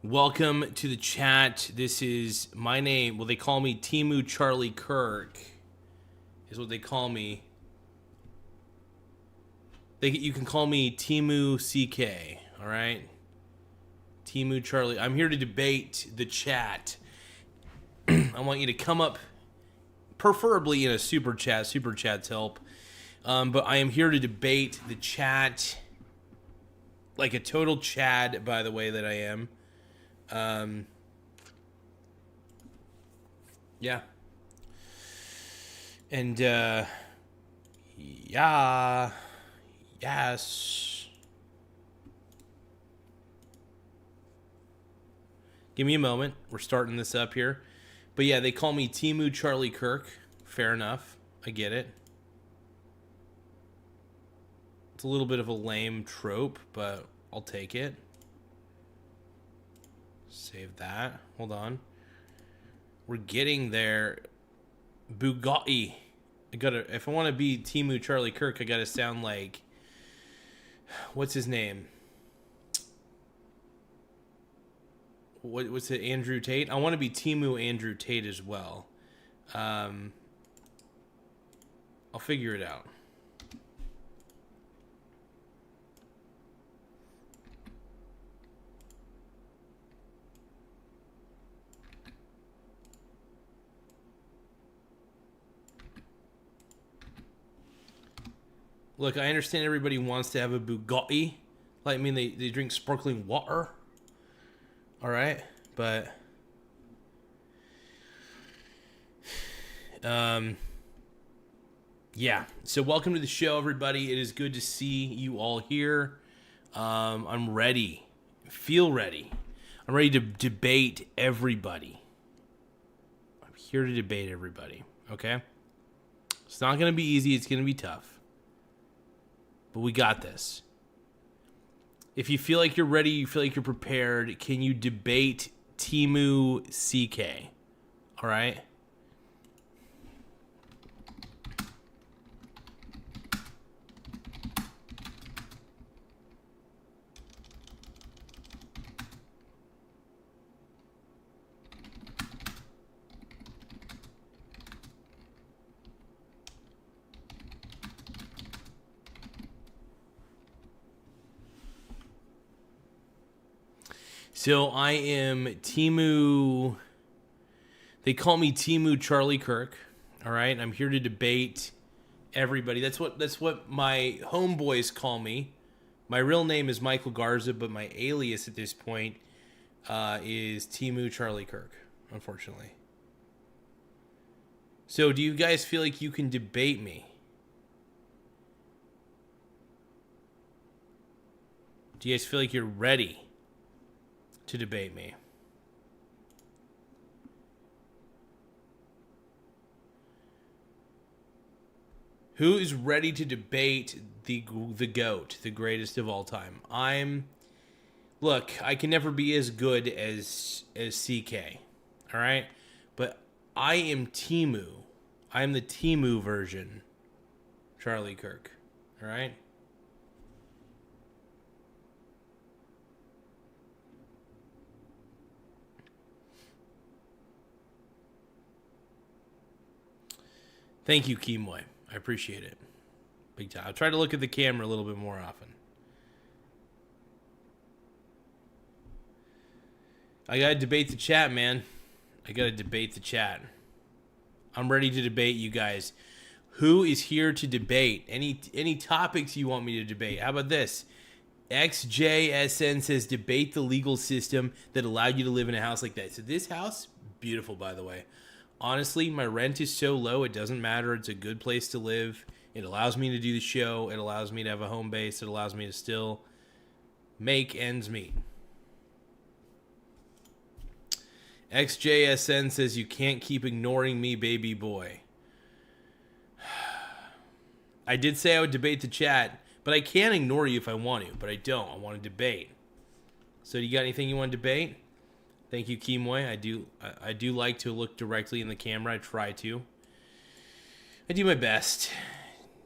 Welcome to the chat. This is my name. Well, they call me Temu Charlie Kirk, is what they call me. You can call me Temu CK, all right? Temu Charlie. I'm here to debate the chat. I want you to come up, preferably in a super chat. Super chats help. But I am here to debate the chat, like a total Chad, by the way, that I am. Yeah. And, yeah. Yes. Give me a moment. We're starting this up here. But yeah, they call me Temu Charlie Kirk. Fair enough. I get it. It's a little bit of a lame trope, but I'll take it. Save that. Hold on. We're getting there. Bugatti. If I want to be Temu Charlie Kirk, I gotta sound like, what's his name? What's it? Andrew Tate? I want to be Temu Andrew Tate as well. I'll figure it out. Look, I understand everybody wants to have a Bugatti. Like, I mean, they drink sparkling water. All right, but yeah. So welcome to the show, everybody. It is good to see you all here. I'm ready. Feel ready. I'm ready to debate everybody. I'm here to debate everybody. Okay. It's not going to be easy. It's going to be tough. But we got this. If you feel like you're ready, you feel like you're prepared, can you debate Temu CK? All right? So I am Temu. They call me Temu Charlie Kirk. All right, I'm here to debate everybody. That's what my homeboys call me. My real name is Michael Garza, but my alias at this point is Temu Charlie Kirk. Unfortunately. So, do you guys feel like you can debate me? Do you guys feel like you're ready to debate me? Who is ready to debate the GOAT, the greatest of all time? Look, I can never be as good as CK, all right? But I am Temu. I am the Temu version, Charlie Kirk, all right? Thank you, Kemoy. I appreciate it. Big time. I'll try to look at the camera a little bit more often. I gotta debate the chat, man. I gotta debate the chat. I'm ready to debate you guys. Who is here to debate? Any topics you want me to debate? How about this? XJSN says debate the legal system that allowed you to live in a house like that. So this house, beautiful, by the way. Honestly, my rent is so low, it doesn't matter. It's a good place to live. It allows me to do the show. It allows me to have a home base. It allows me to still make ends meet. XJSN says you can't keep ignoring me, baby boy. I did say I would debate the chat, but I can ignore you if I want to, but I don't. I want to debate. So do you got anything you want to debate? Thank you, Kemoy. I do like to look directly in the camera. I try to. I do my best.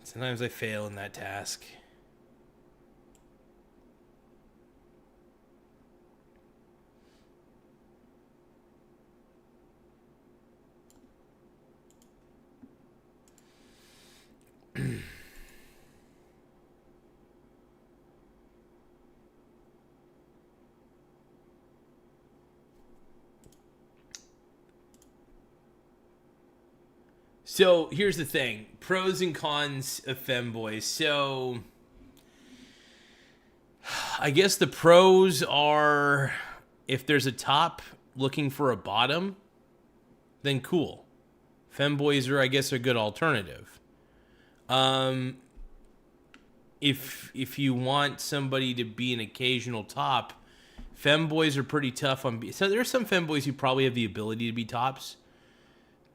Sometimes I fail in that task. So here's the thing: pros and cons of femboys. So I guess the pros are if there's a top looking for a bottom, then cool. Femboys are, I guess, a good alternative. If you want somebody to be an occasional top, femboys are pretty tough on. So there's some femboys who probably have the ability to be tops,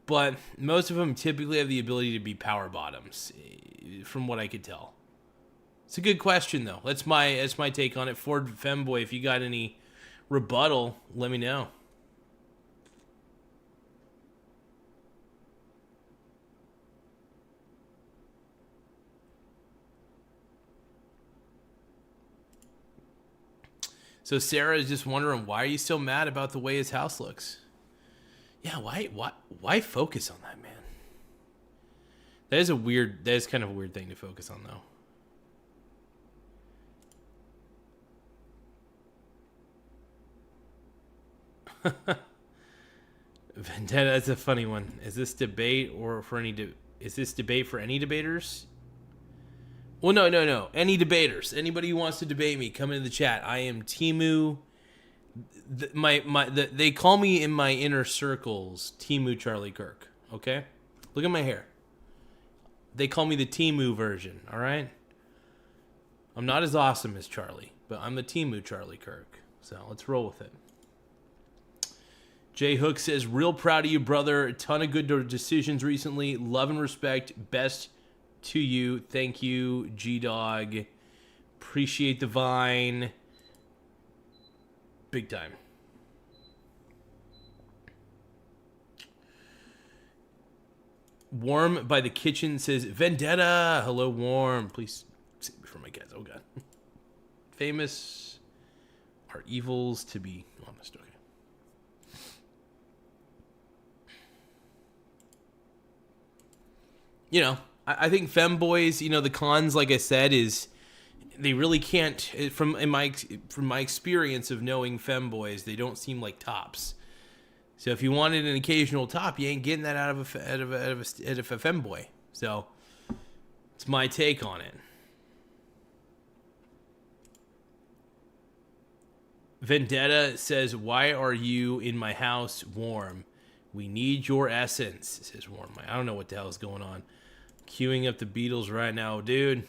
but most of them typically have the ability to be power bottoms, from what I could tell. It's a good question though. That's my take on it. Ford femboy. If you got any rebuttal, let me know. So Sarah is just wondering, why are you so mad about the way his house looks? Yeah, why focus on that, man? That is kind of a weird thing to focus on, though. Vendetta, that's a funny one. Is this debate is this debate for any debaters? Well, no. Any debaters, anybody who wants to debate me, come into the chat. I am Temu. They call me in my inner circles Temu Charlie Kirk. Okay, look at my hair. They call me the Temu version. All right. I'm not as awesome as Charlie, but I'm the Temu Charlie Kirk. So let's roll with it. Jay Hook says, "Real proud of you, brother. A ton of good decisions recently. Love and respect. Best to you. Thank you, G-Dog. Appreciate the Vine. Big time." Warm by the Kitchen says, "Vendetta." Hello, Warm. Please save me from my guys. Oh, God. Famous are evils to be honest. Okay. You know, I think femboys, the cons, like I said, is they really can't, from my experience of knowing femboys, they don't seem like tops. So if you wanted an occasional top, you ain't getting that out of a femboy. So it's my take on it. Vendetta says, "Why are you in my house, Warm? We need your essence," says Warm. I don't know what the hell is going on. Queuing up the Beatles right now, dude.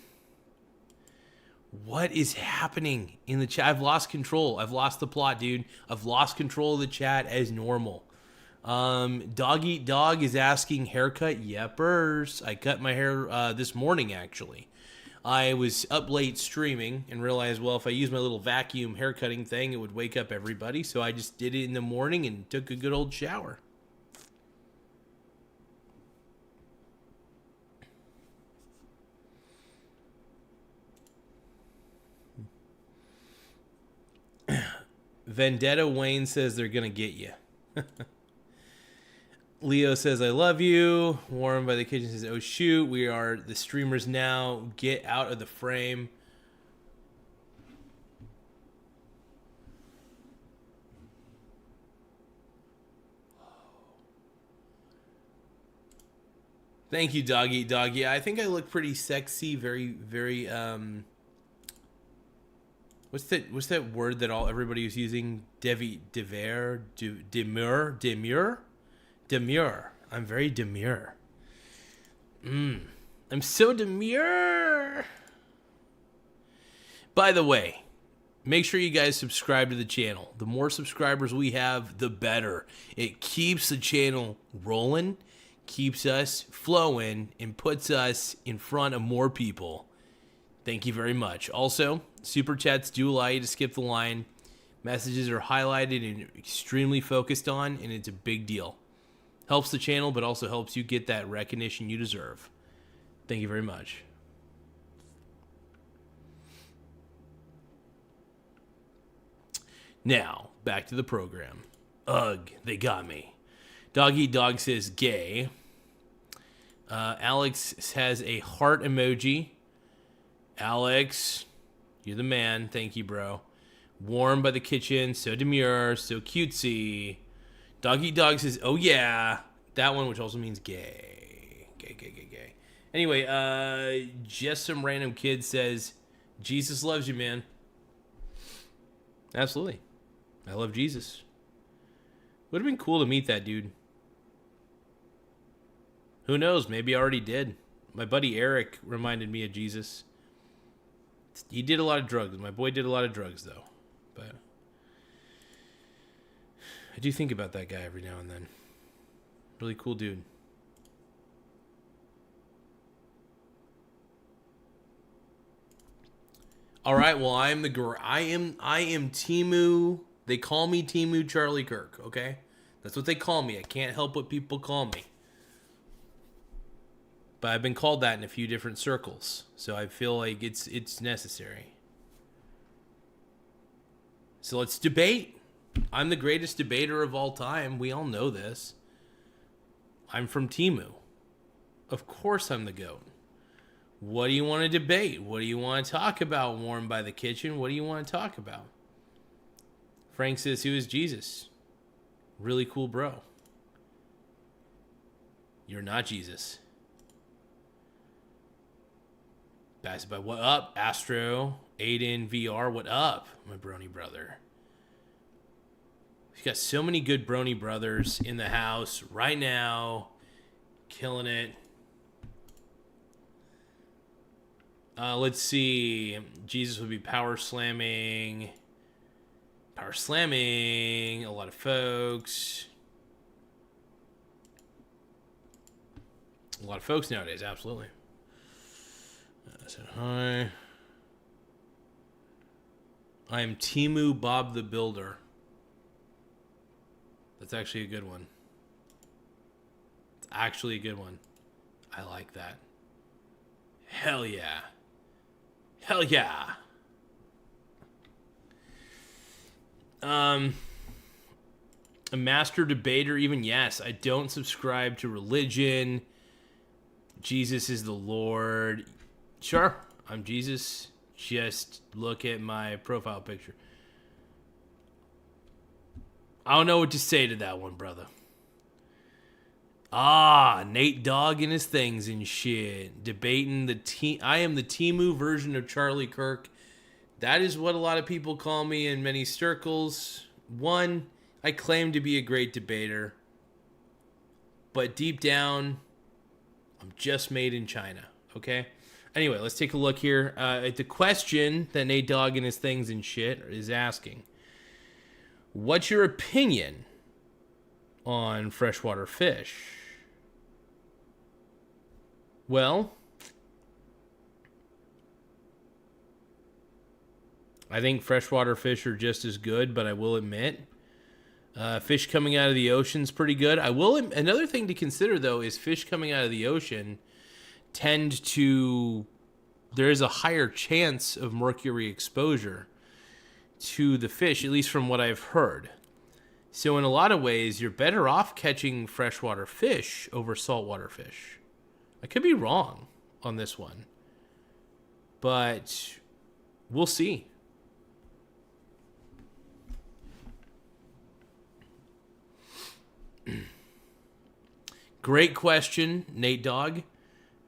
What is happening in the chat? I've lost control. I've lost the plot, dude. I've lost control of the chat as normal. Dog Eat Dog is asking, haircut? Yepers. I cut my hair this morning, actually. I was up late streaming and realized, well, if I use my little vacuum haircutting thing, it would wake up everybody. So I just did it in the morning and took a good old shower. Vendetta Wayne says they're going to get you. Leo says, "I love you." Warren by the Kitchen says, "Oh, shoot. We are the streamers now. Get out of the frame." Thank you, Doggy. Yeah, I think I look pretty sexy. Very, very, What's that word that everybody was using? Demure. I'm very demure. I'm so demure. By the way, make sure you guys subscribe to the channel. The more subscribers we have, the better. It keeps the channel rolling, keeps us flowing, and puts us in front of more people. Thank you very much. Also, super chats do allow you to skip the line. Messages are highlighted and extremely focused on, and it's a big deal. Helps the channel, but also helps you get that recognition you deserve. Thank you very much. Now, back to the program. Ugh, they got me. Dog Eat Dog says gay. Alex has a heart emoji. Alex, you're the man. Thank you, bro. Warm by the Kitchen. So demure. So cutesy. Dog Eat Dog says, oh, yeah. That one, which also means gay. Gay. Anyway, just some random kid says, Jesus loves you, man. Absolutely. I love Jesus. Would have been cool to meet that dude. Who knows? Maybe I already did. My buddy Eric reminded me of Jesus. He did a lot of drugs. My boy did a lot of drugs, though. But I do think about that guy every now and then. Really cool dude. All right, well, I am Temu. They call me Temu Charlie Kirk, okay? That's what they call me. I can't help what people call me. But I've been called that in a few different circles, so I feel like it's necessary. So let's debate. I'm the greatest debater of all time. We all know this. I'm from Temu. Of course I'm the GOAT. What do you want to debate? What do you want to talk about, Warm by the Kitchen? What do you want to talk about? Frank says, who is Jesus? Really cool bro. You're not Jesus. Bass by what up? Astro, Aiden, VR, what up, my brony brother? We've got so many good brony brothers in the house right now. Killing it. Let's see. Jesus would be power slamming. Power slamming. A lot of folks. A lot of folks nowadays, absolutely. I said hi. I am Temu Bob the Builder. That's actually a good one. It's actually a good one. I like that. Hell yeah. Hell yeah. A master debater, even yes. I don't subscribe to religion. Jesus is the Lord. Sure, I'm Jesus. Just look at my profile picture. I don't know what to say to that one, brother. Nate Dogg and his things and shit. Debating I am the Temu version of Charlie Kirk. That is what a lot of people call me in many circles. One, I claim to be a great debater. But deep down, I'm just made in China. Okay? Anyway, let's take a look here at the question that Nate Dogg and his things and shit is asking. What's your opinion on freshwater fish? Well, I think freshwater fish are just as good, but I will admit, fish coming out of the ocean is pretty good. Another thing to consider, though, is fish coming out of the ocean there is a higher chance of mercury exposure to the fish, at least from what I've heard. So in a lot of ways, you're better off catching freshwater fish over saltwater fish. I could be wrong on this one, but we'll see. Great question, Nate Dogg.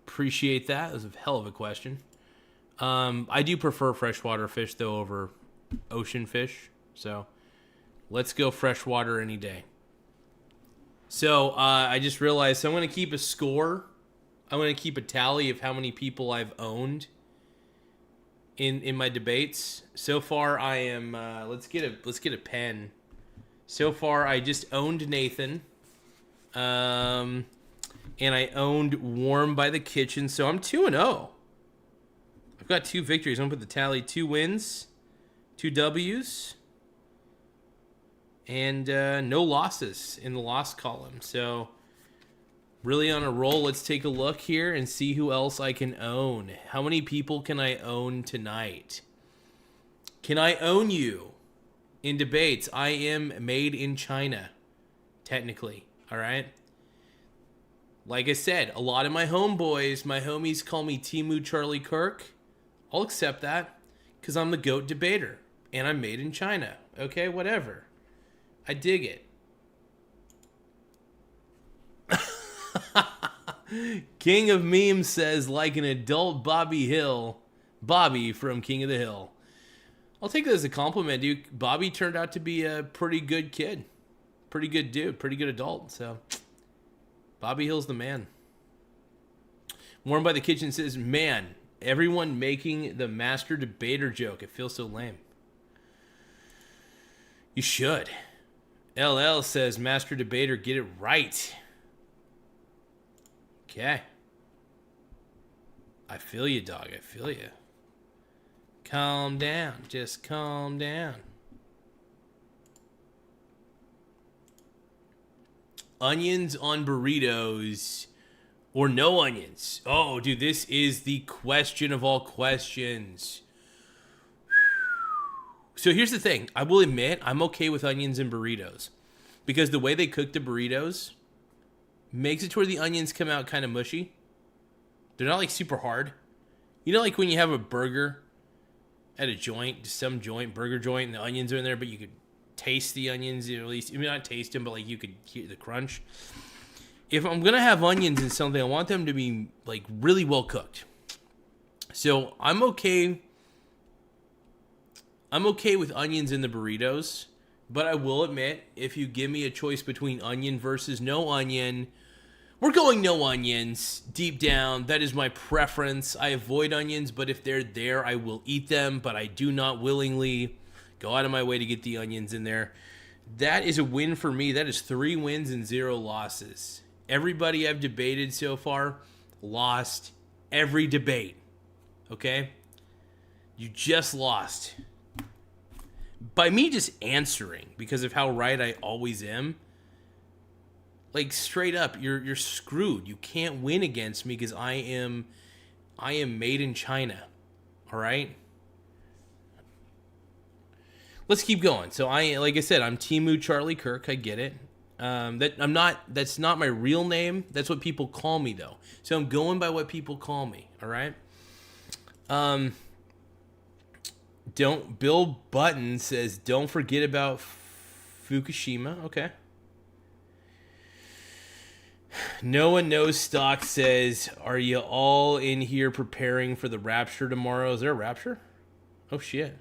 Appreciate that. That was a hell of a question. I do prefer freshwater fish, though, over ocean fish. So let's go freshwater any day. So I just realized I'm going to keep a score. I'm going to keep a tally of how many people I've owned in my debates. So far, I am. Let's get a pen. So far, I just owned Nathan. And I owned Warm by the Kitchen, so I'm 2-0. I've got 2 victories. I'm going to put the tally 2 wins, 2 W's, and no losses in the loss column. So really on a roll. Let's take a look here and see who else I can own. How many people can I own tonight? Can I own you in debates? I am made in China, technically, all right? Like I said, a lot of my homeboys, my homies call me Temu Charlie Kirk. I'll accept that because I'm the GOAT debater and I'm made in China. Okay, whatever. I dig it. King of Memes says, like an adult Bobby Hill. Bobby from King of the Hill. I'll take that as a compliment, dude. Bobby turned out to be a pretty good kid. Pretty good dude. Pretty good adult. So, Bobby Hill's the man. Warm by the Kitchen says, man, everyone making the master debater joke. It feels so lame. You should. LL says, master debater, get it right. Okay. I feel you, dog. I feel you. Calm down. Just calm down. Onions on burritos or no onions? Oh, dude, this is the question of all questions. So here's the thing. I will admit, I'm okay with onions and burritos because the way they cook the burritos makes it to where the onions come out kind of mushy. They're not like super hard. You know, like when you have a burger at a joint, some joint, burger joint, and the onions are in there, but you could taste the onions, or at least, I mean, not taste them, but like you could hear the crunch. If I'm going to have onions in something, I want them to be like really well cooked. So I'm okay with onions in the burritos, but I will admit, if you give me a choice between onion versus no onion, we're going no onions. Deep down, that is my preference. I avoid onions, but if they're there, I will eat them, but I do not willingly go out of my way to get the onions in there. That is a win for me. That is 3 wins and 0 losses. Everybody I've debated so far lost every debate. Okay? You just lost. By me just answering, because of how right I always am, like straight up, you're screwed. You can't win against me because I am made in China. All right? Let's keep going. So like I said, I'm Temu Charlie Kirk. I get it. That's not my real name. That's what people call me though. So I'm going by what people call me. All right? Bill Button says, don't forget about Fukushima. Okay. No one knows stock says, are you all in here preparing for the rapture tomorrow? Is there a rapture? Oh shit.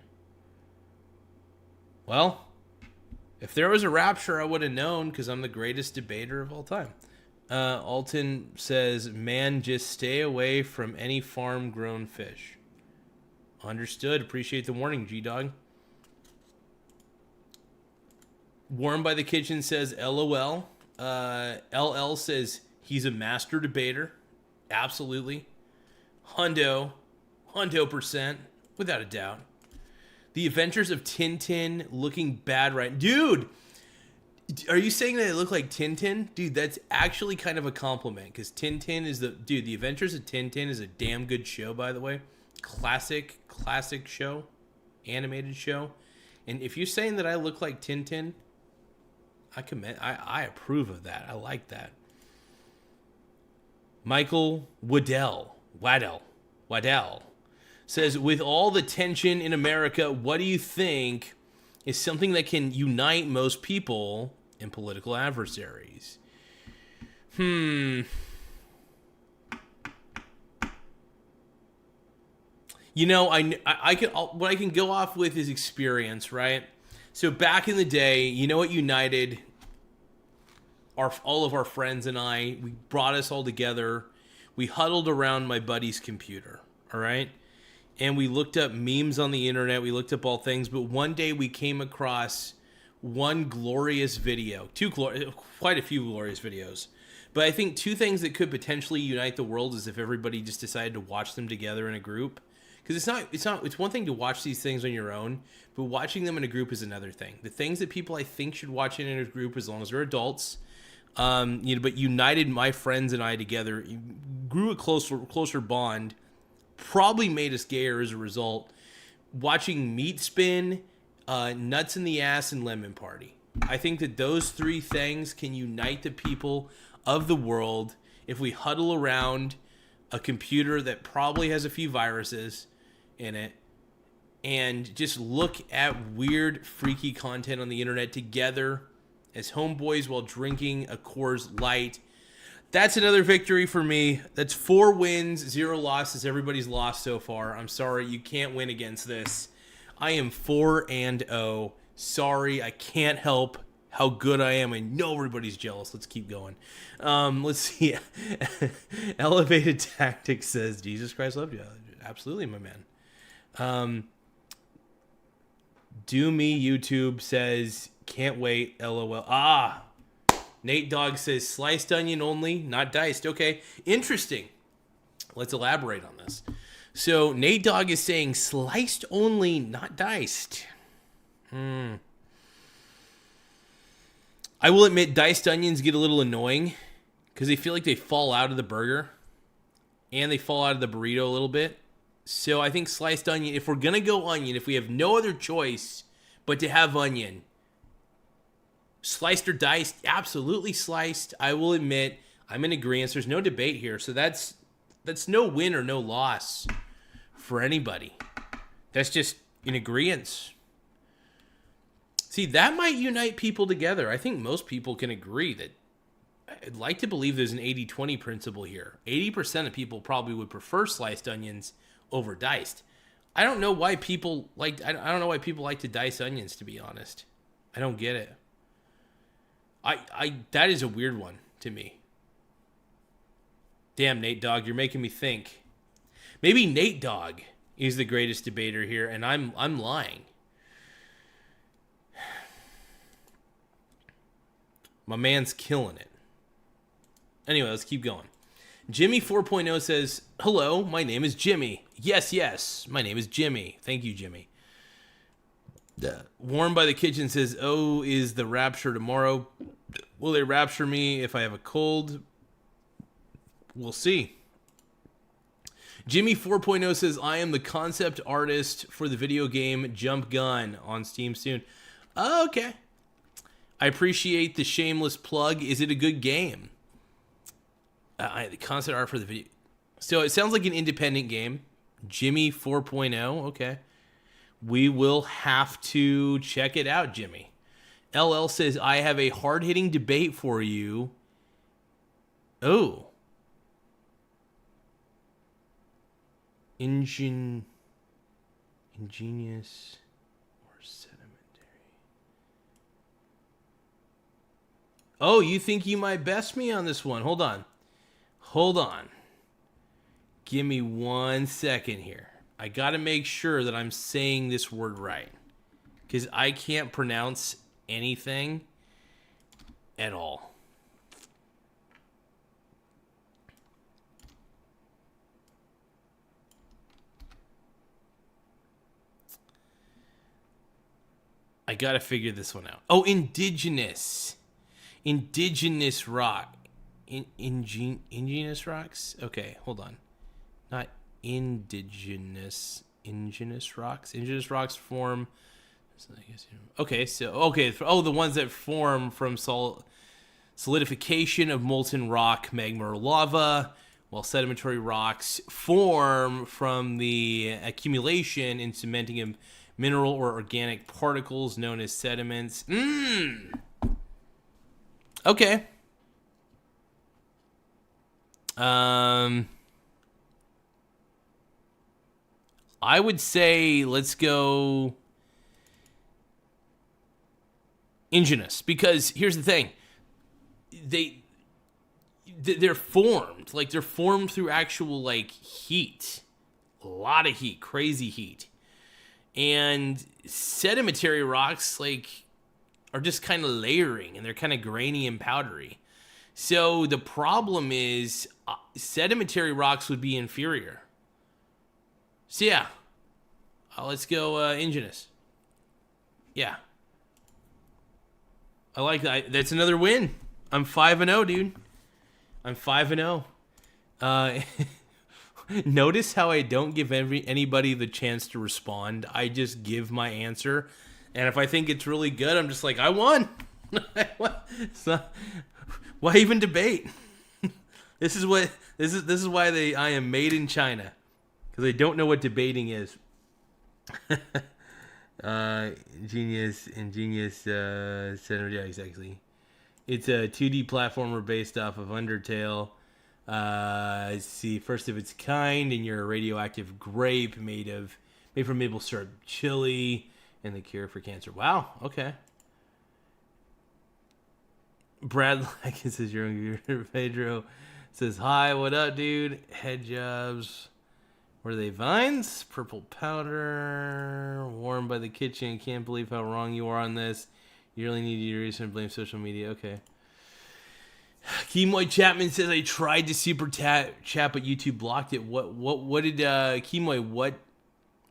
Well, if there was a rapture, I would have known because I'm the greatest debater of all time. Alton says, man, just stay away from any farm-grown fish. Understood. Appreciate the warning, G-Dog. Warm by the Kitchen says, LOL. LL says, he's a master debater. Absolutely. Hundo percent. Without a doubt. The Adventures of Tintin looking bad right... Dude! Are you saying that it looked like Tintin? Dude, that's actually kind of a compliment. Because Tintin is the... Dude, The Adventures of Tintin is a damn good show, by the way. Classic show. Animated show. And if you're saying that I look like Tintin, I approve of that. I like that. Michael Waddell says, with all the tension in America, what do you think is something that can unite most people and political adversaries? You know, what I can go off with is experience, right? So back in the day, you know what united all of our friends and I? We brought us all together. We huddled around my buddy's computer, all right? And we looked up memes on the internet. We looked up all things. But one day we came across one glorious video. Quite a few glorious videos. But I think 2 things that could potentially unite the world is if everybody just decided to watch them together in a group. Because it's one thing to watch these things on your own, but watching them in a group is another thing. The things that people I think should watch it in a group, as long as they're adults, but united my friends and I together, grew a closer bond, probably made us gayer as a result. Watching Meat Spin, Nuts in the Ass, and Lemon Party. I think that those 3 things can unite the people of the world if we huddle around a computer that probably has a few viruses in it and just look at weird, freaky content on the internet together as homeboys while drinking a Coors Light. That's another victory for me. That's 4 wins, 0 losses. Everybody's lost so far. I'm sorry, you can't win against this. I am 4-0. Sorry, I can't help how good I am. I know everybody's jealous. Let's keep going. Let's see. Elevated Tactics says, Jesus Christ loved you. Absolutely, my man. Do Me YouTube says, can't wait, LOL. Nate Dogg says, sliced onion only, not diced. Okay, interesting. Let's elaborate on this. So Nate Dogg is saying sliced only, not diced. I will admit diced onions get a little annoying because they feel like they fall out of the burger and they fall out of the burrito a little bit. So I think sliced onion, if we're going to go onion, if we have no other choice but to have onion, sliced or diced, absolutely sliced. I will admit, I'm in agreement. There's no debate here. So that's no win or no loss for anybody. That's just in agreement. See, that might unite people together. I think most people can agree that I'd like to believe there's an 80-20 principle here. 80% of people probably would prefer sliced onions over diced. I don't know why people like to dice onions, to be honest. I don't get it. That is a weird one to me. Damn, Nate Dogg, you're making me think. Maybe Nate Dogg is the greatest debater here, and I'm lying. My man's killing it. Anyway, let's keep going. Jimmy 4.0 says, hello, my name is Jimmy. Yes, my name is Jimmy. Thank you, Jimmy. Warm by the Kitchen says, oh, is the rapture tomorrow? Will they rapture me if I have a cold? We'll see. Jimmy 4.0 says, I am the concept artist for the video game Jump Gun on Steam soon. Oh, okay. I appreciate the shameless plug. Is it a good game? The concept art for the video. So it sounds like an independent game. Jimmy 4.0. Okay. We will have to check it out, Jimmy. LL says, I have a hard-hitting debate for you. Oh. Ingenious or sedimentary. Oh, you think you might best me on this one? Hold on. Give me 1 second here. I got to make sure that I'm saying this word right, because I can't pronounce anything at all. I got to figure this one out. Oh, indigenous rock. Indigenous rocks? Okay, hold on. Not indigenous rocks. Indigenous rocks form. Okay, the ones that form from solidification of molten rock, magma, or lava, while sedimentary rocks form from the accumulation and cementing of mineral or organic particles known as sediments. Okay. I would say let's go indigenous, because here's the thing. They're formed. Like, they're formed through actual, like, heat. A lot of heat. Crazy heat. And sedimentary rocks, like, are just kind of layering, and they're kind of grainy and powdery. So the problem is sedimentary rocks would be inferior. So yeah, let's go indigenous. Yeah. I like that. That's another win. I'm 5-0, dude. I'm 5-0. Notice how I don't give anybody the chance to respond. I just give my answer, and if I think it's really good, I'm just like, I won. So, why even debate? This is why I am made in China, because they don't know what debating is. Ingenious, yeah, exactly. It's a 2D platformer based off of Undertale. Let's see, first of its kind, and you're a radioactive grape made from maple syrup chili and the cure for cancer. Wow, okay. Brad Lackett says you're on Pedro says, hi, what up, dude? Head jobs. Were they vines? Purple powder. Warm by the kitchen. Can't believe how wrong you are on this. You really need to reason and blame social media. Okay. Kemoy Chapman says, I tried to super chat, but YouTube blocked it. What did Kemoy?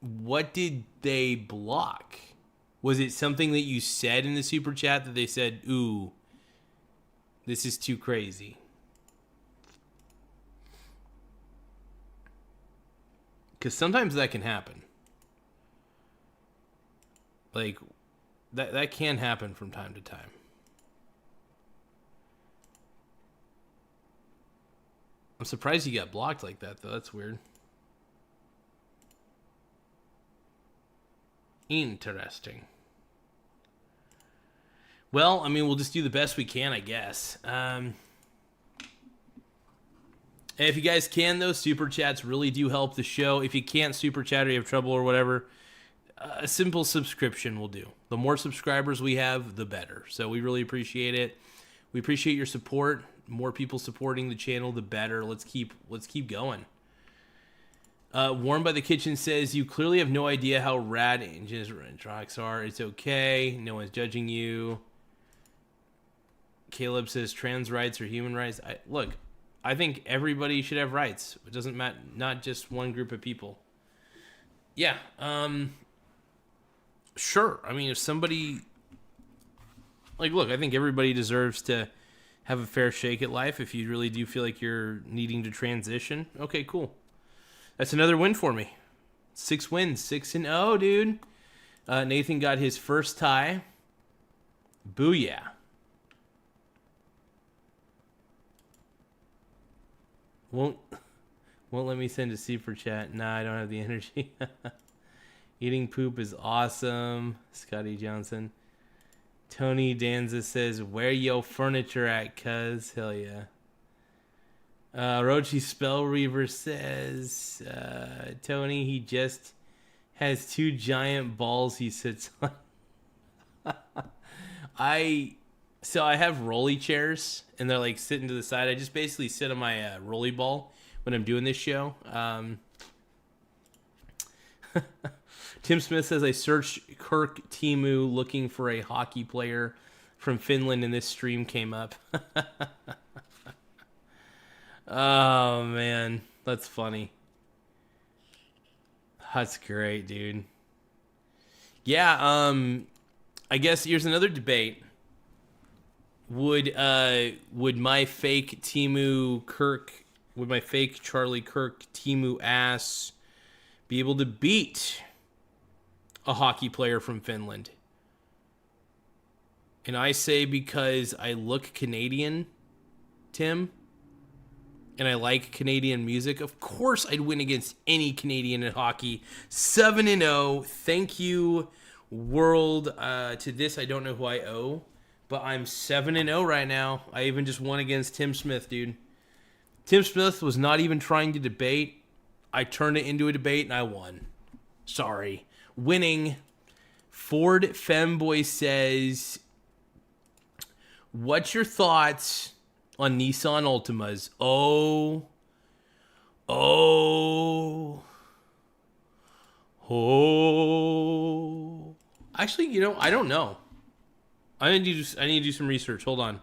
What did they block? Was it something that you said in the super chat that they said, ooh, this is too crazy? Because sometimes that can happen. Like, that can happen from time to time. I'm surprised you got blocked like that, though. That's weird. Interesting. Well, I mean, we'll just do the best we can, I guess. If you guys can, though, super chats really do help the show. If you can't super chat or you have trouble or whatever, a simple subscription will do. The more subscribers we have, the better. So we really appreciate it. We appreciate your support. More people supporting the channel, the better. Let's keep going. Warm by the Kitchen says, you clearly have no idea how rad engines and trucks are. It's okay. No one's judging you. Caleb says, trans rights or human rights. Look, I think everybody should have rights. It doesn't matter, not just one group of people. Yeah. Sure. I mean, if somebody... Like, look, I think everybody deserves to have a fair shake at life. If you really do feel like you're needing to transition, okay, cool. That's another win for me. 6 wins, 6-0, dude. Nathan got his first tie. Booyah. Won't let me send a super chat. Nah, I don't have the energy. Eating poop is awesome. Scotty Johnson. Tony Danza says, where yo furniture at, cuz? Hell yeah. Rochi Spell Reaver says, Tony, he just has 2 giant balls he sits on. So I have rolly chairs, and they're like sitting to the side. I just basically sit on my rolly ball when I'm doing this show. Tim Smith says, I searched Kirk Temu looking for a hockey player from Finland, and this stream came up. Oh, man. That's funny. That's great, dude. Yeah, I guess here's another debate. Would my fake Temu Kirk, would my fake Charlie Kirk Temu ass be able to beat a hockey player from Finland? And I say because I look Canadian, Tim, and I like Canadian music, of course I'd win against any Canadian in hockey. 7-0. Thank you, world. To this, I don't know who I owe, but I'm 7-0 right now. I even just won against Tim Smith, dude. Tim Smith was not even trying to debate. I turned it into a debate, and I won. Sorry. Winning. Ford Femboy says, what's your thoughts on Nissan Altimas? Actually, you know, I don't know. I need to do some research. Hold on.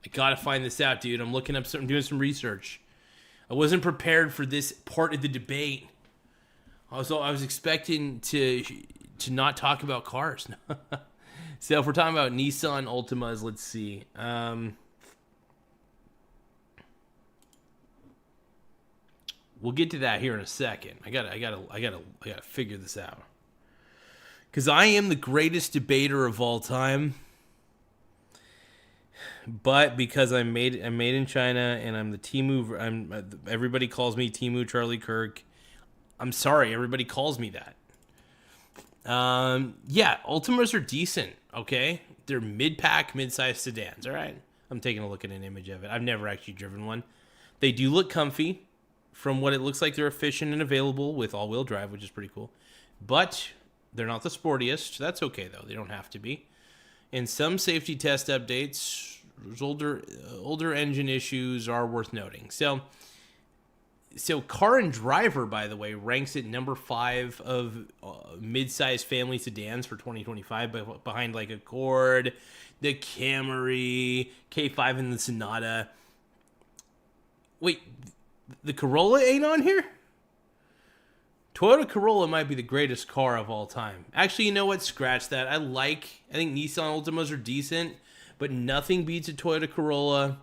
I gotta find this out, dude. I'm looking up something, doing some research. I wasn't prepared for this part of the debate. I was expecting to not talk about cars. So if we're talking about Nissan Altimas, let's see. We'll get to that here in a second. I gotta figure this out. Because I am the greatest debater of all time. But because I'm made in China and I'm the everybody calls me Temu Charlie Kirk. I'm sorry, everybody calls me that. Yeah, Ultimas are decent, okay? They're mid-pack, mid-sized sedans, all right? I'm taking a look at an image of it. I've never actually driven one. They do look comfy. From what it looks like, they're efficient and available with all-wheel drive, which is pretty cool. But they're not the sportiest. That's okay, though. They don't have to be. In some safety test updates, older engine issues are worth noting. So Car and Driver, by the way, ranks at number 5 of mid-sized family sedans for 2025, behind like Accord, the Camry, K5, and the Sonata. Wait, the Corolla ain't on here? Toyota Corolla might be the greatest car of all time. Actually, you know what? Scratch that. I think Nissan Altimas are decent, but nothing beats a Toyota Corolla.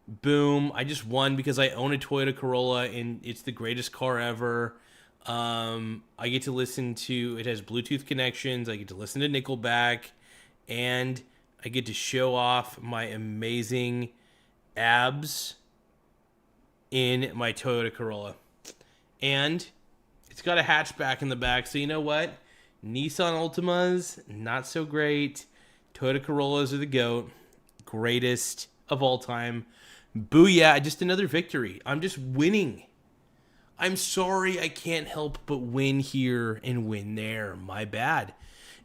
Boom. I just won because I own a Toyota Corolla and it's the greatest car ever. I get to listen to, it has Bluetooth connections. I get to listen to Nickelback, and I get to show off my amazing abs in my Toyota Corolla. And it's got a hatchback in the back, so you know what? Nissan Altimas, not so great. Toyota Corollas are the GOAT. Greatest of all time. Booyah, just another victory. I'm just winning. I'm sorry I can't help but win here and win there. My bad.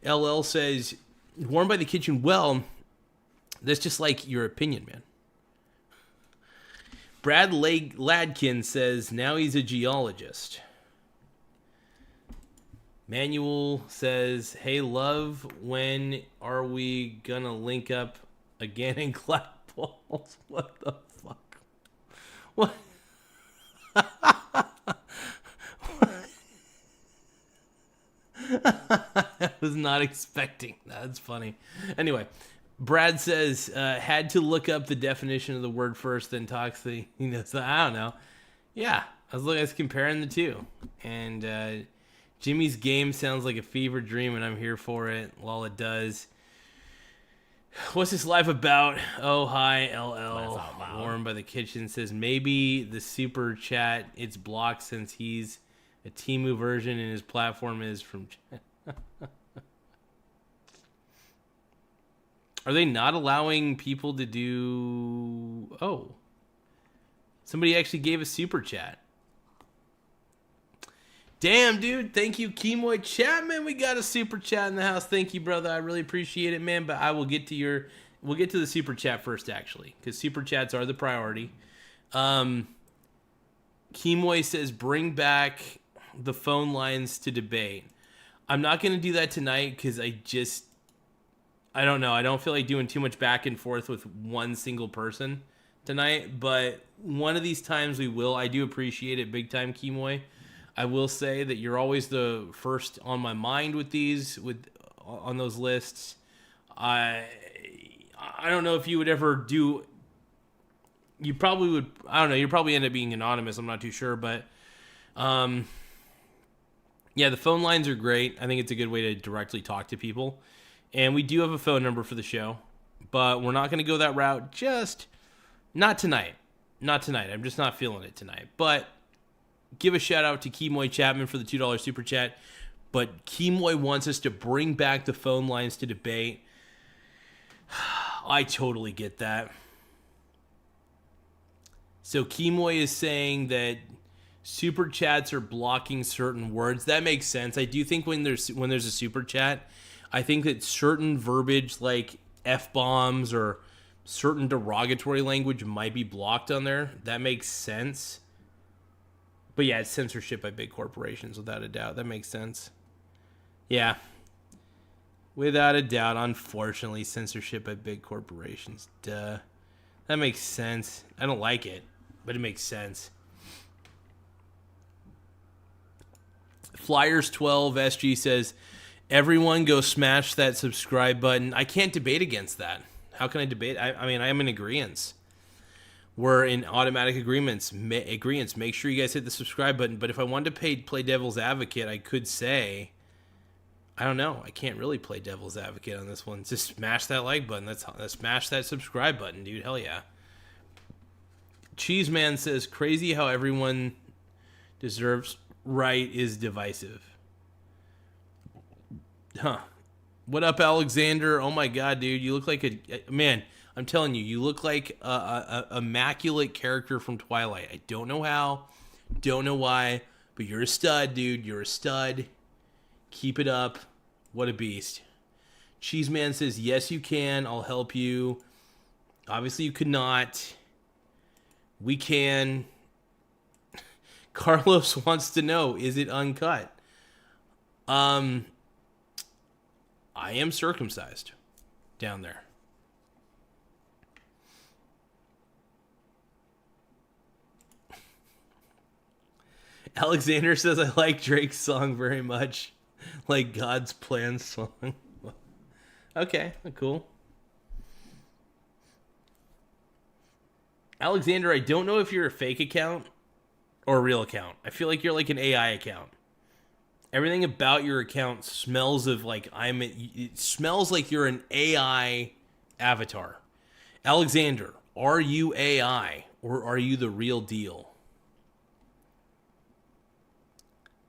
LL says, warmed by the kitchen. Well, that's just like your opinion, man. Brad Ladkin says, now he's a geologist. Manuel says, hey, love, when are we gonna link up again and clap balls? What the fuck? What? I was not expecting that. That's funny. Anyway, Brad says, had to look up the definition of the word first, then talks the, I don't know. Yeah, I was comparing the two. And Jimmy's game sounds like a fever dream, and I'm here for it. Well, it does. What's this live about? Oh, hi, LL. Warm by the kitchen says, maybe the super chat, it's blocked since he's a Temu version and his platform is from... Are they not allowing people to do... Oh. Somebody actually gave a super chat. Damn, dude. Thank you, Kemoy Chapman. We got a super chat in the house. Thank you, brother. I really appreciate it, man. But I will get to we'll get to the super chat first, actually, because super chats are the priority. Kemoy says, bring back the phone lines to debate. I'm not going to do that tonight because I don't know. I don't feel like doing too much back and forth with one single person tonight. But one of these times we will. I do appreciate it big time, Kemoy. I will say that you're always the first on my mind with these, on those lists. I don't know if you would ever do. You probably would. I don't know. You'd probably end up being anonymous. I'm not too sure, but yeah, the phone lines are great. I think it's a good way to directly talk to people, and we do have a phone number for the show, but we're not going to go that route. Just not tonight. Not tonight. I'm just not feeling it tonight, but. Give a shout out to Kemoy Chapman for the $2 super chat. But Kemoy wants us to bring back the phone lines to debate. I totally get that. So Kemoy is saying that super chats are blocking certain words. That makes sense. I do think when there's a super chat, I think that certain verbiage like F-bombs or certain derogatory language might be blocked on there. That makes sense. But yeah, it's censorship by big corporations, without a doubt. That makes sense. Yeah. Without a doubt, unfortunately, censorship by big corporations. Duh. That makes sense. I don't like it, but it makes sense. Flyers12 SG says, everyone go smash that subscribe button. I can't debate against that. How can I debate? I mean, I am in agreeance. We're in automatic agreements. Make sure you guys hit the subscribe button. But if I wanted to play devil's advocate, I could say, I don't know. I can't really play devil's advocate on this one. Just smash that like button. Let's smash that subscribe button, dude. Hell yeah. Cheeseman says, crazy how everyone deserves right is divisive. Huh. What up, Alexander? Oh my god, dude. You look like a man. I'm telling you, you look like a immaculate character from Twilight. I don't know how, don't know why, but you're a stud, dude. You're a stud. Keep it up. What a beast. Cheeseman says, yes, you can. I'll help you. Obviously, you could not. We can. Carlos wants to know, is it uncut? I am circumcised down there. Alexander says, I like Drake's song very much. Like God's Plan song. Okay, cool. Alexander, I don't know if you're a fake account or a real account. I feel like you're like an AI account. Everything about your account smells of like it smells like you're an AI avatar. Alexander, are you AI or are you the real deal?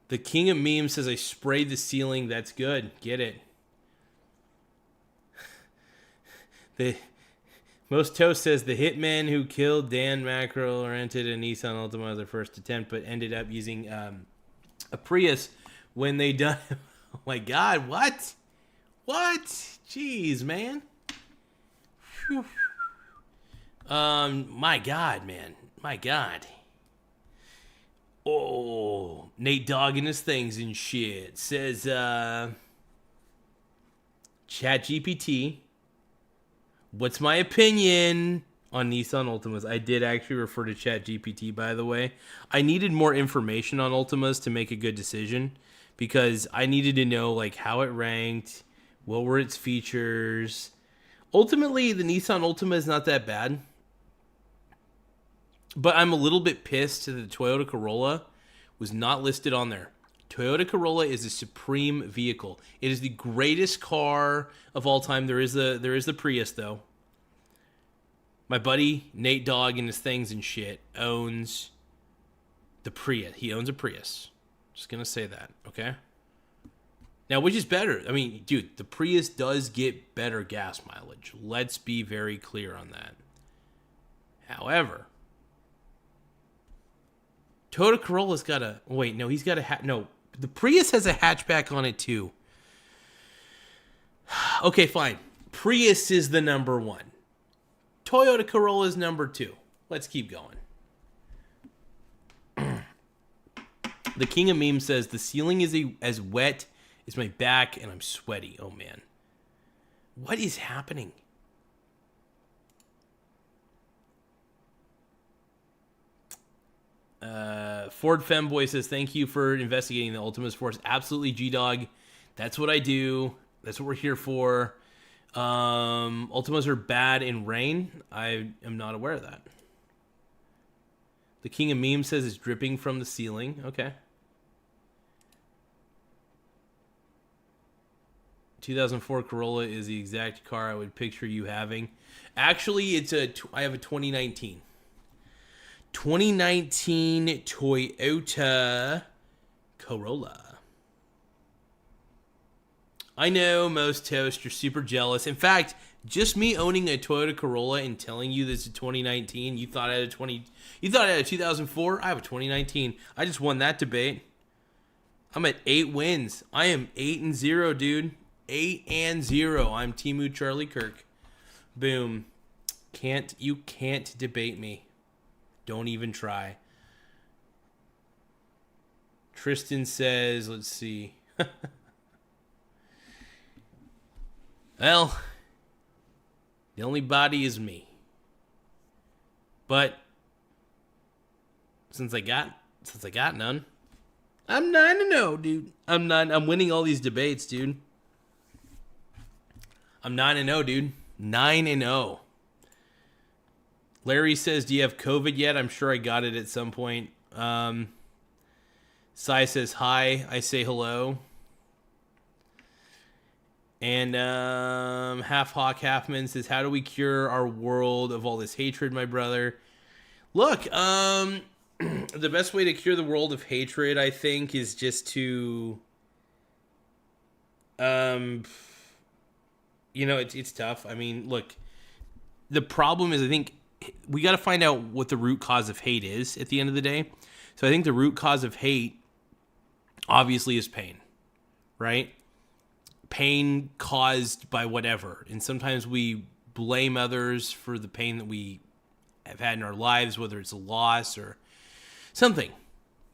The King of Memes says, I sprayed the ceiling. That's good. Get it. Most Toast says, the hitman who killed Dan Mackerel rented a Nissan Altima as their first attempt, but ended up using a Prius when they done. Oh my God, what? What? Jeez, man. Whew. My God, man. My God. Oh, Nate dogging his things and shit. Says, ChatGPT, what's my opinion on Nissan Altimas? I did actually refer to ChatGPT, by the way. I needed more information on Altimas to make a good decision because I needed to know like how it ranked, what were its features. Ultimately, the Nissan Altima is not that bad. But I'm a little bit pissed that the Toyota Corolla was not listed on there. Toyota Corolla is a supreme vehicle. It is the greatest car of all time. There is the Prius though. My buddy Nate Dogg and his things and shit owns the Prius. He owns a Prius. Just gonna say that, okay? Now, which is better? I mean, dude, the Prius does get better gas mileage. Let's be very clear on that. However, Toyota Corolla's got a... Wait, no, he's got a... No, the Prius has a hatchback on it, too. Okay, fine. Prius is the number one. Toyota Corolla is number two. Let's keep going. The King of Memes says, the ceiling is as wet as my back, and I'm sweaty. Oh, man. What is happening? Ford Femboy says, thank you for investigating the Ultimas Force. Absolutely, G-Dog. That's what I do. That's what we're here for. Ultimas are bad in rain. I am not aware of that. The King of Memes says it's dripping from the ceiling. Okay. 2004 Corolla is the exact car I would picture you having. Actually, I have a 2019. 2019 Toyota Corolla. I know, most Toast, you're super jealous. In fact, just me owning a Toyota Corolla and telling you this is 2019, you thought I had a 2004? I have a 2019. I just won that debate. I'm at 8 wins. I am 8-0, dude. 8-0. I'm Temu Charlie Kirk. Boom. You can't debate me. Don't even try. Tristan says, let's see. Well, the only body is me. But since I got none, I'm 9-0, dude. I'm winning all these debates, dude. I'm 9-0, dude. 9-0. Larry says, do you have COVID yet? I'm sure I got it at some point. Sai says, hi. I say hello. And Half Hawk Halfman says, how do we cure our world of all this hatred, my brother? Look, the best way to cure the world of hatred, I think, is just to, it's tough. I mean, look, the problem is, I think we got to find out what the root cause of hate is at the end of the day. So I think the root cause of hate, obviously, is pain, right? Pain caused by whatever. And sometimes we blame others for the pain that we have had in our lives, whether it's a loss or something,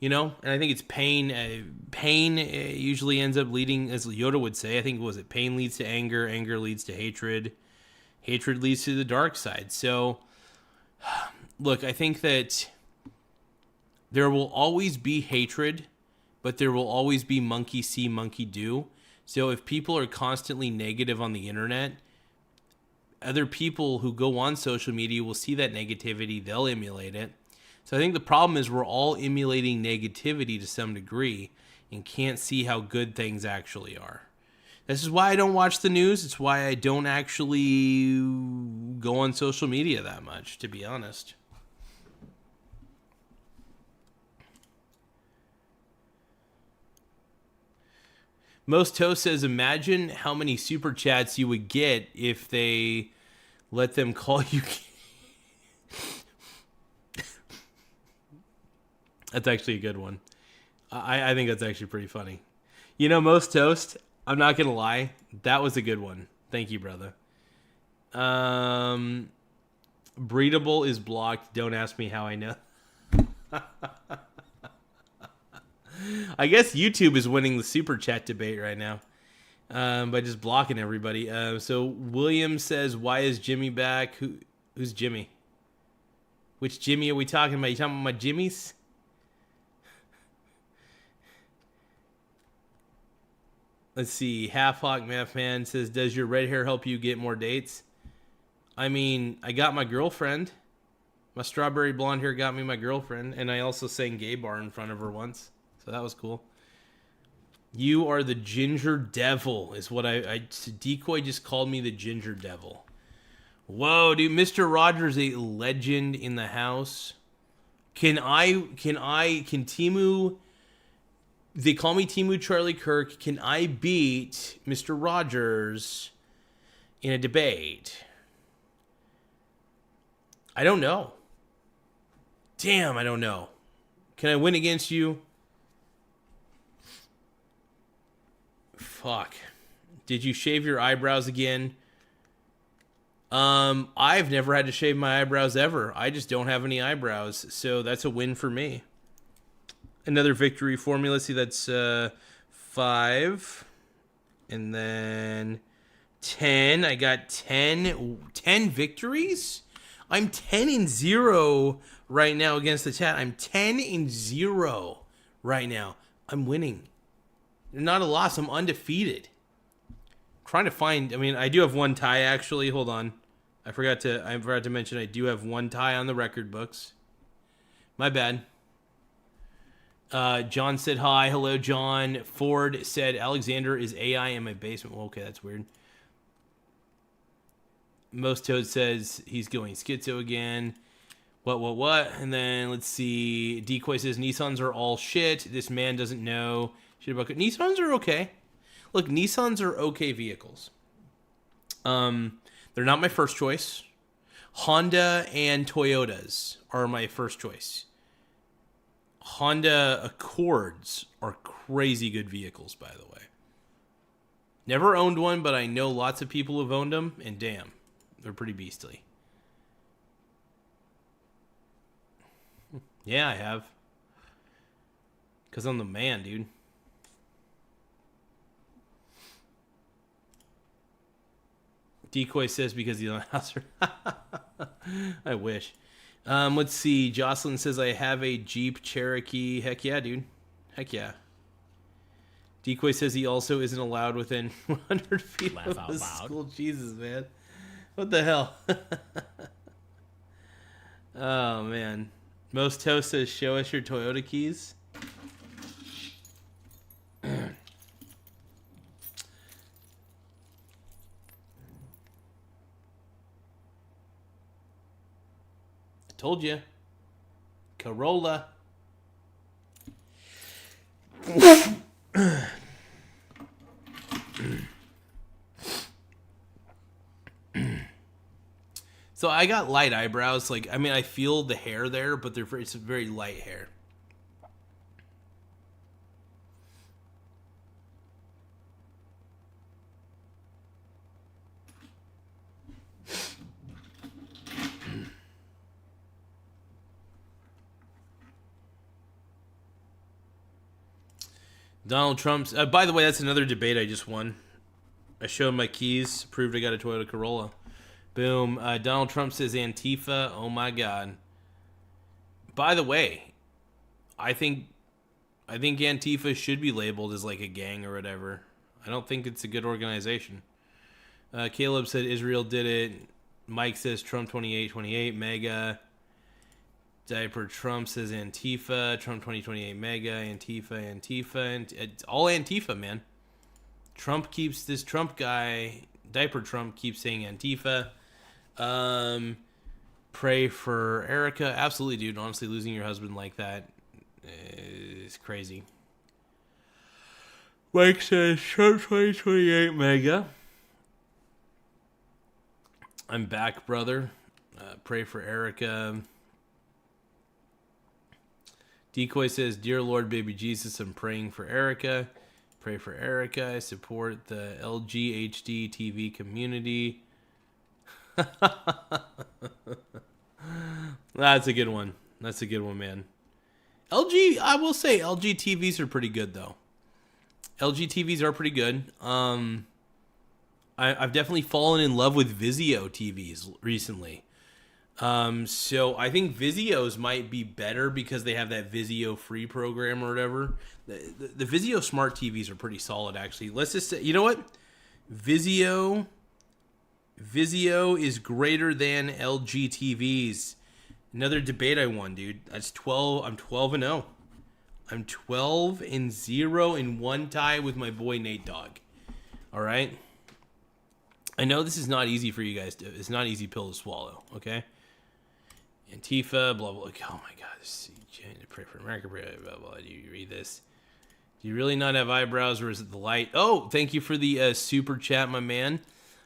And I think it's pain. Pain usually ends up leading, as Yoda would say, I think, pain leads to anger, anger leads to hatred, hatred leads to the dark side. So, look, I think that there will always be hatred, but there will always be monkey see, monkey do. So if people are constantly negative on the internet, other people who go on social media will see that negativity, they'll emulate it. So I think the problem is we're all emulating negativity to some degree and can't see how good things actually are. This is why I don't watch the news. It's why I don't actually go on social media that much, to be honest. Most Toast says, imagine how many super chats you would get if they let them call you. That's actually a good one. I think that's actually pretty funny. Most Toast, I'm not going to lie, that was a good one. Thank you, brother. Breedable is blocked. Don't ask me how I know. I guess YouTube is winning the super chat debate right now by just blocking everybody. So William says, why is Jimmy back? Who's Jimmy? Which Jimmy are we talking about? You talking about my Jimmys? Let's see. Half Hawk Math Man says, does your red hair help you get more dates? I mean, I got my girlfriend. My strawberry blonde hair got me my girlfriend. And I also sang gay bar in front of her once. So that was cool. You are the ginger devil is what Decoy just called me, the ginger devil. Whoa, dude. Mr. Rogers, a legend in the house. Can Temu... They call me Temu Charlie Kirk. Can I beat Mr. Rogers in a debate? I don't know. Damn, I don't know. Can I win against you? Fuck. Did you shave your eyebrows again? I've never had to shave my eyebrows ever. I just don't have any eyebrows, so that's a win for me. Another victory formula. See, that's 5. And then 10. I got 10 victories? I'm 10-0 right now against the chat. I'm 10-0 right now. I'm winning. Not a loss. I'm undefeated. I'm trying to find... I mean, I do have one tie, actually. Hold on. I forgot to mention I do have one tie on the record books. My bad. John said hi. Hello, John. Ford said Alexander is AI in my basement. Well, okay, that's weird. Most Toad says he's going schizo again. What? And then let's see. Decoy says Nissans are all shit. This man doesn't know shit about Nissans are okay. Look, Nissans are okay vehicles. They're not my first choice. Honda and Toyotas are my first choice. Honda Accords are crazy good vehicles, by the way. Never owned one, but I know lots of people who've owned them, and damn, they're pretty beastly. Yeah, I have. Because I'm the man, dude. Decoy says because he's on house. I wish. Let's see. Jocelyn says I have a Jeep Cherokee. Heck yeah, dude. Heck yeah. Decoy says he also isn't allowed within 100 feet of the school. Jesus, man. What the hell? Oh, man. Most Toast says, show us your Toyota keys. Told you. Corolla. So I got light eyebrows. Like, I mean, I feel the hair there, but it's very light hair. Donald Trump's... by the way, that's another debate I just won. I showed my keys, proved I got a Toyota Corolla. Boom. Donald Trump says Antifa. Oh, my God. By the way, I think Antifa should be labeled as like a gang or whatever. I don't think it's a good organization. Caleb said Israel did it. Mike says Trump 2828 mega. Diaper Trump says Antifa. Trump 2028 mega. Antifa. And it's all Antifa, man. Trump keeps this Trump guy. Diaper Trump keeps saying Antifa. Pray for Erica. Absolutely, dude. Honestly, losing your husband like that is crazy. Mike says Trump 2028 mega. I'm back, brother. Pray for Erica. Decoy says, Dear Lord, baby Jesus, I'm praying for Erica. Pray for Erica. I support the LGHD TV community. That's a good one. That's a good one, man. I will say LG TVs are pretty good, though. LG TVs are pretty good. I've definitely fallen in love with Vizio TVs recently. So I think Vizios might be better because they have that Vizio free program or whatever. The Vizio smart TVs are pretty solid, actually. Let's just say, you know what? Vizio is greater than LG TVs. Another debate I won, dude. That's 12. I'm 12-0. I'm 12-0 in one tie with my boy Nate Dogg. All right. I know this is not easy for you guys. It's not an easy pill to swallow. Okay. Antifa, blah blah. Oh my God. Pray for America. Blah blah blah. Do you read this? Do you really not have eyebrows, or is it the light? Oh, thank you for the super chat, my man.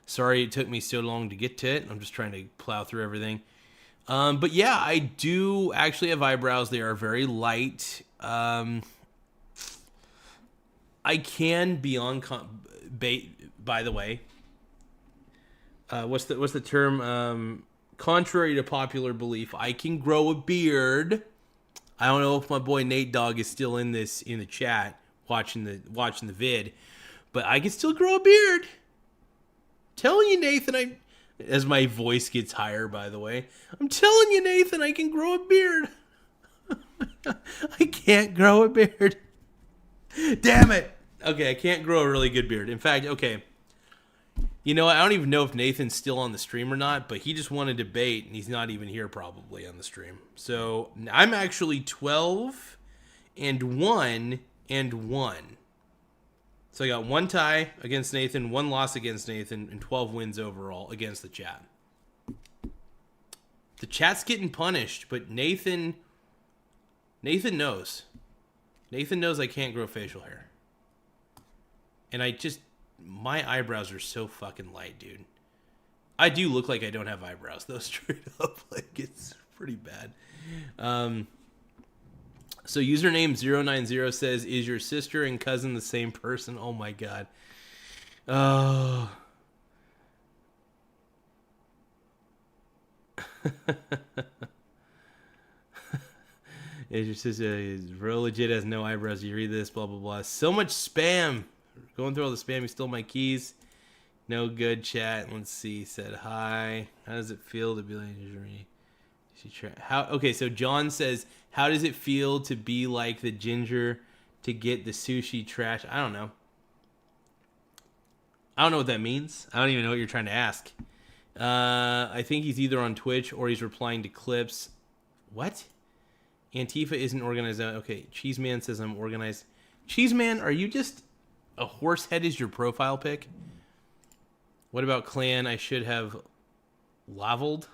Sorry it took me so long to get to it. I'm just trying to plow through everything. But yeah, I do actually have eyebrows. They are very light. I can be on by the way. What's the term? Contrary to popular belief, I can grow a beard. I don't know if my boy Nate Dogg is still in the chat watching the vid, but I can still grow a beard. Telling you, Nathan, as my voice gets higher, by the way, I'm telling you, Nathan, I can grow a beard. I can't grow a beard. Damn it. Okay, I can't grow a really good beard. In fact, okay. You know, I don't even know if Nathan's still on the stream or not, but he just won a debate, and he's not even here probably on the stream. So I'm actually 12-1. So I got one tie against Nathan, one loss against Nathan, and 12 wins overall against the chat. The chat's getting punished, but Nathan knows. Nathan knows I can't grow facial hair. And my eyebrows are so fucking light, dude. I do look like I don't have eyebrows, though, straight up. Like, it's pretty bad. So username 090 says, is your sister and cousin the same person? Oh, my God. Oh. Is your sister real legit, has no eyebrows? You read this, blah, blah, blah. So much spam. Going through all the spam. You stole my keys. No good, chat. Let's see. Said hi. How does it feel to be like injury? Okay, so John says, how does it feel to be like the ginger to get the sushi trash? I don't know. I don't know what that means. I don't even know what you're trying to ask. I think he's either on Twitch or he's replying to clips. What? Antifa isn't organized. Okay, Cheeseman says I'm organized. Cheeseman, are you just a horse head is your profile pic? What about clan? I should have leveled.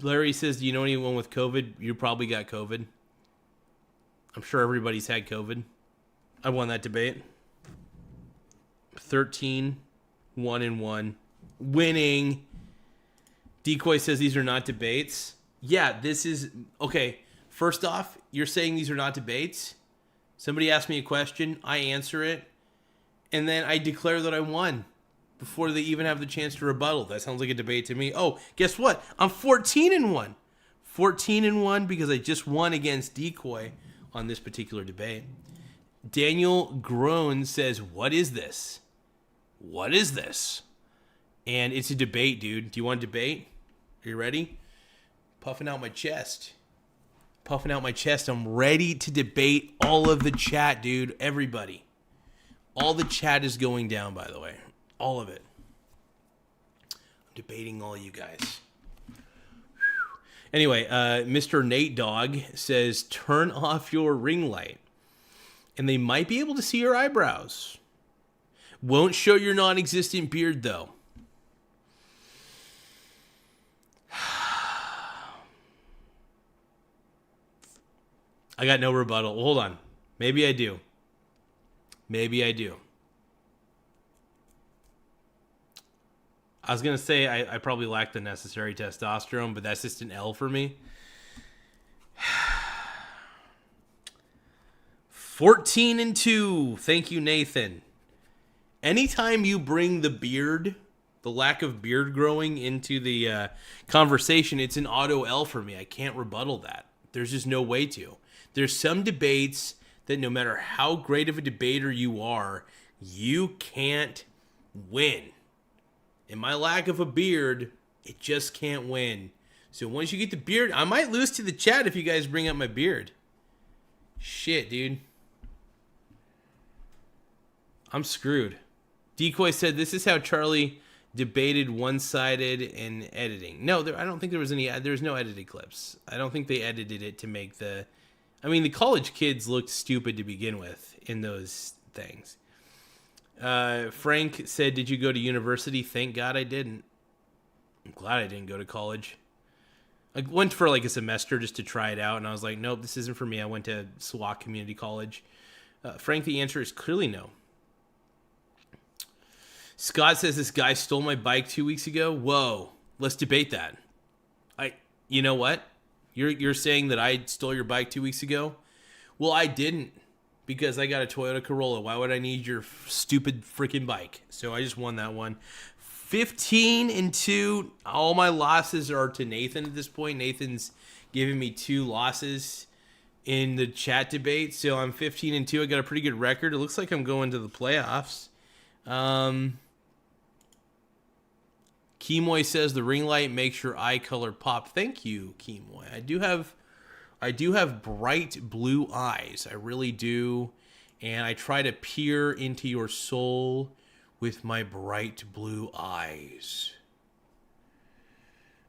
Larry says, do you know anyone with COVID? You probably got COVID. I'm sure everybody's had COVID. I won that debate. 13, 1-1. Winning. Decoy says these are not debates. Yeah, this is... Okay, first off, you're saying these are not debates. Somebody asks me a question, I answer it, and then I declare that I won before they even have the chance to rebuttal. That sounds like a debate to me. Oh, guess what? I'm 14-1. 14-1 because I just won against Decoy on this particular debate. Daniel Groan says, what is this? What is this? And it's a debate, dude. Do you want to debate? Are you ready? Puffing out my chest. Puffing out my chest. I'm ready to debate all of the chat, dude. Everybody. All the chat is going down, by the way. All of it. I'm debating all you guys. Anyway, Mr. Nate Dogg says, turn off your ring light. And they might be able to see your eyebrows. Won't show your non-existent beard, though. I got no rebuttal. Well, hold on. Maybe I do. Maybe I do. I was going to say I probably lack the necessary testosterone, but that's just an L for me. 14-2. Thank you, Nathan. Anytime you bring the beard, the lack of beard growing into the conversation, it's an auto L for me. I can't rebuttal that. There's just no way to. There's some debates that no matter how great of a debater you are, you can't win. And my lack of a beard, it just can't win. So once you get the beard, I might lose to the chat if you guys bring up my beard. Shit, dude. I'm screwed. Decoy said, this is how Charlie debated one-sided in editing. No, I don't think there was any. There's no edited clips. I don't think they edited it to make the... I mean, the college kids looked stupid to begin with in those things. Frank said, did you go to university? Thank God I didn't. I'm glad I didn't go to college. I went for like a semester just to try it out, and I was like, nope, this isn't for me. I went to SWAC Community College. Frank, the answer is clearly no. Scott says, this guy stole my bike 2 weeks ago. Whoa, let's debate that. You know what? You're saying that I stole your bike 2 weeks ago? Well, I didn't, because I got a Toyota Corolla. Why would I need your stupid freaking bike? So I just won that one. 15-2. All my losses are to Nathan at this point. Nathan's giving me 2 losses in the chat debate. So I'm 15-2. I got a pretty good record. It looks like I'm going to the playoffs. Kemoy says the ring light makes your eye color pop. Thank you, Kemoy. I do have bright blue eyes. I really do. And I try to peer into your soul with my bright blue eyes.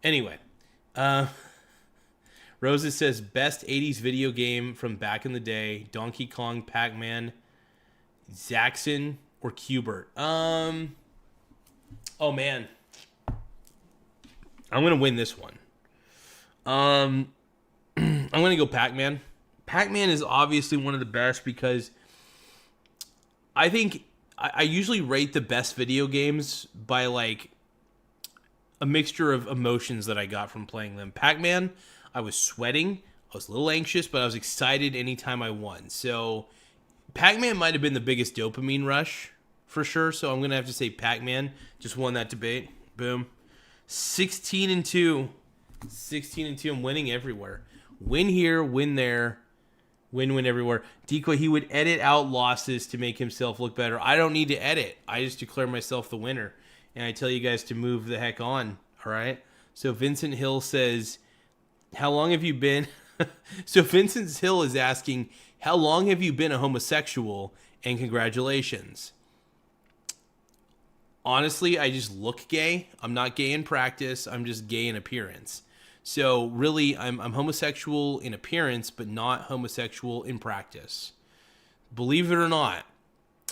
Anyway, Rosa says best 80s video game from back in the day: Donkey Kong, Pac-Man, Zaxxon, or Qbert. Oh man. I'm going to win this one. I'm going to go Pac-Man. Pac-Man is obviously one of the best because I think I usually rate the best video games by like a mixture of emotions that I got from playing them. Pac-Man, I was sweating. I was a little anxious, but I was excited anytime I won. So Pac-Man might have been the biggest dopamine rush for sure. So I'm going to have to say Pac-Man. Just won that debate. Boom. 16-2. 16-2. I'm winning everywhere. Win here, win there, win everywhere. Decoy, he would edit out losses to make himself look better. I don't need to edit. I just declare myself the winner. And I tell you guys to move the heck on. All right? So Vincent Hill says, how long have you been? So Vincent Hill is asking, how long have you been a homosexual? And congratulations. Honestly, I just look gay. I'm not gay in practice. I'm just gay in appearance. So really, I'm homosexual in appearance, but not homosexual in practice. Believe it or not,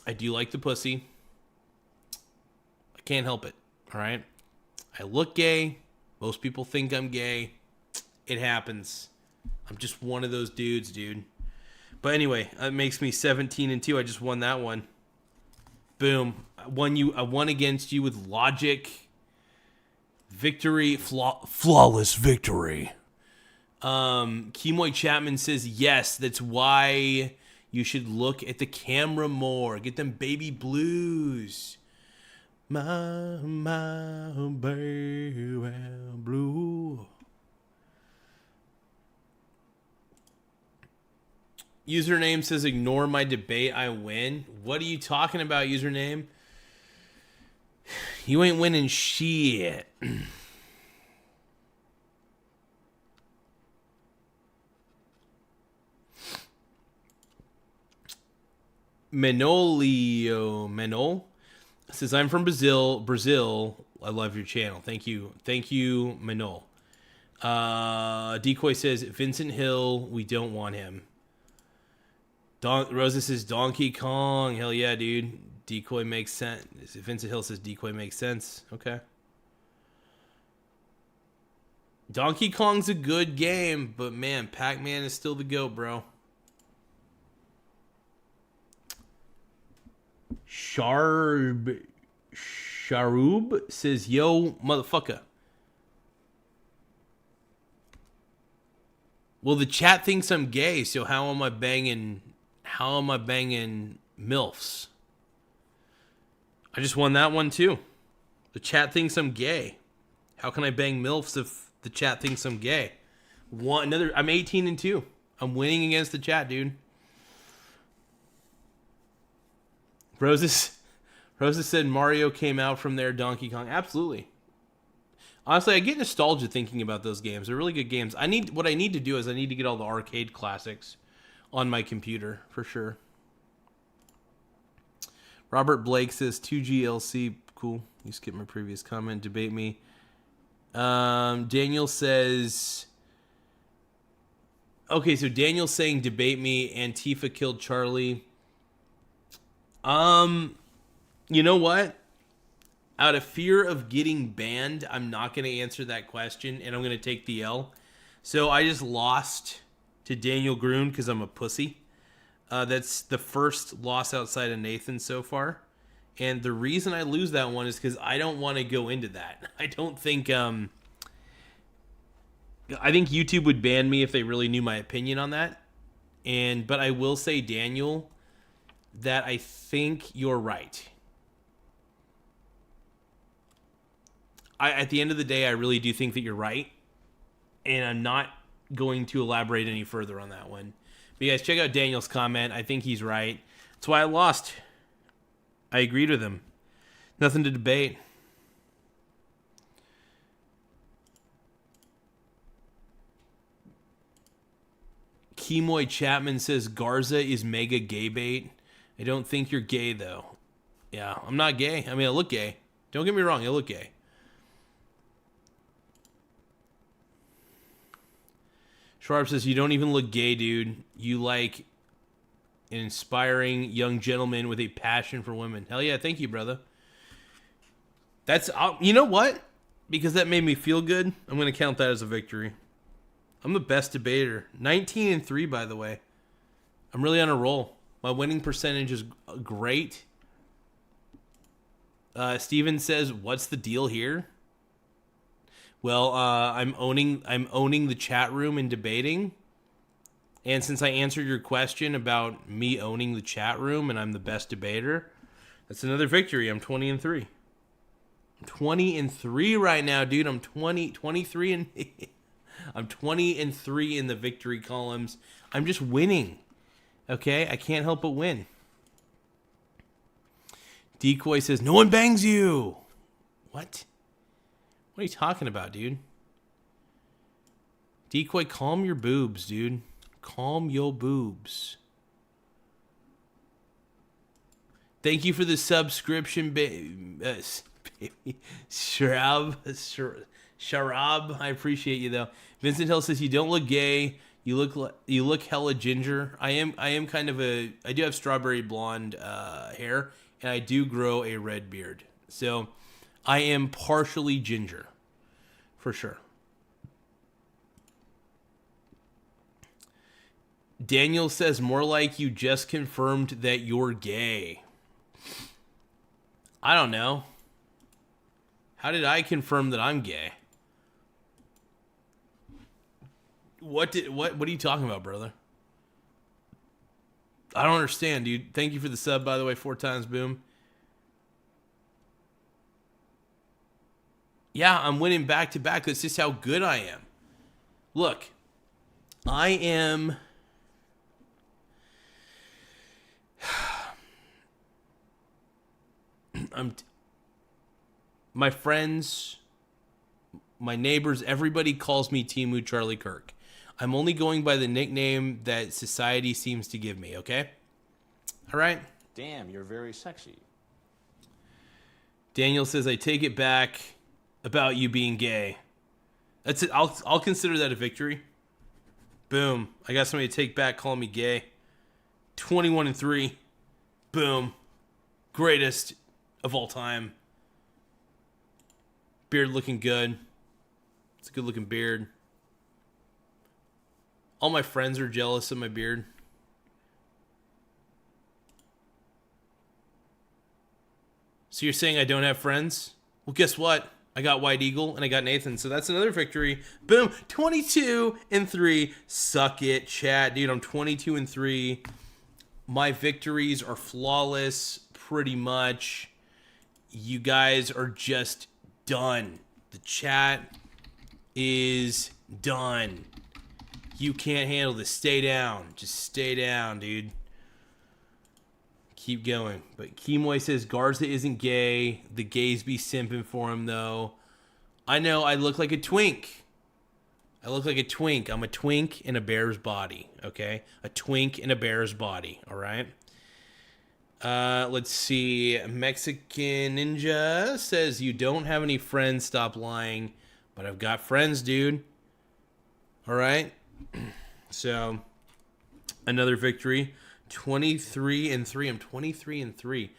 I do like the pussy. I can't help it. All right? I look gay. Most people think I'm gay. It happens. I'm just one of those dudes, dude. But anyway, it makes me 17-2. I just won that one. Boom. I won against you with logic. Victory. Flawless victory. Kimoy Chapman says, yes, that's why you should look at the camera more. Get them baby blues. My baby blue. Username says, ignore my debate, I win. What are you talking about, username? You ain't winning shit. Menol says, I'm from Brazil. I love your channel. Thank you, Menol. Decoy says, Vincent Hill, we don't want him. Rosa says, Donkey Kong. Hell yeah, dude. Decoy makes sense. Vincent Hill says Decoy makes sense. Okay. Donkey Kong's a good game, but man, Pac-Man is still the GOAT, bro. Sharub says, yo, motherfucker. Well, the chat thinks I'm gay, so how am I banging MILFs? I just won that one too. The chat thinks I'm gay. How can I bang MILFs if the chat thinks I'm gay? I'm 18-2. I'm winning against the chat, dude. Rosa said Mario came out from there, Donkey Kong. Absolutely. Honestly, I get nostalgia thinking about those games. They're really good games. What I need to do is I need to get all the arcade classics on my computer, for sure. Robert Blake says 2GLC. Cool. You skipped my previous comment. Debate me. Daniel says... Okay, so Daniel's saying debate me. Antifa killed Charlie. You know what? Out of fear of getting banned, I'm not going to answer that question, and I'm going to take the L. So I just lost to Daniel Gruen because I'm a pussy. That's the first loss outside of Nathan so far. And the reason I lose that one is because I don't want to go into that. I don't think... I think YouTube would ban me if they really knew my opinion on that. But I will say, Daniel, that I think you're right. At the end of the day, I really do think that you're right. And I'm not going to elaborate any further on that one. But you guys, check out Daniel's comment. I think he's right. That's why I lost. I agreed with him. Nothing to debate. Kimoy Chapman says Garza is mega gay bait. I don't think you're gay, though. Yeah, I'm not gay. I mean, I look gay. Don't get me wrong, I look gay. Schwarb says, you don't even look gay, dude. You like an inspiring young gentleman with a passion for women. Hell yeah, thank you, brother. That's, you know what? Because that made me feel good, I'm going to count that as a victory. I'm the best debater. 19-3, by the way. I'm really on a roll. My winning percentage is great. Steven says, what's the deal here? Well, I'm owning the chat room and debating. And since I answered your question about me owning the chat room and I'm the best debater, that's another victory. I'm 20-3. I'm 20-3 right now, dude. I'm 23 and I'm 20-3 in the victory columns. I'm just winning. Okay? I can't help but win. Decoy says, no one bangs you. What? What are you talking about, dude? Decoy, calm your boobs, dude. Calm your boobs. Thank you for the subscription, baby. Sharab. I appreciate you, though. Vincent Hill says, you don't look gay. You look hella ginger. I am kind of I do have strawberry blonde hair, and I do grow a red beard. So I am partially ginger, for sure. Daniel says, more like you just confirmed that you're gay. I don't know. How did I confirm that I'm gay? What are you talking about, brother? I don't understand, dude. Thank you for the sub, by the way, 4 times, boom. Yeah, I'm winning back to back. That's just how good I am. Look, I am... my friends, my neighbors, everybody calls me Temu Charlie Kirk. I'm only going by the nickname that society seems to give me, okay? All right? Damn, you're very sexy. Daniel says, I take it back about you being gay. That's it. I'll consider that a victory. Boom. I got somebody to take back calling me gay. 21-3. Boom. Greatest of all time. Beard looking good. It's a good looking beard. All my friends are jealous of my beard. So you're saying I don't have friends? Well, guess what? I got White Eagle and I got Nathan. So that's another victory. Boom. 22-3. Suck it, chat. Dude, I'm 22-3. My victories are flawless, pretty much. You guys are just done. The chat is done. You can't handle this. Stay down. Just stay down, dude. Keep going. But Kimoy says Garza isn't gay. The gays be simping for him, though. I know. I look like a twink. I look like a twink. I'm a twink in a bear's body, okay? A twink in a bear's body, all right? Let's see. Mexican Ninja says, you don't have any friends. Stop lying. But I've got friends, dude. All right? So, another victory. 23-3. I'm 23-3.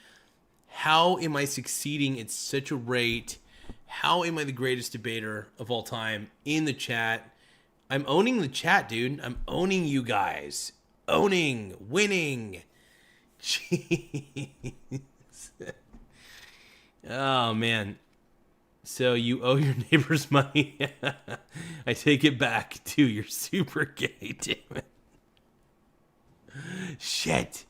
How am I succeeding at such a rate? How am I the greatest debater of all time in the chat? I'm owning the chat, dude. I'm owning you guys. Owning. Winning. Jeez. Oh, man. So you owe your neighbors money. I take it back, too. You're super gay, damn it. Shit.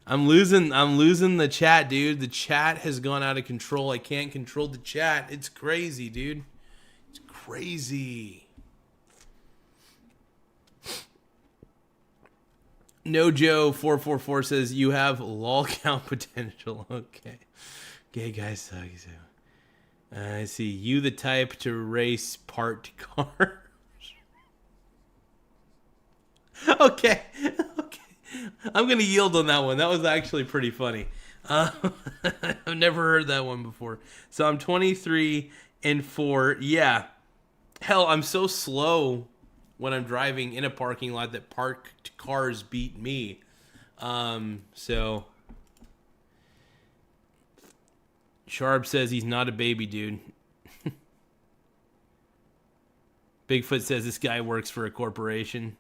I'm losing the chat, dude. The chat has gone out of control. I can't control the chat. It's crazy, dude. It's crazy. No Joe 444 says you have lol count potential. Okay. Gay guys suck. So. I see. You the type to race part cars. Okay. I'm going to yield on that one. That was actually pretty funny. I've never heard that one before. So I'm 23-4. Yeah. Hell, I'm so slow when I'm driving in a parking lot that parked cars beat me. So Sharp says he's not a baby, dude. Bigfoot says this guy works for a corporation.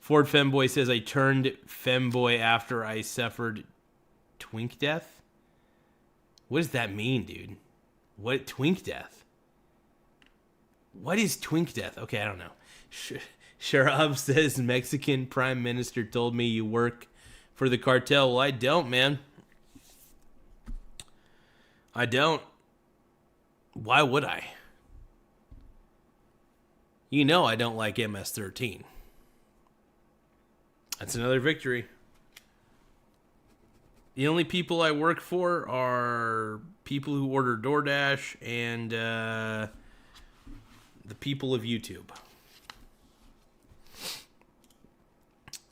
Ford Femboy says I turned femboy after I suffered twink death. What does that mean, dude? What twink death? What is twink death? Okay, I don't know. Sharab says Mexican Prime Minister told me you work for the cartel. Well, I don't, man. I don't. Why would I? You know I don't like MS-13. That's another victory. The only people I work for are people who order DoorDash and the people of YouTube.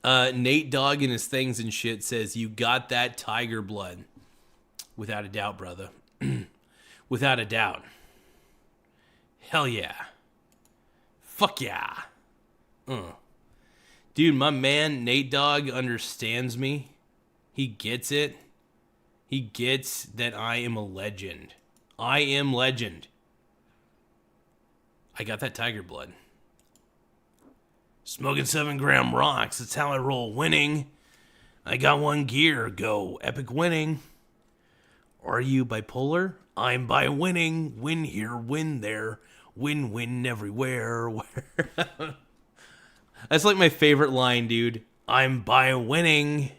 Nate Dogg and his things and shit says, you got that tiger blood. Without a doubt, brother. Without a doubt. Hell yeah. Fuck yeah. Dude, my man Nate Dogg understands me. He gets it. He gets that I am a legend. I am legend. I got that tiger blood. Smoking 7-gram rocks. That's how I roll. Winning. I got one gear. Go. Epic winning. Are you bipolar? I'm by winning. Win here, win there. Win everywhere. That's like my favorite line, dude. I'm by winning.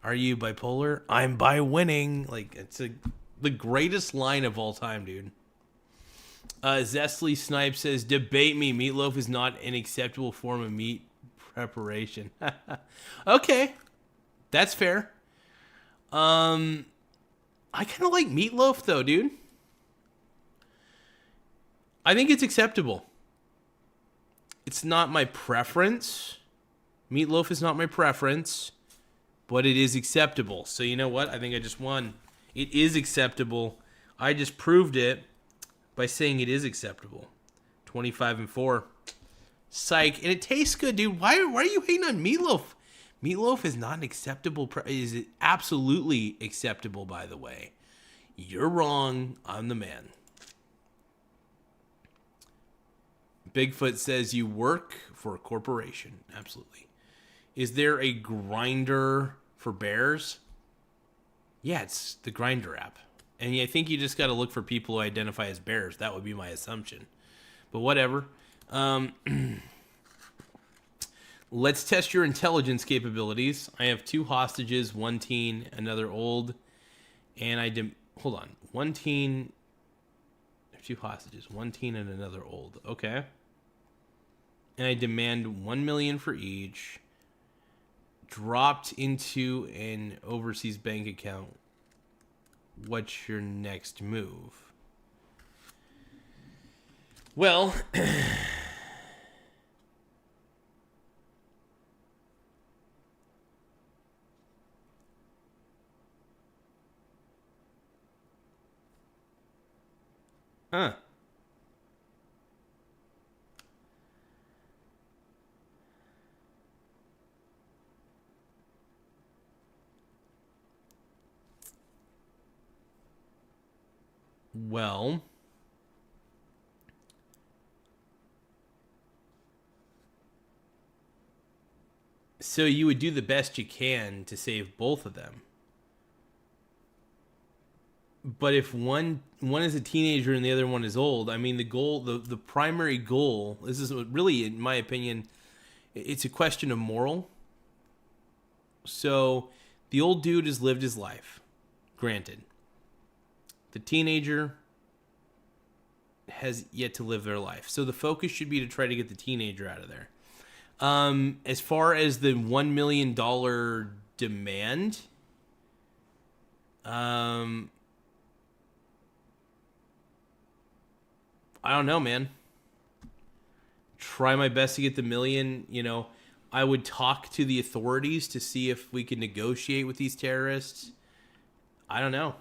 Are you bipolar? I'm by winning. Like, it's the greatest line of all time, dude. Zestly Snipe says, debate me. Meatloaf is not an acceptable form of meat preparation. Okay. That's fair. I kind of like meatloaf, though, dude. I think it's acceptable. It's not my preference. Meatloaf is not my preference, but it is acceptable. So you know what? I think I just won. It is acceptable. I just proved it by saying it is acceptable. 25-4. Psych. And it tastes good, dude. Why are you hating on meatloaf? Meatloaf is not an acceptable. Is it absolutely acceptable, by the way? You're wrong. I'm the man. Bigfoot says you work for a corporation. Absolutely. Is there a grinder for bears? Yeah, it's the Grinder app. And I think you just got to look for people who identify as bears. That would be my assumption. But whatever. Let's test your intelligence capabilities. I have 2 hostages, 1 teen, another old. And hold on. 1 teen, 2 hostages, 1 teen and another old. Okay. And I demand 1 million for each. Dropped into an overseas bank account. What's your next move? Well, huh. Well, so you would do the best you can to save both of them. But if one is a teenager and the other one is old, I mean, the primary goal, this is really, in my opinion, it's a question of moral. So the old dude has lived his life, granted. The teenager has yet to live their life. So the focus should be to try to get the teenager out of there. As far as the $1 million demand, I don't know, man. Try my best to get the million. You know, I would talk to the authorities to see if we can negotiate with these terrorists. I don't know.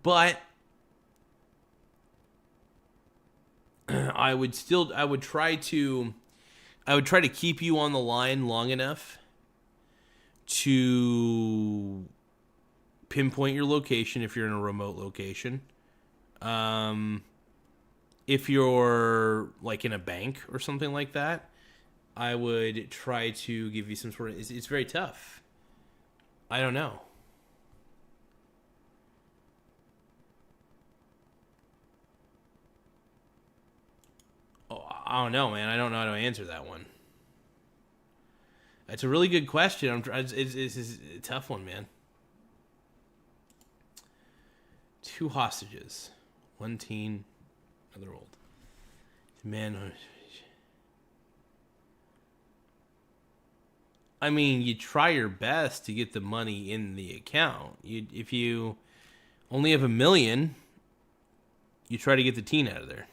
But I would try to keep you on the line long enough to pinpoint your location if you're in a remote location. If you're like in a bank or something like that, I would try to give you some sort of... It's very tough. I don't know. I don't know, man. I don't know how to answer that one. That's a really good question. It's a tough one, man. 2 hostages. 1 teen, another old. Man, I mean, you try your best to get the money in the account. If you only have $1 million, you try to get the teen out of there.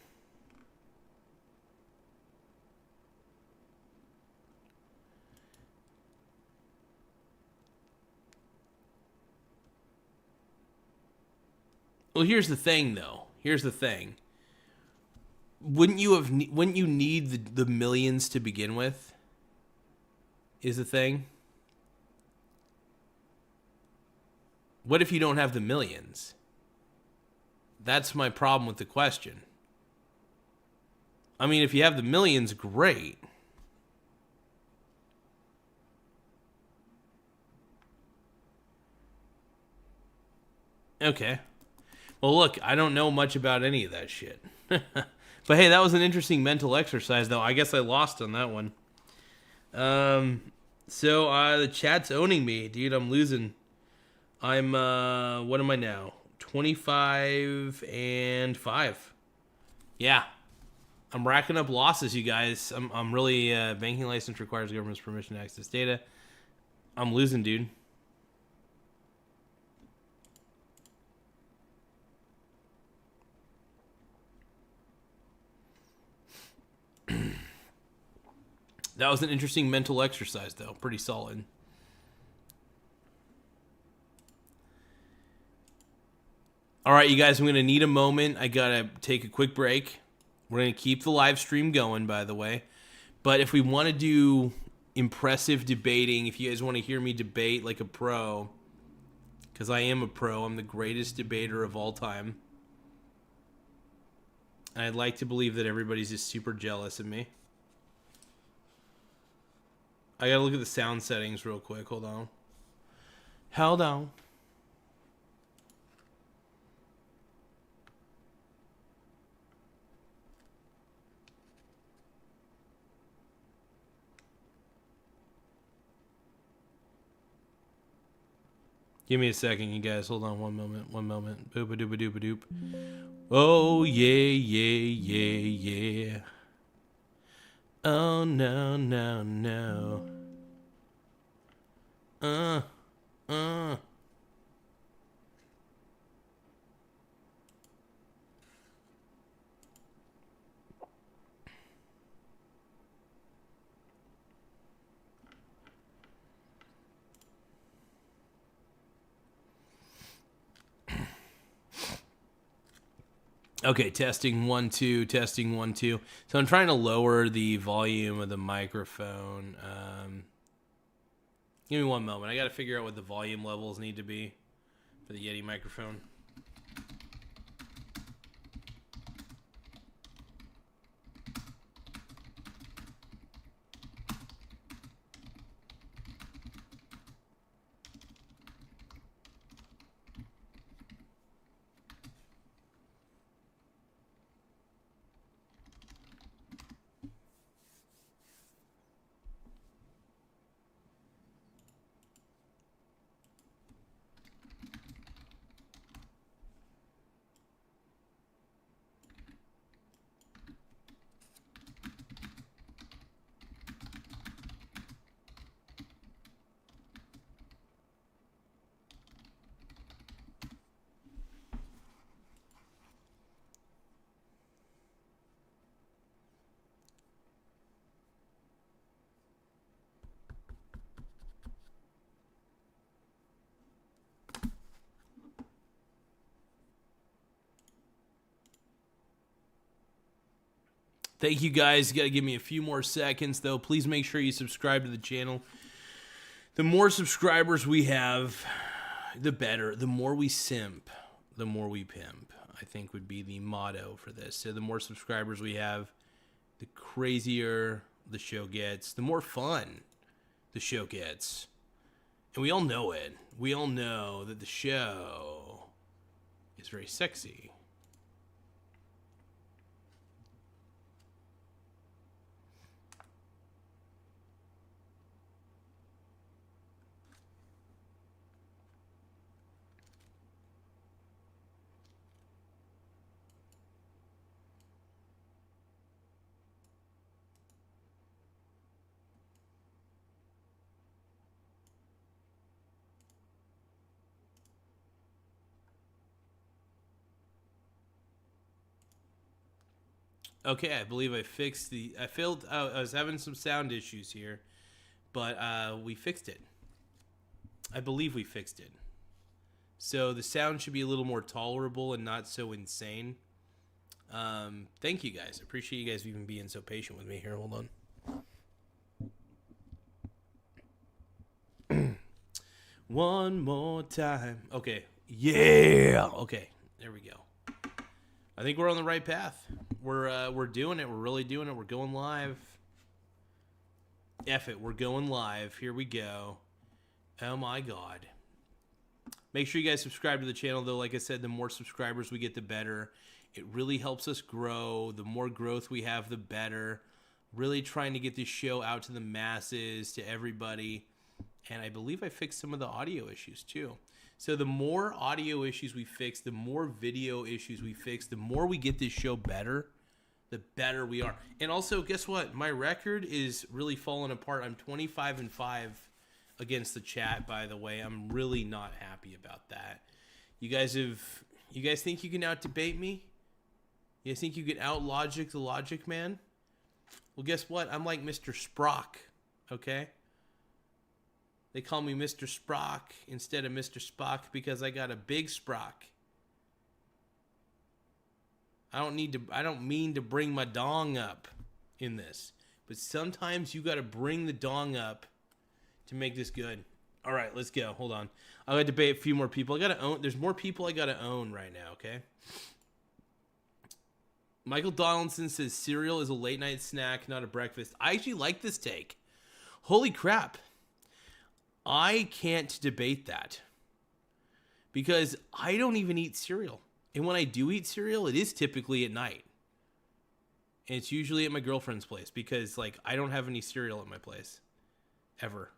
Well, here's the thing, though. Here's the thing. Wouldn't you need the millions to begin with? Is the thing. What if you don't have the millions? That's my problem with the question. I mean, if you have the millions, great. Okay. Well, look, I don't know much about any of that shit. But hey, that was an interesting mental exercise, though. I guess I lost on that one. So the chat's owning me, dude. I'm losing. I'm what am I now? 25-5. Yeah. I'm racking up losses, you guys. I'm really banking license requires government's permission to access data. I'm losing, dude. That was an interesting mental exercise, though. Pretty solid. All right, you guys, I'm going to need a moment. I got to take a quick break. We're going to keep the live stream going, by the way. But if we want to do impressive debating, if you guys want to hear me debate like a pro, because I am a pro, I'm the greatest debater of all time. And I'd like to believe that everybody's just super jealous of me. I gotta look at the sound settings real quick. Hold on. Hold on. Give me a second, you guys. Hold on one moment. One moment. Boop-a-doop-a-doop-a-doop. Oh, yeah, yeah, yeah, yeah. Oh, no, no, no. Okay, testing 1 2, testing 1 2. So I'm trying to lower the volume of the microphone. Give me one moment. I got to figure out what the volume levels need to be for the Yeti microphone. Thank you guys. You got to give me a few more seconds, though. Please make sure you subscribe to the channel. The more subscribers we have, the better. The more we simp, the more we pimp, I think would be the motto for this. So the more subscribers we have, the crazier the show gets, the more fun the show gets. And we all know it. We all know that the show is very sexy. Okay, I believe I fixed the... I was having some sound issues here, but we fixed it. I believe we fixed it. So the sound should be a little more tolerable and not so insane. Thank you guys. I appreciate you guys even being so patient with me here. Hold on. One more time. Okay. Yeah. Okay. There we go. I think we're on the right path. We're doing it. We're really doing it. We're going live. F it. We're going live. Here we go. Oh my God. Make sure you guys subscribe to the channel, though. Like I said, the more subscribers we get, the better. It really helps us grow. The more growth we have, the better. Really trying to get this show out to the masses, to everybody. And I believe I fixed some of the audio issues, too. So the more audio issues we fix, the more video issues we fix, the more we get this show better, the better we are. And also, guess what? My record is really falling apart. I'm 25-5 against the chat, by the way. I'm really not happy about that. You guys think you can out debate me? You guys think you can out logic the logic man? Well, guess what? I'm like Mr. Sprock, okay? They call me Mr. Sprock instead of Mr. Spock because I got a big Sprock. I don't mean to bring my dong up in this, but sometimes you got to bring the dong up to make this good. All right, let's go. Hold on. I got to debate a few more people. I got to own. There's more people I got to own right now, okay? Michael Donaldson says cereal is a late night snack, not a breakfast. I actually like this take. Holy crap. I can't debate that because I don't even eat cereal. And when I do eat cereal, it is typically at night. And it's usually at my girlfriend's place because, like, I don't have any cereal at my place. Ever.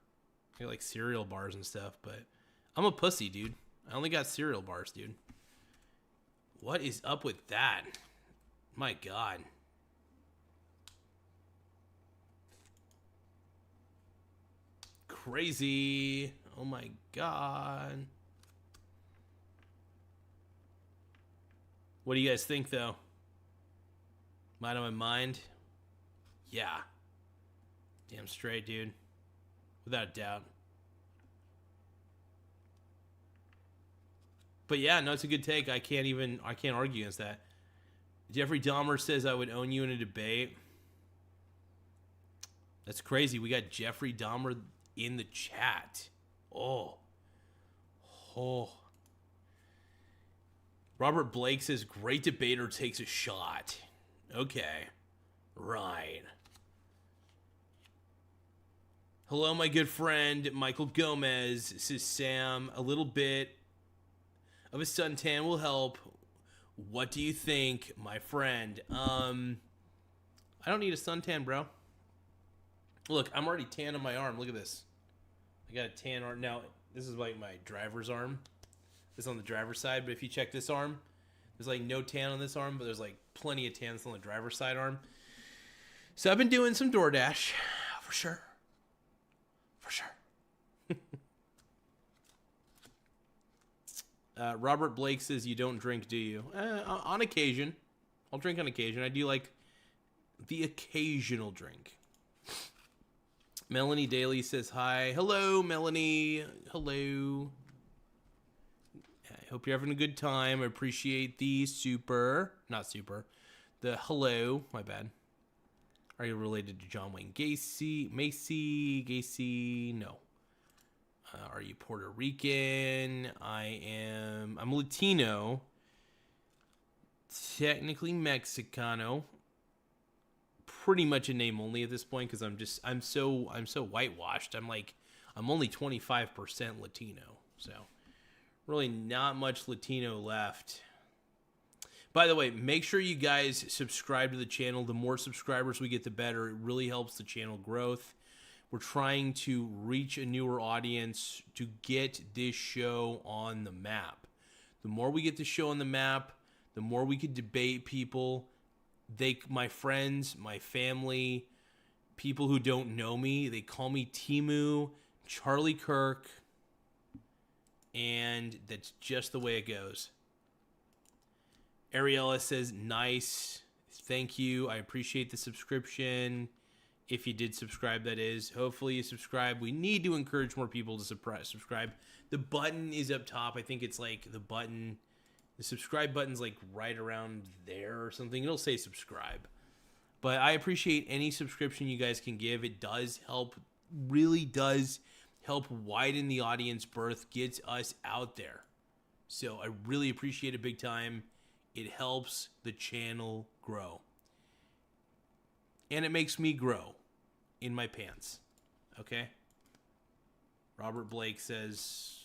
I got, like, cereal bars and stuff, but I'm a pussy, dude. I only got cereal bars, dude. What is up with that? My God. Crazy. Oh my God. What do you guys think, though? Am I out of my mind? Yeah. Damn straight, dude. Without a doubt. But yeah, no, it's a good take. I can't argue against that. Jeffrey Dahmer says I would own you in a debate. That's crazy. We got Jeffrey Dahmer in the chat. Oh. Robert Blake says great debater takes a shot. Okay. Right. Hello, my good friend Michael Gomez, says Sam. A little bit of a suntan will help. What do you think, my friend? I don't need a suntan, bro. Look, I'm already tan on my arm. Look at this. I got a tan arm. Now, this is like my driver's arm. This is on the driver's side, but if you check this arm, there's like no tan on this arm, but there's like plenty of tans on the driver's side arm. So I've been doing some DoorDash, for sure. For sure. Robert Blake says you don't drink, do you? On occasion. I'll drink on occasion. I do like the occasional drink. Melanie Daly says hi. Hello, Melanie. Hello. I hope you're having a good time. I appreciate the hello. My bad. Are you related to John Wayne Gacy? Gacy? No. Are you Puerto Rican? I'm Latino. Technically Mexicano. Pretty much a name only at this point because I'm so whitewashed. I'm only 25% Latino. So really not much Latino left. By the way, make sure you guys subscribe to the channel. The more subscribers we get, the better. It really helps the channel growth. We're trying to reach a newer audience to get this show on the map. The more we get the show on the map, the more we could debate people. My friends, my family, people who don't know me, they call me Temu Charlie Kirk. And that's just the way it goes. Ariella says, nice. Thank you. I appreciate the subscription. If you did subscribe, that is. Hopefully you subscribe. We need to encourage more people to subscribe. The button is up top. I think it's like the subscribe button's like right around there or something. It'll say subscribe. But I appreciate any subscription you guys can give. It does help, really does help widen the audience berth, gets us out there. So I really appreciate it big time. It helps the channel grow. And it makes me grow in my pants. Okay? Robert Blake says,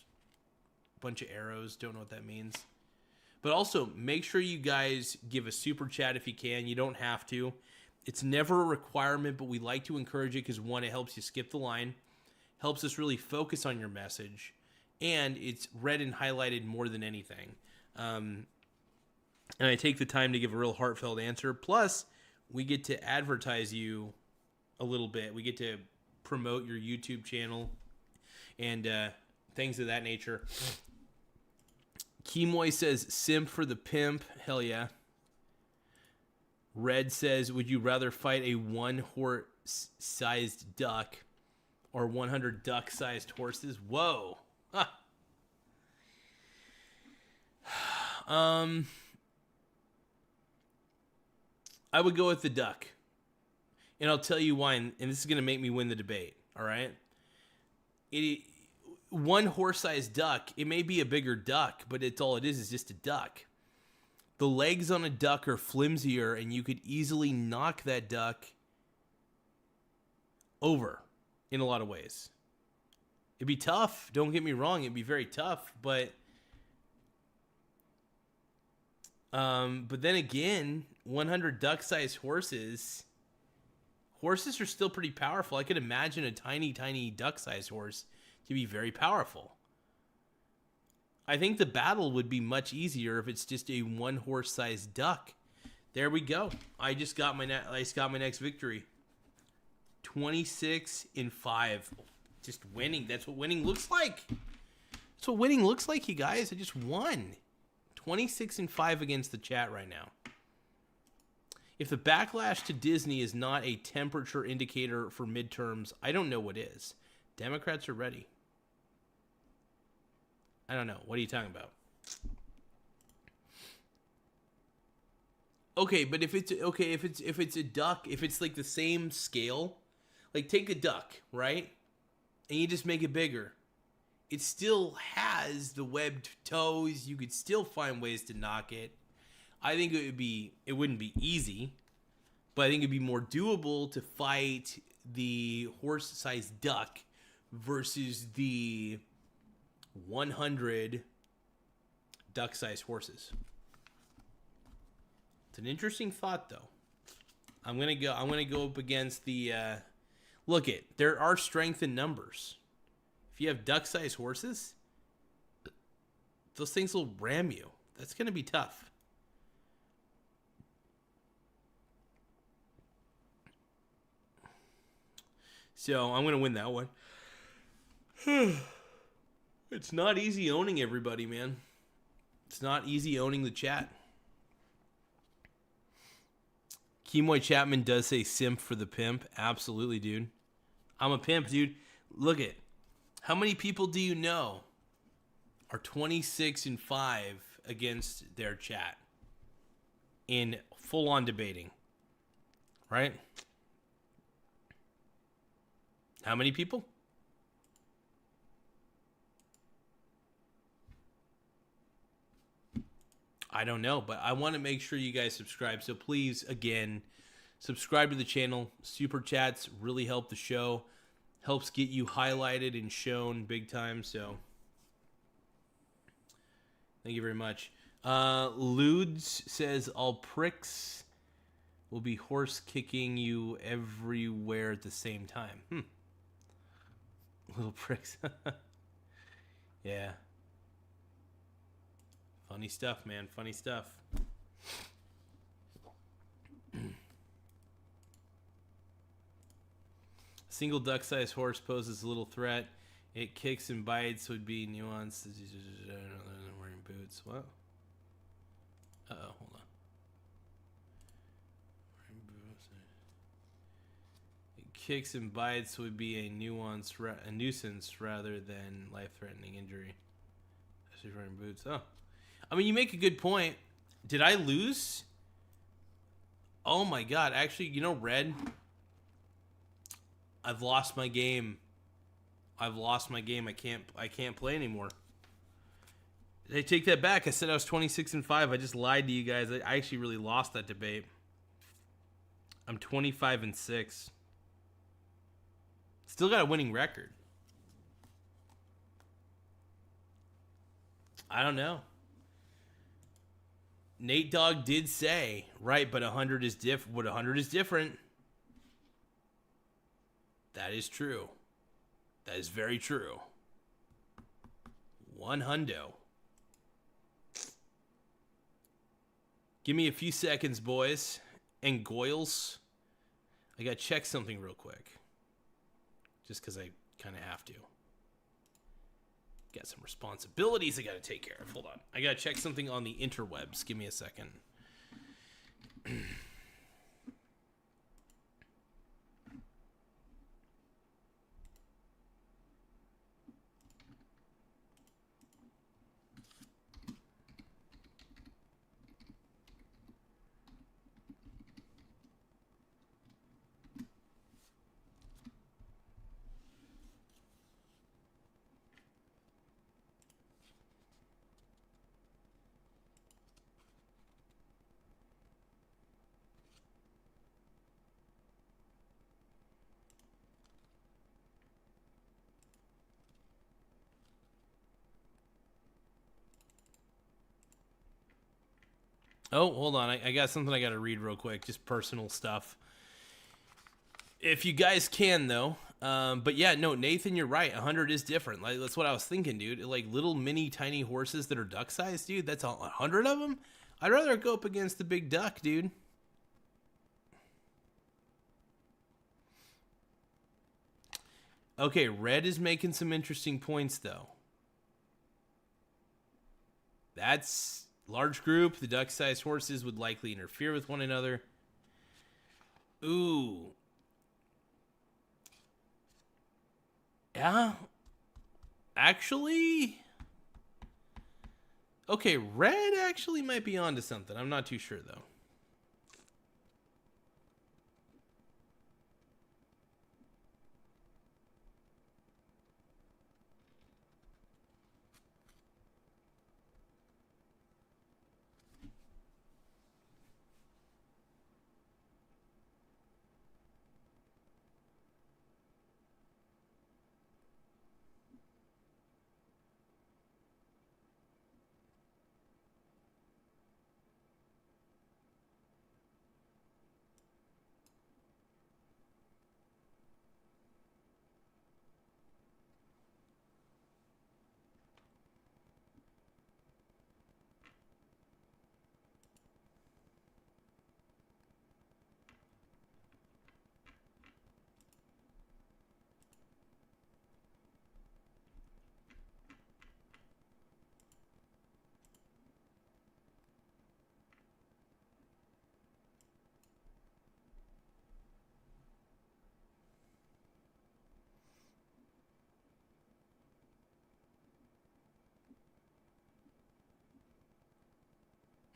bunch of arrows. Don't know what that means. But also, make sure you guys give a super chat if you can. You don't have to. It's never a requirement, but we like to encourage it because, one, it helps you skip the line, helps us really focus on your message, and it's read and highlighted more than anything. And I take the time to give a real heartfelt answer. Plus, we get to advertise you a little bit. We get to promote your YouTube channel and things of that nature. Kimoy says, simp for the pimp. Hell yeah. Red says, would you rather fight a one-horse-sized duck or 100 duck-sized horses? Whoa. Huh. I would go with the duck. And I'll tell you why, and this is going to make me win the debate, all right? One horse-sized duck, it may be a bigger duck, but it's all it is just a duck. The legs on a duck are flimsier, and you could easily knock that duck over in a lot of ways. It'd be tough. Don't get me wrong. It'd be very tough, but then again, 100 duck-sized horses are still pretty powerful. I could imagine a tiny, tiny duck-sized horse to be very powerful. I think the battle would be much easier if it's just a one-horse-sized duck. There we go. I got my next victory. 26-5. Just winning. That's what winning looks like. That's what winning looks like, you guys. I just won. 26-5 against the chat right now. If the backlash to Disney is not a temperature indicator for midterms, I don't know what is. Democrats are ready. I don't know. What are you talking about? Okay, but if it's a duck, if it's like the same scale, like take a duck, right? And you just make it bigger. It still has the webbed toes. You could still find ways to knock it. I think it wouldn't be easy, but I think it'd be more doable to fight the horse-sized duck versus the 100 duck-sized horses. It's an interesting thought, though. I'm gonna go up against the. There are strength in numbers. If you have duck-sized horses, those things will ram you. That's gonna be tough. So I'm gonna win that one. It's not easy owning everybody, man. It's not easy owning the chat. Kimoy Chapman does say simp for the pimp. Absolutely, dude. I'm a pimp, dude. Look it. How many people do you know are 26-5 against their chat in full-on debating? Right? How many people? I don't know, but I want to make sure you guys subscribe. So please, again, subscribe to the channel. Super chats really help the show. Helps get you highlighted and shown big time. So thank you very much. Ludes says, all pricks will be horse kicking you everywhere at the same time. Little pricks. Yeah. Funny stuff, man. Funny stuff. Single duck-sized horse poses a little threat. It kicks and bites would be nuanced. Wearing boots. What? Uh-oh, hold on. Wearing boots. It kicks and bites would be a nuisance rather than life-threatening injury. She's wearing boots. Oh. I mean, you make a good point. Did I lose? Oh my god. Actually, Red, I've lost my game. I can't play anymore. I take that back. I said I was 26-5. I just lied to you guys. I actually really lost that debate. I'm 25-6. Still got a winning record. I don't know. Nate Dogg did say, right, but 100 is different. What 100 is different. That is true. That is very true. 100. Give me a few seconds, boys and goyles. I gotta check something real quick. Just because I kind of have to. Got some responsibilities I gotta take care of. Hold on. I gotta check something on the interwebs. Give me a second. Oh, hold on. I got something I got to read real quick. Just personal stuff. If you guys can, though. But yeah, no, Nathan, you're right. 100 is different. Like, that's what I was thinking, dude. Like little mini tiny horses that are duck sized, dude. That's 100 of them? I'd rather go up against the big duck, dude. Okay, Red is making some interesting points, though. That's... Large group, the duck-sized horses would likely interfere with one another. Ooh. Yeah. Actually... Okay, Red actually might be onto something. I'm not too sure, though.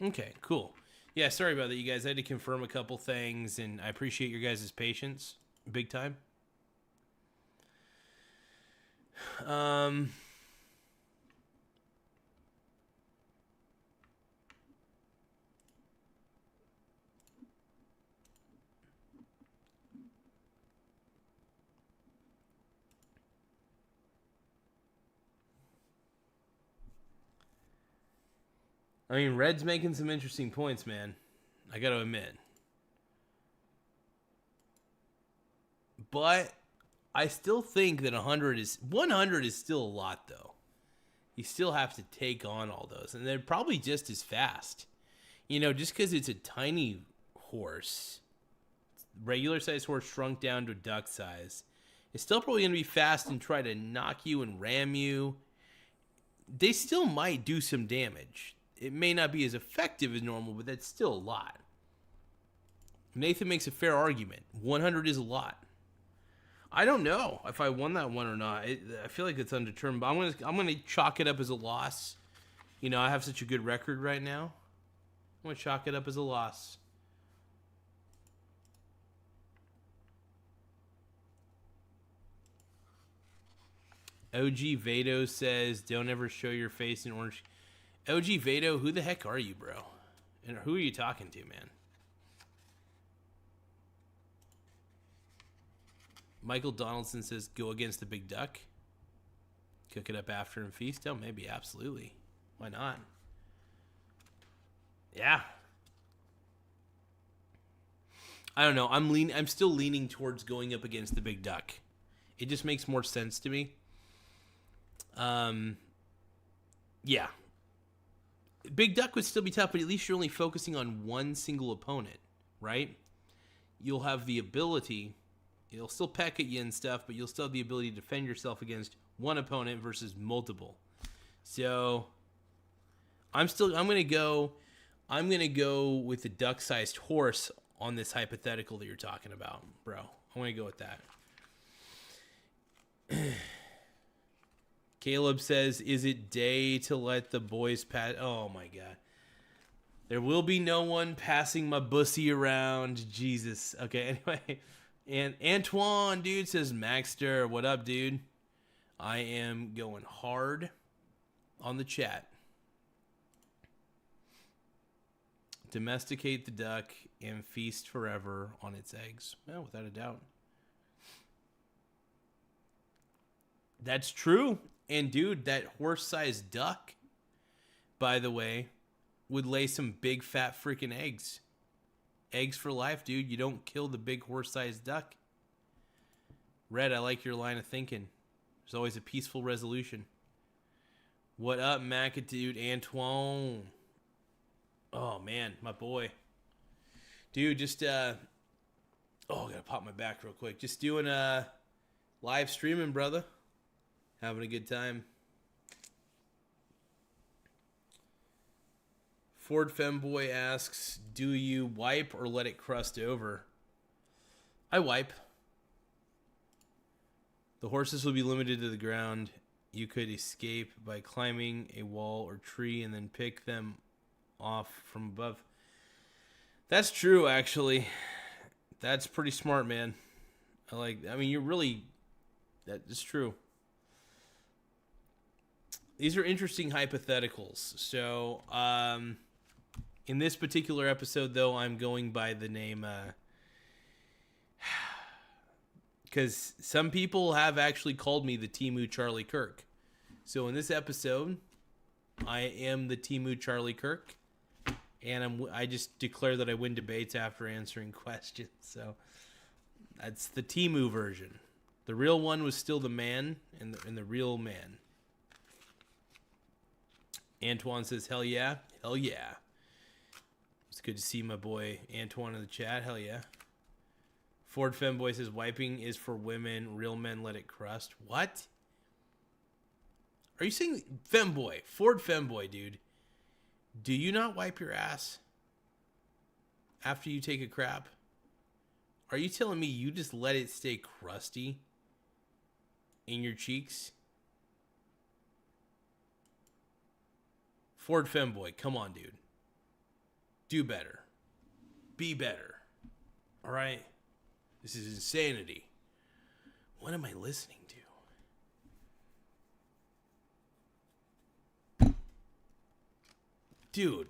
Okay, cool. Yeah, sorry about that, you guys. I had to confirm a couple things, and I appreciate your guys' patience. Big time. I mean, Red's making some interesting points, man. I got to admit. But I still think that 100 is still a lot, though. You still have to take on all those, and they're probably just as fast. You know, just because it's a tiny horse, regular size horse shrunk down to duck size, it's still probably going to be fast and try to knock you and ram you. They still might do some damage. It may not be as effective as normal, but that's still a lot. Nathan makes a fair argument. 100 is a lot. I don't know if I won that one or not. I feel like it's undetermined, but I'm gonna chalk it up as a loss. You know, I have such a good record right now. I'm gonna chalk it up as a loss. OG Vado says, "Don't ever show your face in orange." OG Vado, who the heck are you, bro? And who are you talking to, man? Michael Donaldson says, go against the big duck. Cook it up after and feast. Oh, maybe, absolutely. Why not? Yeah. I don't know. I'm still leaning towards going up against the big duck. It just makes more sense to me. Yeah. Big duck would still be tough, but at least you're only focusing on one single opponent, right? You'll have the ability, it'll still peck at you and stuff, but you'll still have the ability to defend yourself against one opponent versus multiple. So I'm gonna go with the duck-sized horse on this hypothetical that you're talking about, bro. I'm gonna go with that. Caleb says, is it day to let the boys pass? Oh, my God. There will be no one passing my bussy around. Jesus. Okay, anyway. And Antoine, dude, says, Maxter, what up, dude? I am going hard on the chat. Domesticate the duck and feast forever on its eggs. Well, without a doubt. That's true. And, dude, that horse-sized duck, by the way, would lay some big, fat freaking eggs. Eggs for life, dude. You don't kill the big horse-sized duck. Red, I like your line of thinking. There's always a peaceful resolution. What up, Macadude? Antoine. Oh, man, my boy. Dude, just, I gotta pop my back real quick. Just doing, live streaming, brother. Having a good time. Ford Femboy asks, do you wipe or let it crust over? I wipe. The horses will be limited to the ground. You could escape by climbing a wall or tree and then pick them off from above. That's true, actually. That's pretty smart, man. That is true. These are interesting hypotheticals. So, in this particular episode, though, I'm going by the name, because some people have actually called me the Temu Charlie Kirk. So in this episode, I am the Temu Charlie Kirk, and I just declare that I win debates after answering questions. So that's the Temu version. The real one was still the man, and the real man. Antoine says, hell yeah. Hell yeah. It's good to see my boy Antoine in the chat. Hell yeah. Ford Femboy says, wiping is for women. Real men let it crust. What? Are you saying Femboy? Ford Femboy, dude. Do you not wipe your ass after you take a crap? Are you telling me you just let it stay crusty in your cheeks? Ford Femboy, come on, dude. Do better. Be better. All right? This is insanity. What am I listening to? Dude,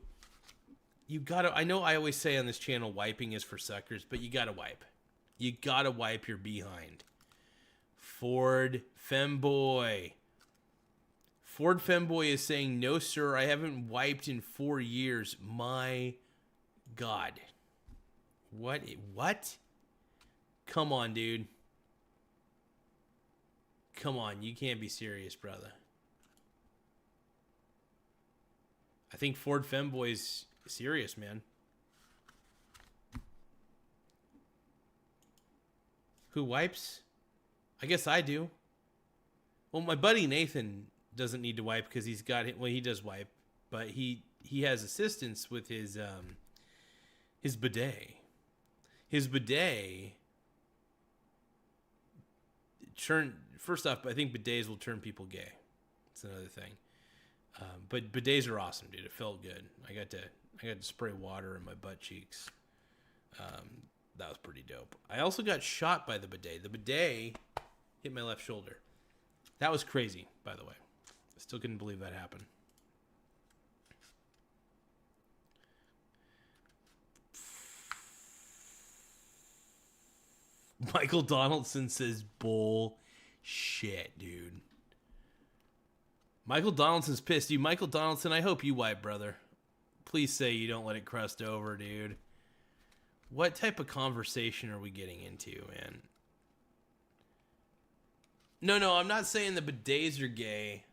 you gotta... I know I always say on this channel wiping is for suckers, but you gotta wipe. You gotta wipe your behind. Ford Femboy. Ford Femboy is saying, no, sir, I haven't wiped in 4 years. My God. What? Come on, dude. Come on, you can't be serious, brother. I think Ford Femboy's serious, man. Who wipes? I guess I do. Well, my buddy Nathan doesn't need to wipe because he's got it. Well, he does wipe, but he has assistance with his bidet. His bidet first off, I think bidets will turn people gay. That's another thing. But bidets are awesome, dude. It felt good. I got to spray water in my butt cheeks. That was pretty dope. I also got shot by the bidet. The bidet hit my left shoulder. That was crazy, by the way. I still couldn't believe that happened. Michael Donaldson says bullshit, dude. Michael Donaldson's pissed. Dude, Michael Donaldson, I hope you wipe, brother. Please say you don't let it crust over, dude. What type of conversation are we getting into, man? No, I'm not saying the bidets are gay.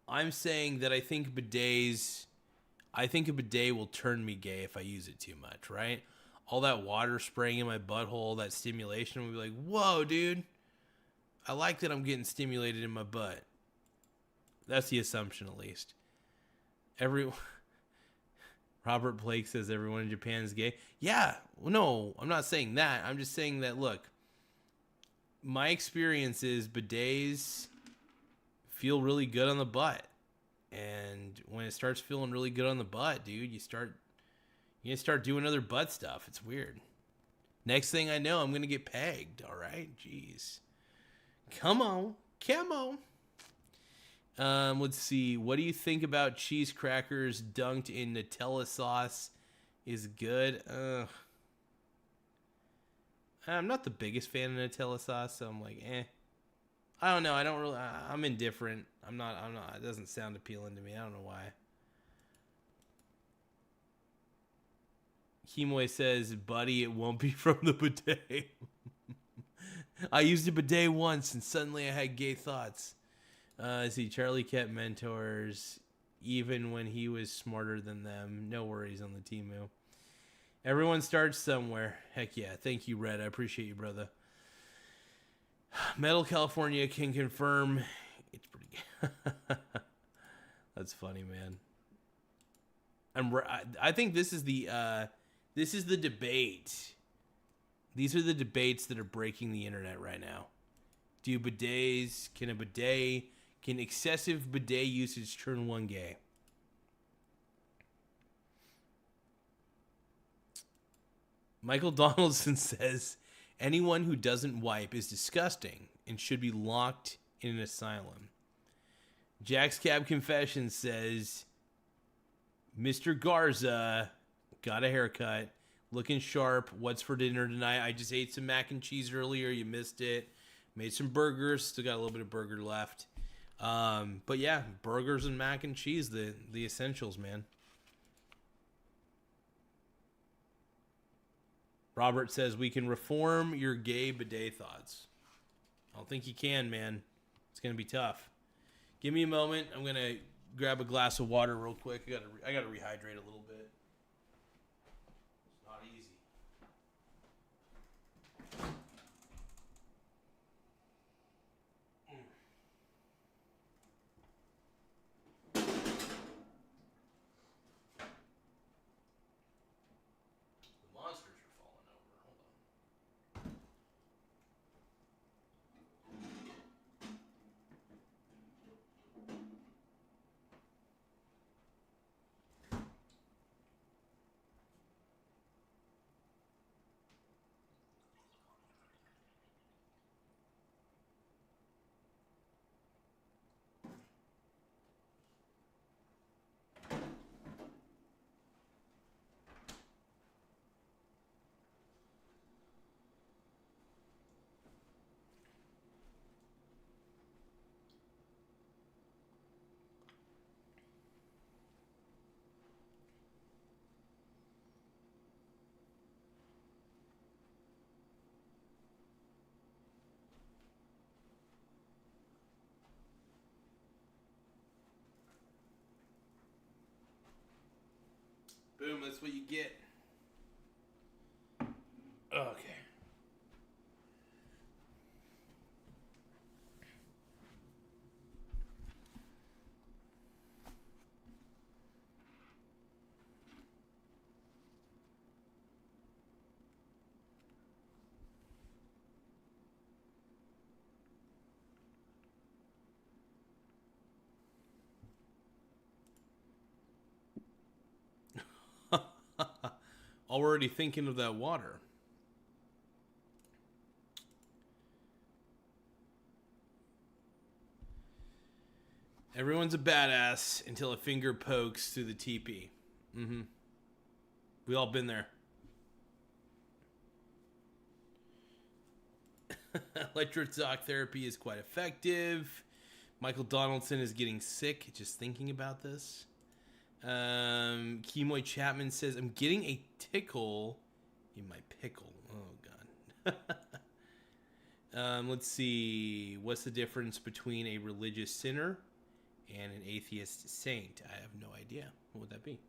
I'm saying that I think a bidet will turn me gay if I use it too much, right? All that water spraying in my butthole, that stimulation will be like, whoa, dude. I like that I'm getting stimulated in my butt. That's the assumption, at least. Robert Blake says everyone in Japan is gay. Yeah, no, I'm not saying that. I'm just saying that, look, my experience is bidets feel really good on the butt. And when it starts feeling really good on the butt, dude, you start doing other butt stuff. It's weird. Next thing I know, I'm going to get pegged, all right? Jeez. Come on. Let's see. What do you think about cheese crackers dunked in Nutella sauce? Is good. I'm not the biggest fan of Nutella sauce, so I'm like, I don't know. I'm indifferent. I'm not. It doesn't sound appealing to me. I don't know why. Himoy says, buddy, it won't be from the bidet. I used a bidet once, and suddenly I had gay thoughts. See, Charlie kept mentors, even when he was smarter than them. No worries on the Temu. Everyone starts somewhere. Heck yeah. Thank you, Red. I appreciate you, brother. Metal California can confirm it's pretty good. That's funny, man. I think this is the debate. These are the debates that are breaking the internet right now. Can excessive bidet usage turn one gay? Michael Donaldson says, anyone who doesn't wipe is disgusting and should be locked in an asylum. Jack's Cab Confession says, Mr. Garza got a haircut, looking sharp. What's for dinner tonight? I just ate some mac and cheese earlier. You missed it. Made some burgers. Still got a little bit of burger left. But yeah, burgers and mac and cheese, the essentials, man. Robert says, we can reform your gay bidet thoughts. I don't think you can, man. It's going to be tough. Give me a moment. I'm going to grab a glass of water real quick. I got to rehydrate a little bit. It's not easy. The monsters are falling over. Hold on. Boom, that's what you get. Okay. Already thinking of that water. Everyone's a badass until a finger pokes through the teepee. Mm-hmm. We all been there. Electroshock therapy is quite effective. Michael Donaldson is getting sick just thinking about this. Kemoy Chapman says, I'm getting a tickle in my pickle. Oh, God. Let's see. What's the difference between a religious sinner and an atheist saint? I have no idea. What would that be?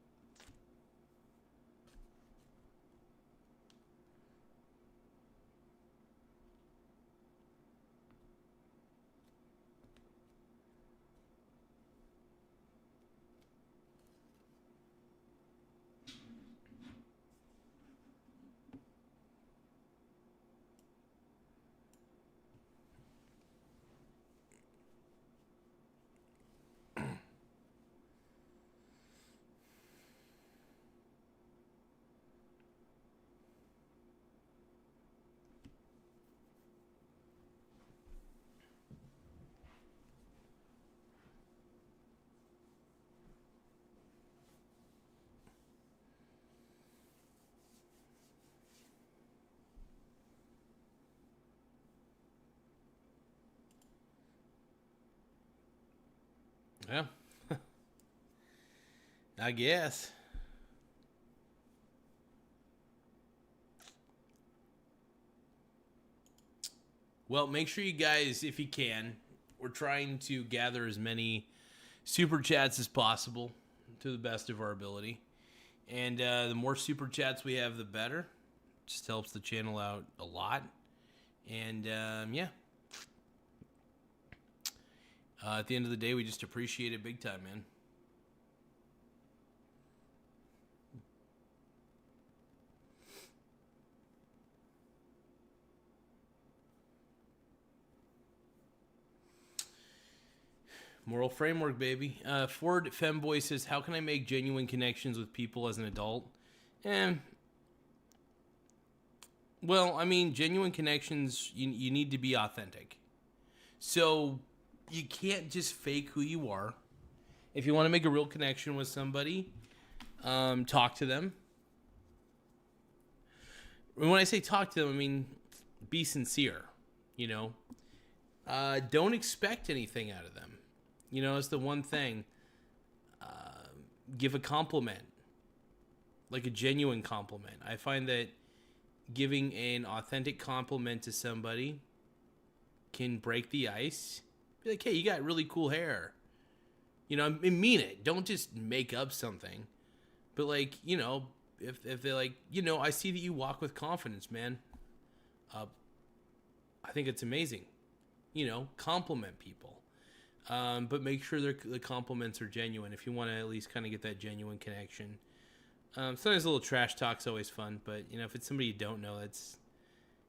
Yeah. I guess. Well, make sure you guys, if you can, we're trying to gather as many super chats as possible to the best of our ability. And the more super chats we have, the better. Just helps the channel out a lot. And yeah. At the end of the day, we just appreciate it big time, man. Moral framework, baby. Ford Femboy says, how can I make genuine connections with people as an adult? Well, I mean, genuine connections, you need to be authentic. So you can't just fake who you are. If you want to make a real connection with somebody, talk to them. When I say talk to them, I mean be sincere, you know. Don't expect anything out of them. You know, it's the one thing. Give a compliment, like a genuine compliment. I find that giving an authentic compliment to somebody can break the ice. Be like, hey, you got really cool hair. You know, I mean it. Don't just make up something. But like, you know, if they're like, you know, I see that you walk with confidence, man. I think it's amazing. You know, compliment people. But make sure the compliments are genuine if you want to at least kind of get that genuine connection. Sometimes a little trash talk's always fun, but, you know, if it's somebody you don't know, that's...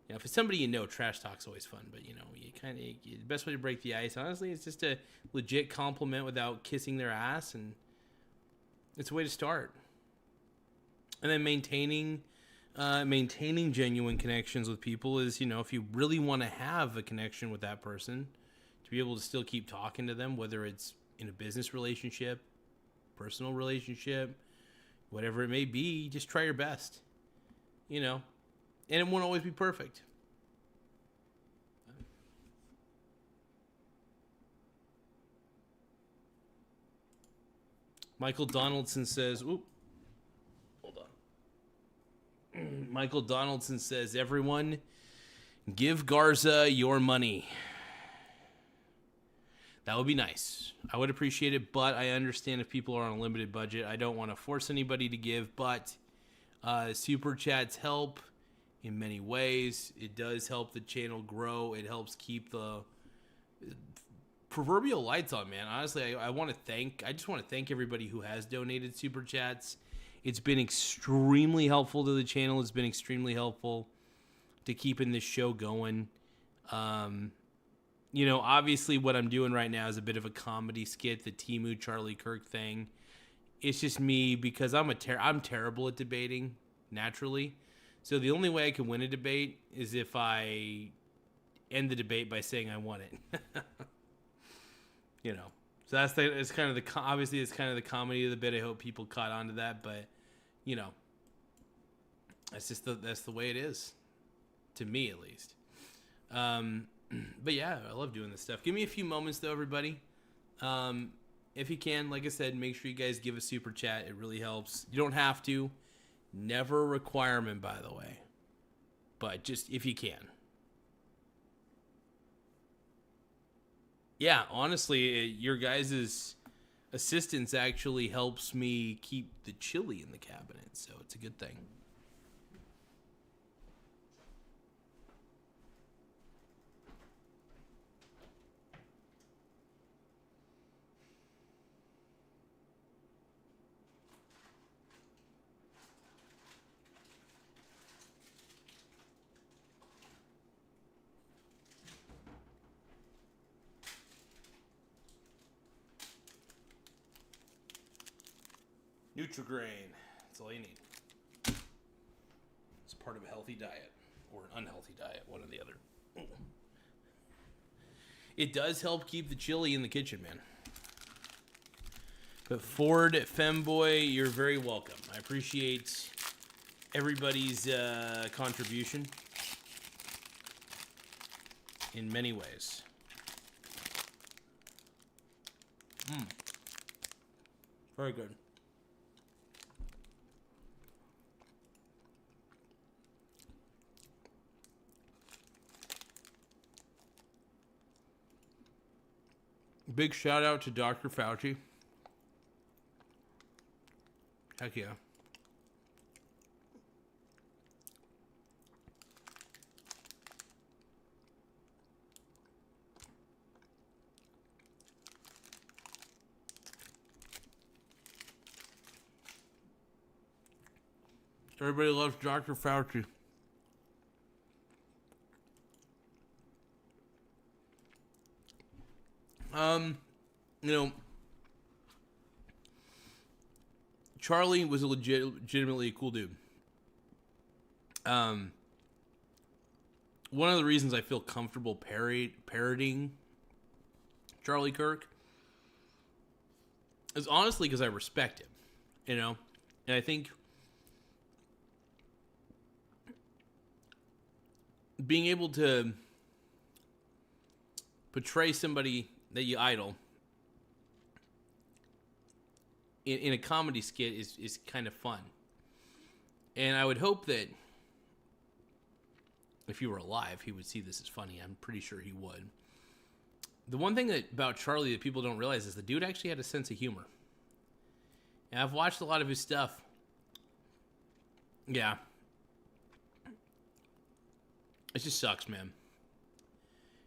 You know, if it's somebody you know, trash talk's always fun. But, you know, the best way to break the ice, honestly, is just a legit compliment without kissing their ass, and it's a way to start. And then maintaining genuine connections with people is, you know, if you really want to have a connection with that person, to be able to still keep talking to them, whether it's in a business relationship, personal relationship, whatever it may be, just try your best, you know, and it won't always be perfect. Michael Donaldson says, oop, hold on. Michael Donaldson says, everyone give Garza your money. That would be nice. I would appreciate it, but I understand if people are on a limited budget. I don't want to force anybody to give, but super chats help in many ways. It does help the channel grow. It helps keep the proverbial lights on, man. Honestly, I just want to thank everybody who has donated super chats. It's been extremely helpful to the channel. It's been extremely helpful to keeping this show going. You know, obviously what I'm doing right now is a bit of a comedy skit, the Temu Charlie Kirk thing. It's just me because I'm terrible at debating naturally. So the only way I can win a debate is if I end the debate by saying I won it. You know. So it's kind of the comedy of the bit. I hope people caught on to that, but you know, that's the way it is, to me at least. But yeah, I love doing this stuff. Give me a few moments though, everybody. If you can, like I said, make sure you guys give a super chat. It really helps. You don't have to. Never a requirement, by the way. But just if you can. Yeah, honestly, your guys' assistance actually helps me keep the chili in the cabinet, so it's a good thing. Nutrigrain. That's all you need. It's part of a healthy diet. Or an unhealthy diet, one or the other. It does help keep the chili in the kitchen, man. But Ford Femboy, you're very welcome. I appreciate everybody's contribution in many ways. Very good. Big shout out to Dr. Fauci. Heck yeah. Everybody loves Dr. Fauci. You know, Charlie was legitimately a cool dude. One of the reasons I feel comfortable parroting Charlie Kirk is honestly because I respect him, you know? And I think being able to portray somebody that you idol in a comedy skit is kind of fun. And I would hope that if he were alive, he would see this as funny. I'm pretty sure he would. The one thing about Charlie that people don't realize is the dude actually had a sense of humor. And I've watched a lot of his stuff. Yeah. It just sucks, man.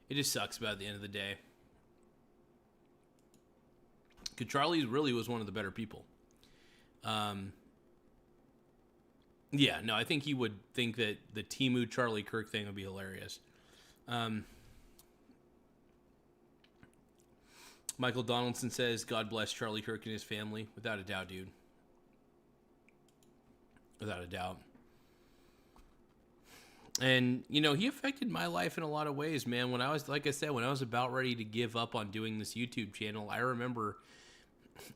It just sucks about the end of the day. Because Charlie really was one of the better people. Yeah, no, I think he would think that the Temu Charlie Kirk thing would be hilarious. Michael Donaldson says, God bless Charlie Kirk and his family. Without a doubt, dude. Without a doubt. And, you know, he affected my life in a lot of ways, man. When I was, like I said, when I was about ready to give up on doing this YouTube channel, I remember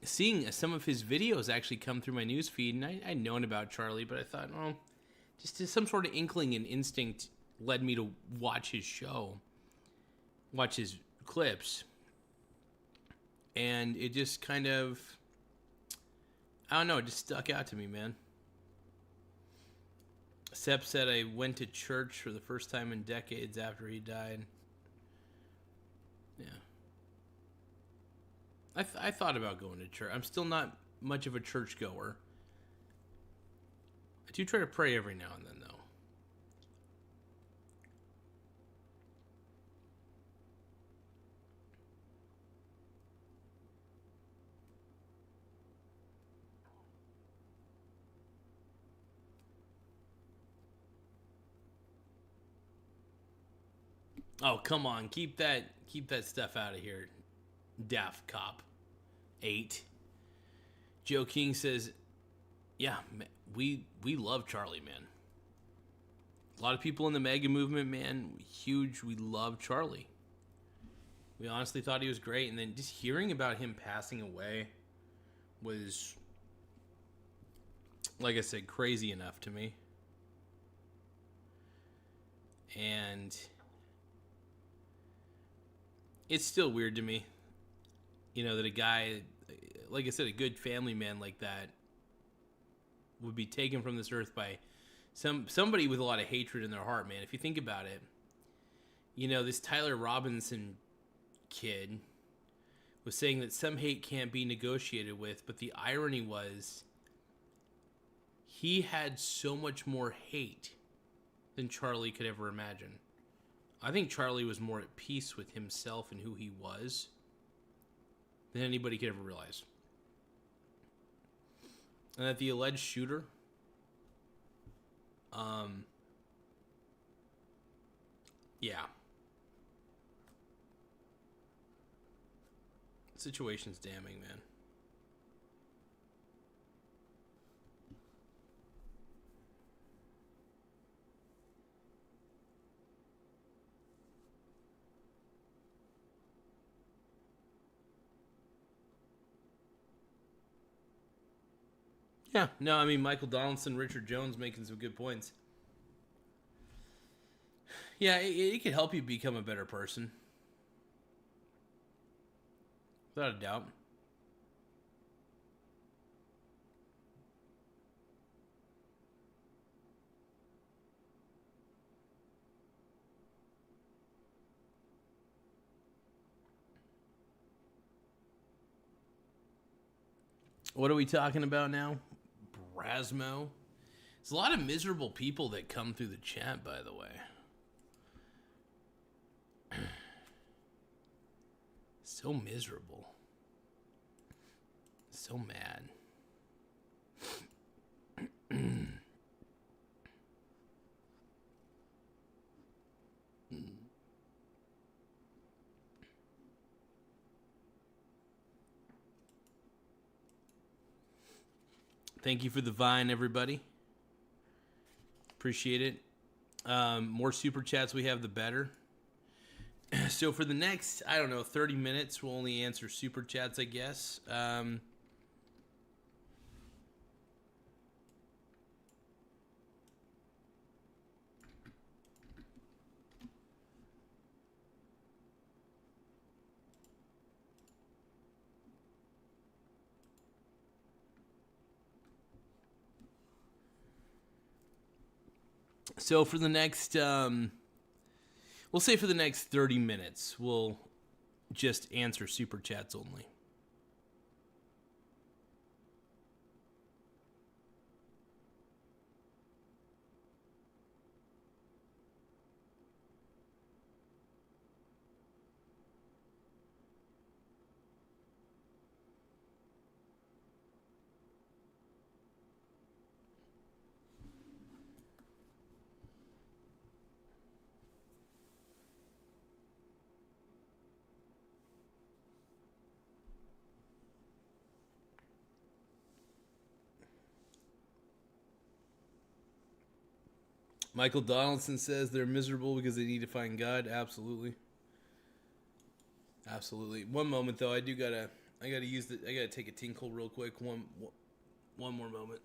seeing some of his videos actually come through my news feed, and I'd known about Charlie, but I thought, oh, just some sort of inkling and instinct led me to watch his show, watch his clips, and it just kind of, I don't know, it just stuck out to me, man. Sepp said I went to church for the first time in decades after he died. Yeah. I thought about going to church. I'm still not much of a church goer. I do try to pray every now and then, though. Oh, come on. Keep that stuff out of here, Daft Cop 8. Joe King says, yeah, we love Charlie, man. A lot of people in the MAGA movement, man, huge. We love Charlie. We honestly thought he was great. And then just hearing about him passing away was, like I said, crazy enough to me. And it's still weird to me, that a guy, like I said, a good family man like that would be taken from this earth by somebody with a lot of hatred in their heart, man. If you think about it, this Tyler Robinson kid was saying that some hate can't be negotiated with, but the irony was he had so much more hate than Charlie could ever imagine. I think Charlie was more at peace with himself and who he was than anybody could ever realize. And that the alleged shooter, yeah. The situation's damning, man. Yeah, no, I mean, Michael Donaldson, Richard Jones making some good points. Yeah, it could help you become a better person. Without a doubt. What are we talking about now? Brasmo. There's a lot of miserable people that come through the chat, by the way. So miserable. So mad. Thank you for the Vine, everybody. Appreciate it. More super chats we have, the better. So for the next, 30 minutes, we'll only answer super chats, I guess. So for the next, we'll say for the next 30 minutes, we'll just answer super chats only. Michael Donaldson says they're miserable because they need to find God. Absolutely. Absolutely. One moment though, I gotta take a tinkle real quick. One more moment.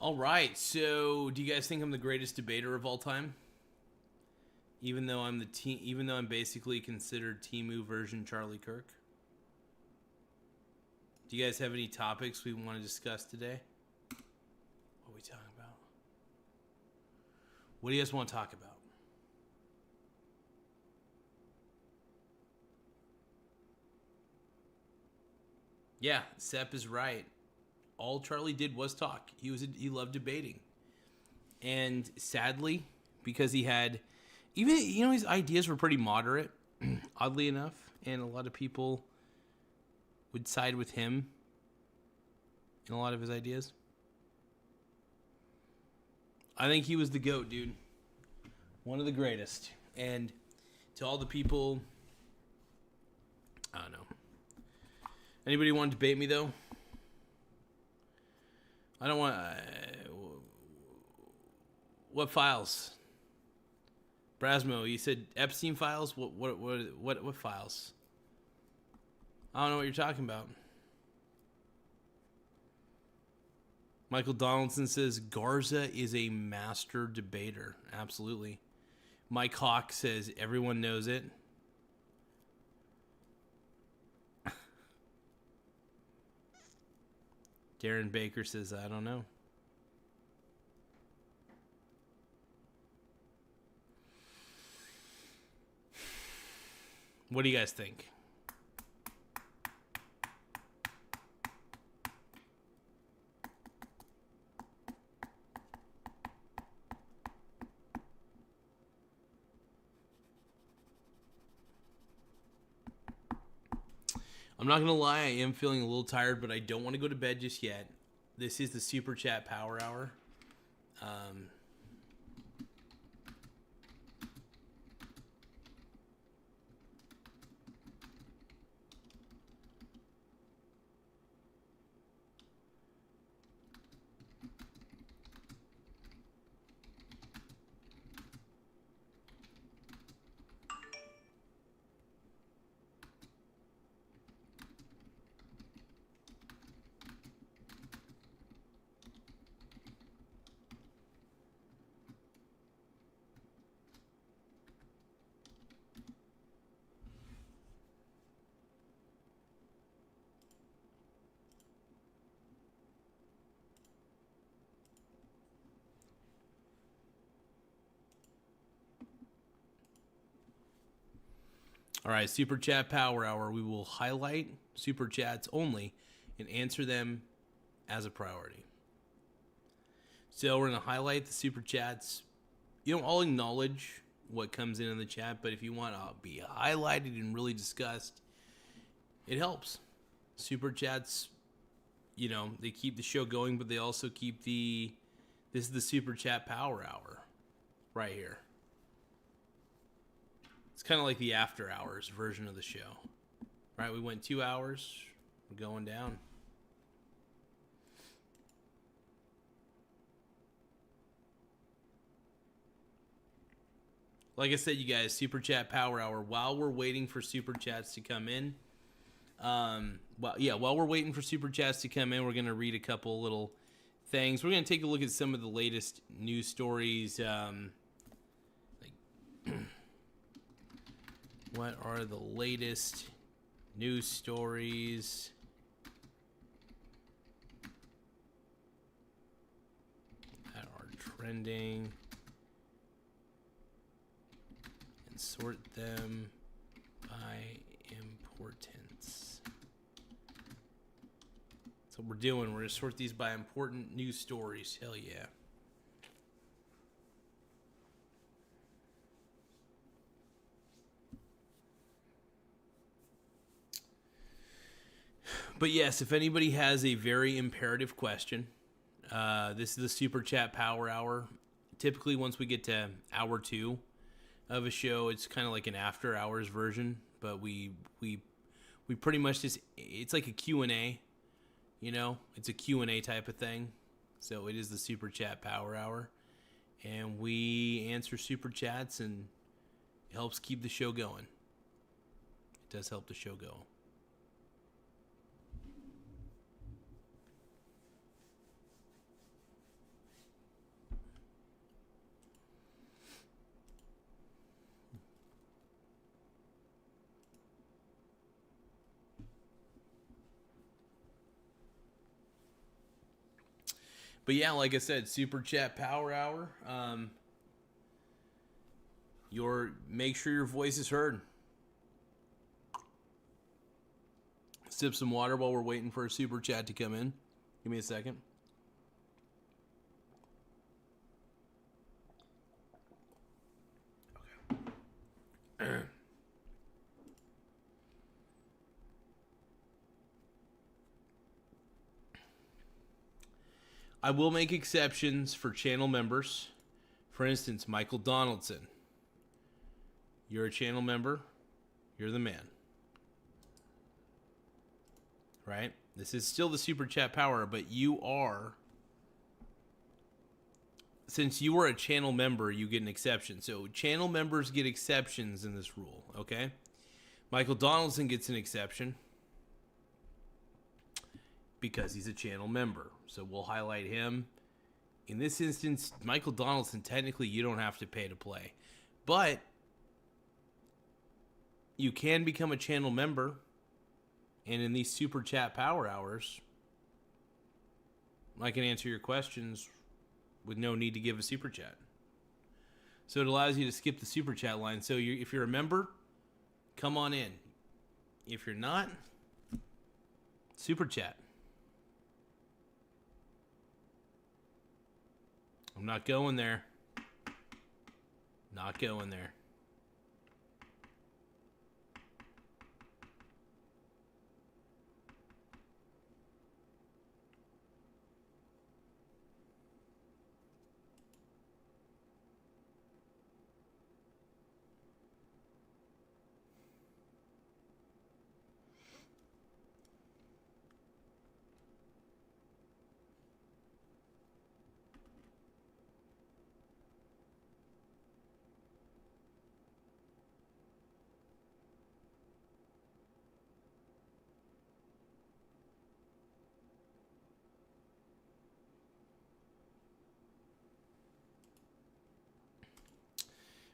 All right. So, do you guys think I'm the greatest debater of all time? Even though I'm basically considered Temu version Charlie Kirk. Do you guys have any topics we want to discuss today? What are we talking about? What do you guys want to talk about? Yeah, Sepp is right. All Charlie did was talk. He loved debating. And sadly, because he had his ideas were pretty moderate, oddly enough, and a lot of people would side with him in a lot of his ideas. I think he was the GOAT, dude. One of the greatest. And to all the people, I don't know. Anybody want to debate me, though? I don't want... what files? Brasmo, you said Epstein files? What files? I don't know what you're talking about. Michael Donaldson says Garza is a master debater. Absolutely. Mike Hawk says everyone knows it. Darren Baker says, I don't know. What do you guys think? I'm not going to lie, I am feeling a little tired, but I don't want to go to bed just yet. This is the Super Chat Power Hour. All right, Super Chat Power Hour. We will highlight Super Chats only and answer them as a priority. So we're going to highlight the Super Chats. I'll acknowledge what comes in the chat, but if you want to be highlighted and really discussed, it helps. Super Chats, they keep the show going, but they also keep this is the Super Chat Power Hour right here. It's kind of like the after hours version of the show. Right, we went 2 hours. We're going down. Like I said, you guys, Super Chat Power Hour. While we're waiting for Super Chats to come in, while we're waiting for Super Chats to come in, we're going to read a couple little things. We're going to take a look at some of the latest news stories. What are the latest news stories that are trending and sort them by importance? That's what we're doing. We're going to sort these by important news stories. Hell yeah. But yes, if anybody has a very imperative question, this is the Super Chat Power Hour. Typically, once we get to hour 2 of a show, it's kind of like an after hours version. But we pretty much it's like a Q&A, It's a Q&A type of thing. So it is the Super Chat Power Hour. And we answer Super Chats, and it helps keep the show going. It does help the show go. But yeah, like I said, Super Chat Power Hour. Make sure your voice is heard. Sip some water while we're waiting for a Super Chat to come in. Give me a second. Okay. I will make exceptions for channel members. For instance, Michael Donaldson. You're a channel member. You're the man. Right? This is still the Super Chat Power, but you are... Since you are a channel member, you get an exception. So channel members get exceptions in this rule, okay? Michael Donaldson gets an exception because he's a channel member. So we'll highlight him. In this instance, Michael Donaldson, technically you don't have to pay to play. But you can become a channel member. And in these Super Chat Power Hours, I can answer your questions with no need to give a Super Chat. So it allows you to skip the Super Chat line. So if you're a member, come on in. If you're not, Super Chat. I'm not going there. Not going there.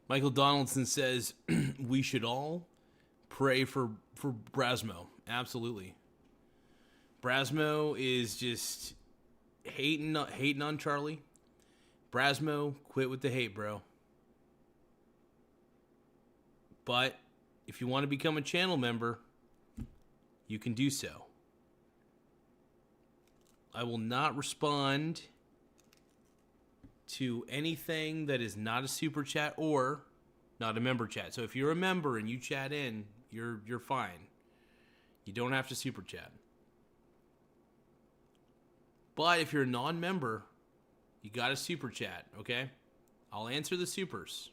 Michael Donaldson says we should all pray for Brasmo. Absolutely. Brasmo is just hating on Charlie. Brasmo, quit with the hate, bro. But if you want to become a channel member, you can do so. I will not respond to anything that is not a super chat or not a member chat. So if you're a member and you chat in, you're fine. You don't have to super chat. But if you're a non-member, you got to super chat, okay? I'll answer the supers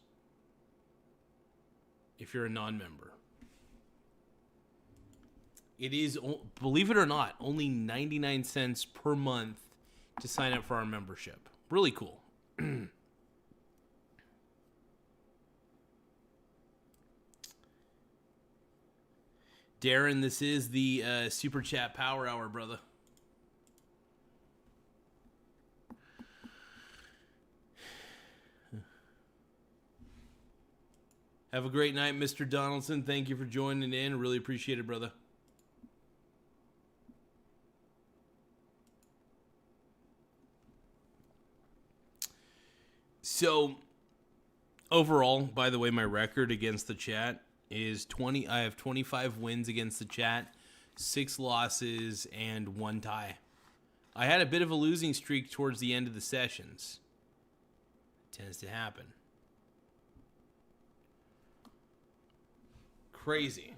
if you're a non-member. It is, believe it or not, only 99 cents per month to sign up for our membership. Really cool. Darren, this is the Super Chat Power Hour, brother. Have a great night, Mr. Donaldson. Thank you for joining in. Really appreciate it, brother. So, overall, by the way, my record against the chat is 20. I have 25 wins against the chat, 6 losses, and 1 tie. I had a bit of a losing streak towards the end of the sessions. It tends to happen. Crazy.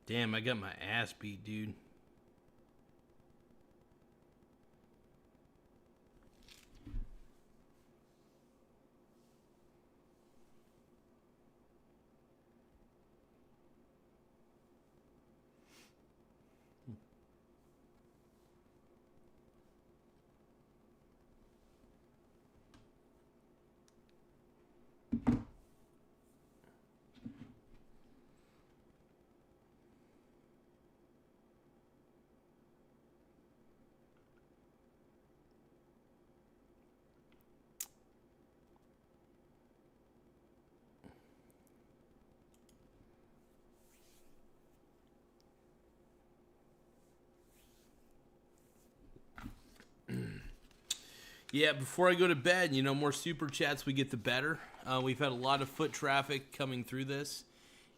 Damn, I got my ass beat, dude. Yeah, before I go to bed, more super chats we get, the better. We've had a lot of foot traffic coming through this,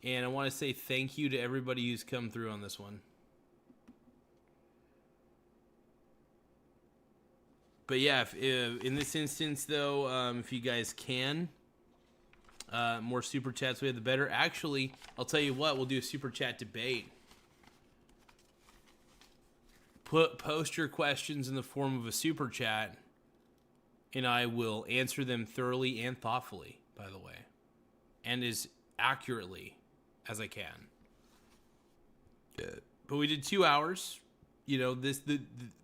and I want to say thank you to everybody who's come through on this one. But yeah, if in this instance, though, if you guys can, more super chats we have, the better. Actually, I'll tell you what, we'll do a super chat debate. Post your questions in the form of a super chat, and I will answer them thoroughly and thoughtfully, by the way, and as accurately as I can. But we did 2 hours.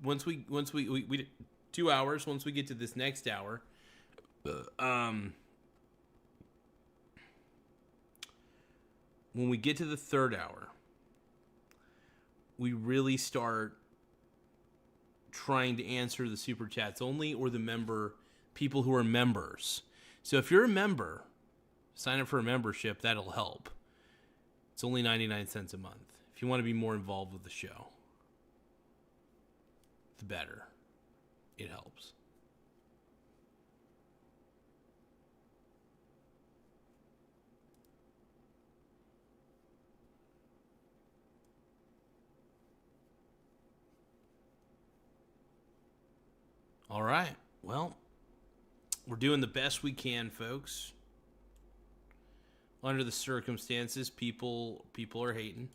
Once we did 2 hours. Once we get to this next hour, when we get to the third hour, we really start trying to answer the super chats only, or the people who are members. So if you're a member, sign up for a membership. That'll help. It's only 99 cents a month. If you want to be more involved with the show, the better. It helps. All right. Well, we're doing the best we can, folks. Under the circumstances, people are hating.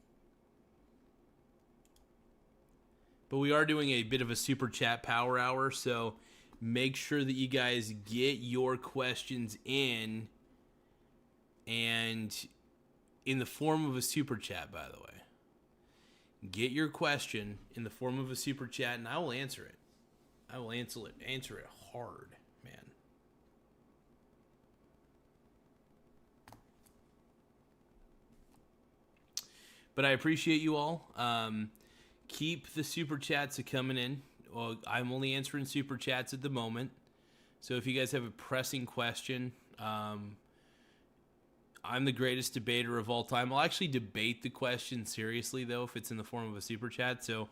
But we are doing a bit of a super chat power hour, so make sure that you guys get your questions in, and in the form of a super chat, by the way. Get your question in the form of a super chat, and I will answer it. I will answer it hard, man. But I appreciate you all. Keep the super chats coming in. Well, I'm only answering super chats at the moment. So if you guys have a pressing question, I'm the greatest debater of all time. I'll actually debate the question seriously, though, if it's in the form of a super chat. So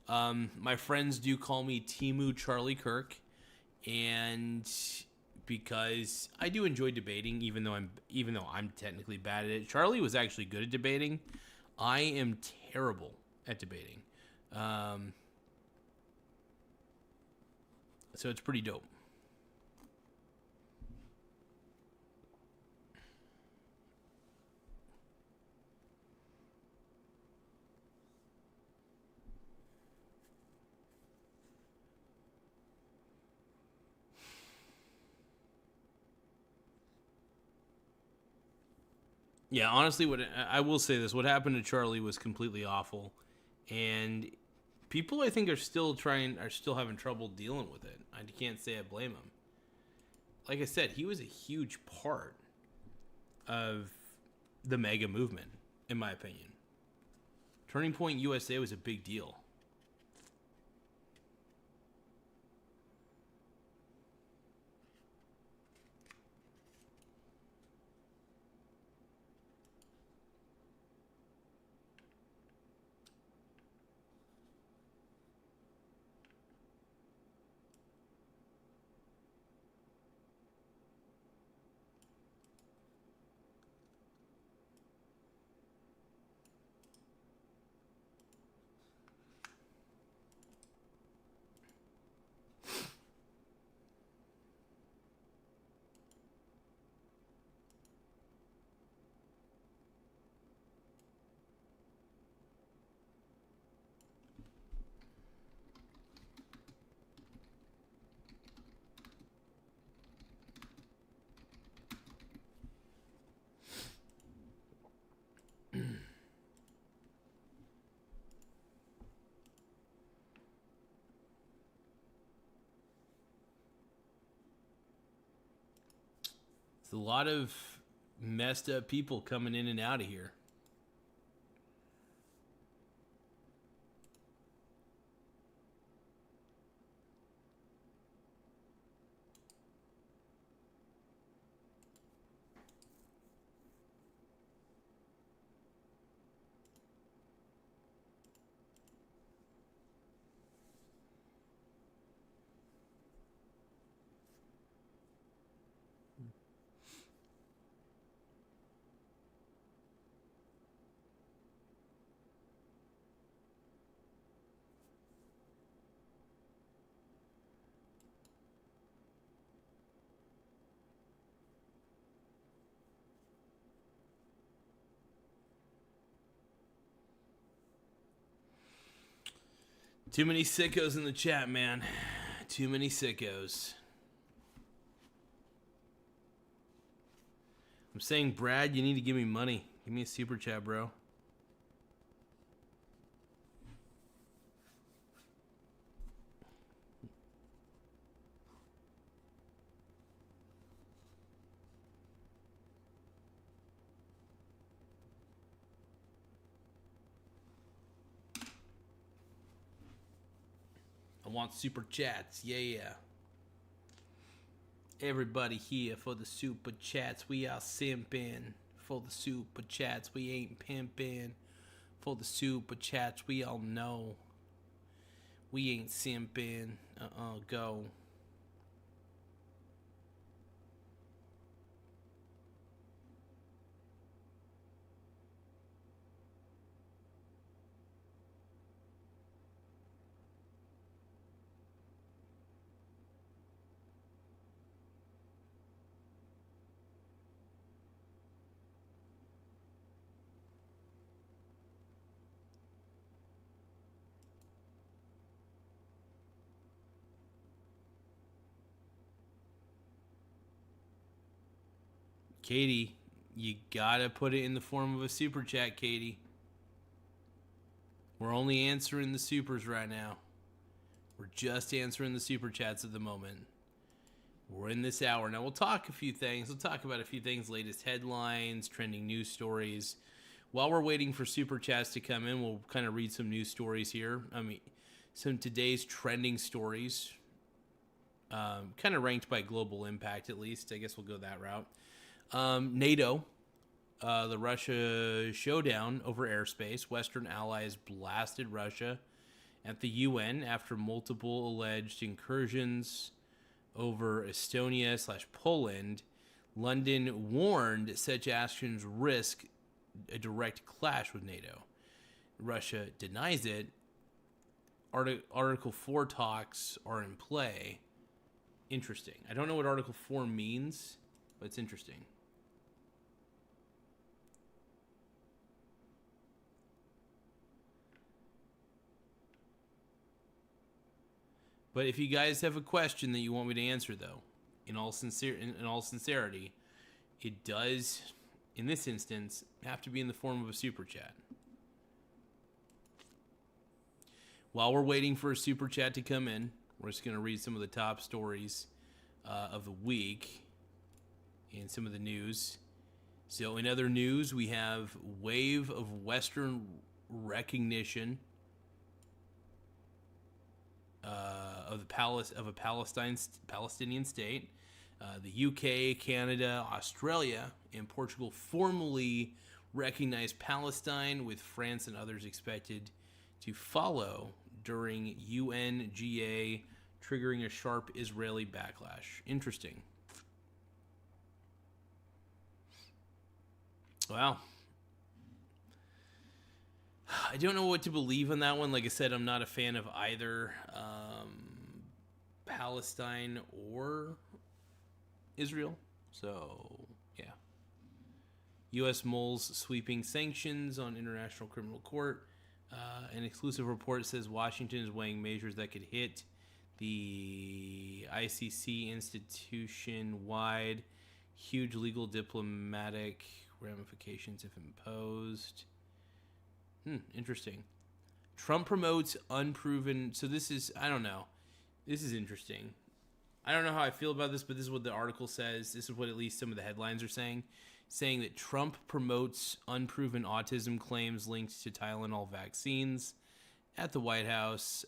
my friends do call me Temu Charlie Kirk, and because I do enjoy debating, even though I'm technically bad at it. Charlie was actually good at debating. I am terrible at debating. So it's pretty dope. Yeah, honestly, what I will say this: what happened to Charlie was completely awful, and people I think are still having trouble dealing with it. I can't say I blame him. Like I said, he was a huge part of the mega movement, in my opinion. Turning Point USA was a big deal. It's a lot of messed up people coming in and out of here. Too many sickos in the chat, man. Too many sickos. I'm saying, Brad, you need to give me money. Give me a super chat, bro. I want super chats. Yeah. Everybody here for the super chats. We are simping. For the super chats, we ain't pimping. For the super chats, we all know. We ain't simping. Go. Katie, you gotta put it in the form of a super chat, Katie. We're only answering the supers right now. We're just answering the super chats at the moment. We're in this hour. Now we'll talk a few things. We'll talk about a few things, latest headlines, trending news stories. While we're waiting for super chats to come in, we'll kind of read some news stories here. I mean, some today's trending stories. Kind of ranked by global impact, at least. I guess we'll go that route. NATO, the Russia showdown over airspace. Western allies blasted Russia at the UN after multiple alleged incursions over Estonia/Poland. London warned such actions risk a direct clash with NATO. Russia denies it. Article 4 talks are in play. Interesting. I don't know what Article 4 means, but it's interesting. But if you guys have a question that you want me to answer, though, in all sincerity, it does, in this instance, have to be in the form of a super chat. While we're waiting for a super chat to come in, we're just going to read some of the top stories of the week and some of the news. So in other news, we have wave of Western recognition of a Palestinian state. The UK, Canada, Australia, and Portugal formally recognized Palestine, with France and others expected to follow during UNGA, triggering a sharp Israeli backlash. Interesting. Wow. I don't know what to believe on that one. Like I said, I'm not a fan of either Palestine or Israel. So, yeah. U.S. moles sweeping sanctions on International Criminal Court. An exclusive report says Washington is weighing measures that could hit the ICC institution-wide. Huge legal diplomatic ramifications if imposed. Interesting. Trump promotes unproven... So this is... I don't know. This is interesting. I don't know how I feel about this, but this is what the article says. This is what at least some of the headlines are saying. Saying that Trump promotes unproven autism claims linked to Tylenol vaccines. At the White House,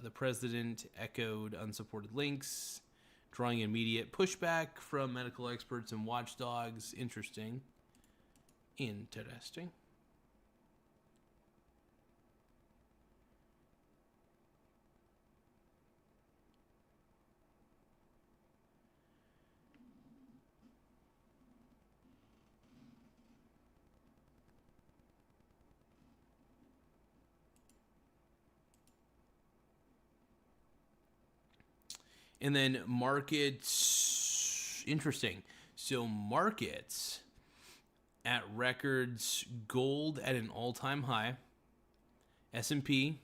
the president echoed unsupported links, drawing immediate pushback from medical experts and watchdogs. Interesting. And then markets, interesting. So markets at records, gold at an all-time high. S&P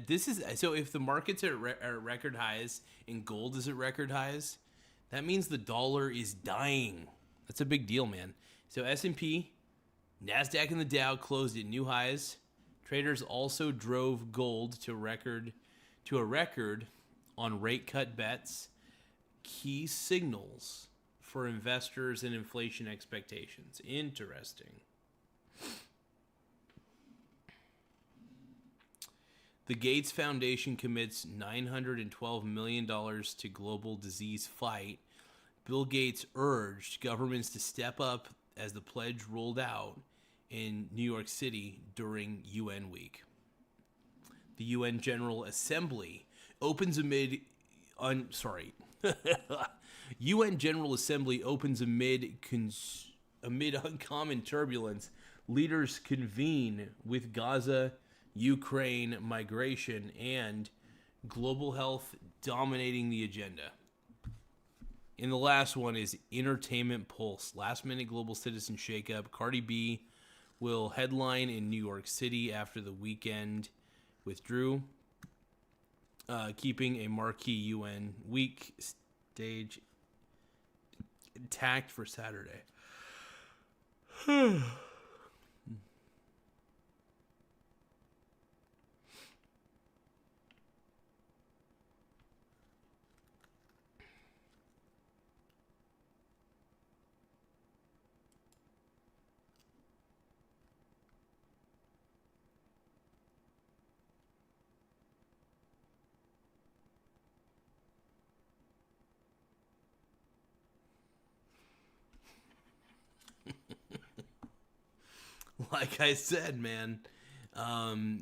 This is so. If the markets are at record highs and gold is at record highs, that means the dollar is dying. That's a big deal, man. So S&P, Nasdaq, and the Dow closed at new highs. Traders also drove gold to a record on rate cut bets. Key signals for investors and inflation expectations. Interesting. The Gates Foundation commits $912 million to global disease fight. Bill Gates urged governments to step up as the pledge rolled out in New York City during UN Week. The UN General Assembly opens amid UN General Assembly opens amid uncommon turbulence. Leaders convene with Gaza, Ukraine, migration, and global health dominating the agenda. And the last one is Entertainment Pulse. Last minute global citizen shakeup. Cardi B will headline in New York City after the weekend withdrew, keeping a marquee UN week stage intact for Saturday. Like I said, man,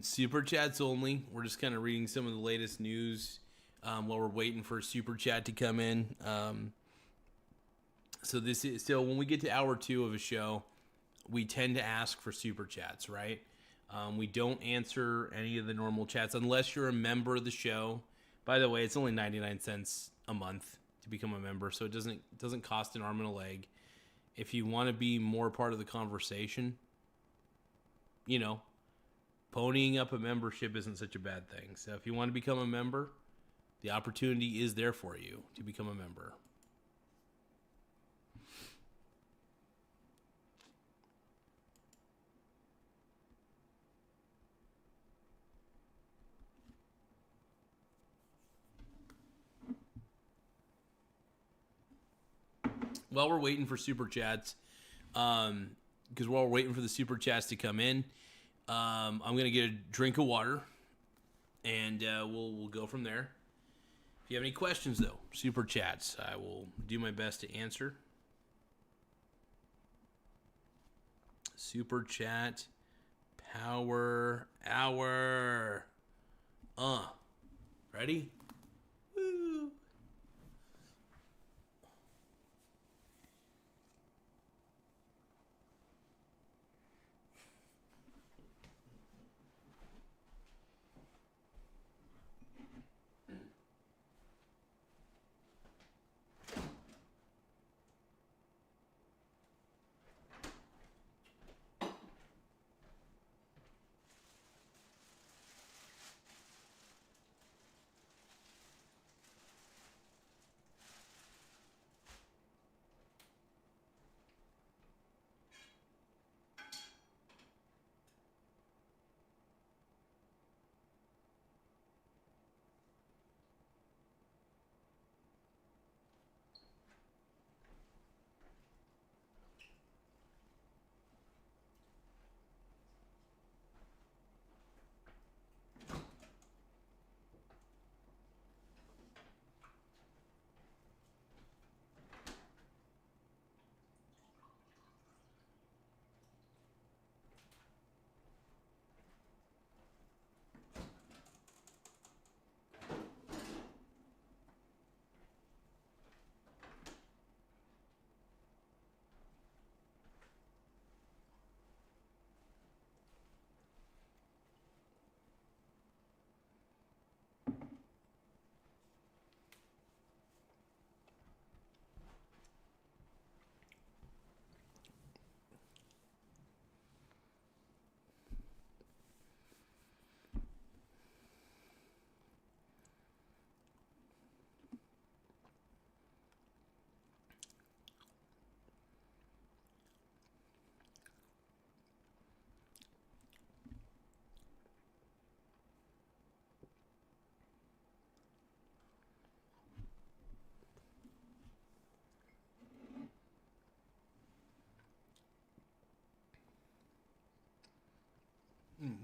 super chats only. We're just kind of reading some of the latest news while we're waiting for super chat to come in. So when we get to hour 2 of a show, we tend to ask for super chats, right? We don't answer any of the normal chats unless you're a member of the show. By the way, it's only 99 cents a month to become a member, so it doesn't cost an arm and a leg. If you want to be more part of the conversation, ponying up a membership isn't such a bad thing. So if you want to become a member, the opportunity is there for you to become a member. While we're waiting for super chats, because while we're waiting for the super chats to come in, I'm going to get a drink of water, and we'll go from there. If you have any questions, though, super chats, I will do my best to answer. Super chat power hour. Ready? Woo!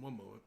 One moment.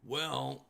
Well,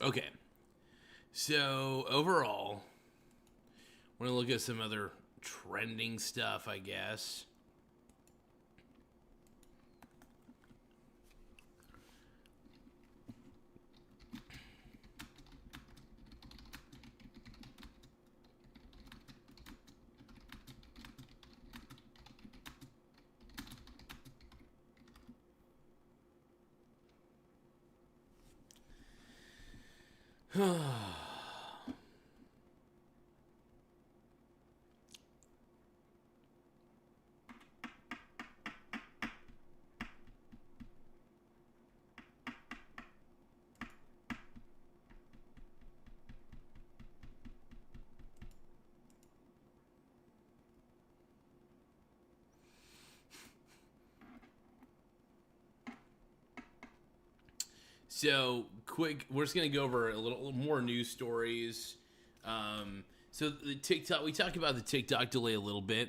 okay. So overall, we're gonna look at some other trending stuff, I guess. So quick, we're just gonna go over a little more news stories. So the TikTok, we talked about the TikTok delay a little bit.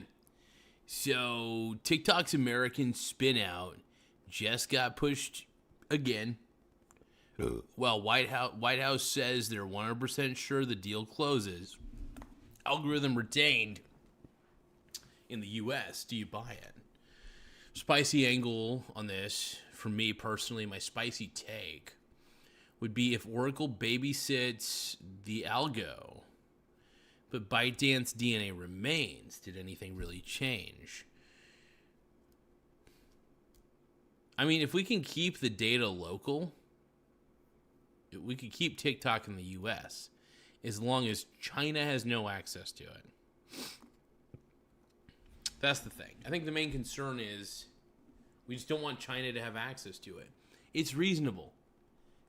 So TikTok's American spin out just got pushed again. Well, White House says they're 100% sure the deal closes. Algorithm retained in the U.S. Do you buy it? Spicy angle on this, for me personally, my spicy take would be if Oracle babysits the algo, but ByteDance DNA remains. Did anything really change? I mean, if we can keep the data local, we could keep TikTok in the U.S. as long as China has no access to it. That's the thing. I think the main concern is we just don't want China to have access to it. It's reasonable.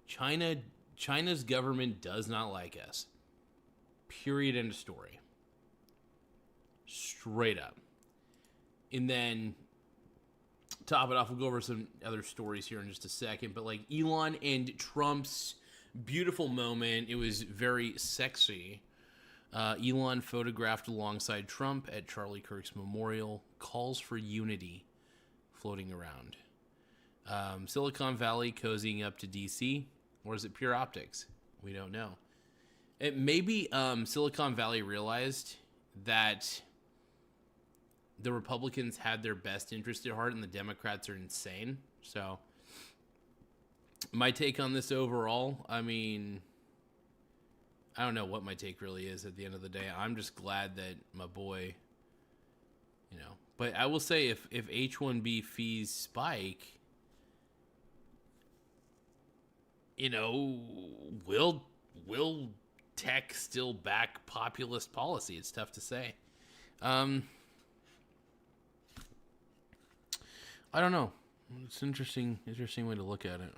China's government does not like us. Period. End of story. Straight up. And then, top it off, we'll go over some other stories here in just a second. But like Elon and Trump's beautiful moment, it was very sexy. Elon photographed alongside Trump at Charlie Kirk's memorial. Calls for unity floating around. Silicon Valley cozying up to DC, or is it pure optics? We don't know. Maybe Silicon Valley realized that the Republicans had their best interest at heart and the Democrats are insane. So my take on this overall, I mean, I don't know what my take really is at the end of the day. I'm just glad that my boy, but I will say if H-1B fees spike, will tech still back populist policy? It's tough to say. I don't know. It's an interesting way to look at it.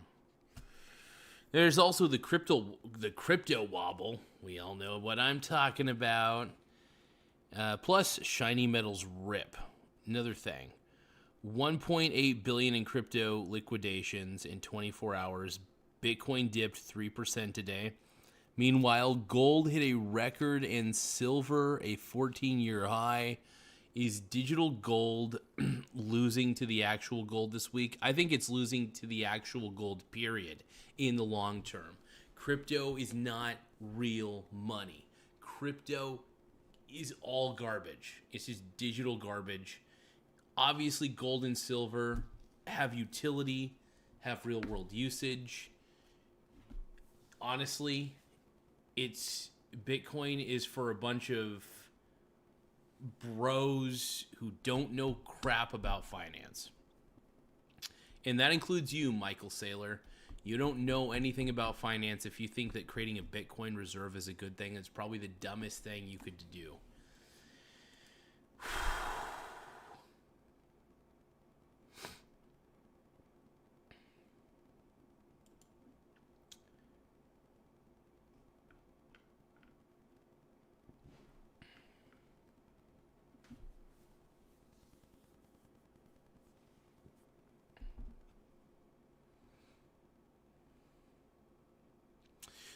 There's also the crypto wobble. We all know what I'm talking about. Plus, shiny metals rip. Another thing. 1.8 billion in crypto liquidations in 24 hours. Bitcoin dipped 3% today. Meanwhile, gold hit a record and silver a 14-year high. Is digital gold losing to the actual gold this week? I think it's losing to the actual gold, period, in the long term. Crypto is not real money. Crypto is all garbage. It's just digital garbage. Obviously, gold and silver have utility, have real-world usage. Honestly, Bitcoin is for a bunch of bros who don't know crap about finance. And that includes you, Michael Saylor. You don't know anything about finance if you think that creating a Bitcoin reserve is a good thing. It's probably the dumbest thing you could do.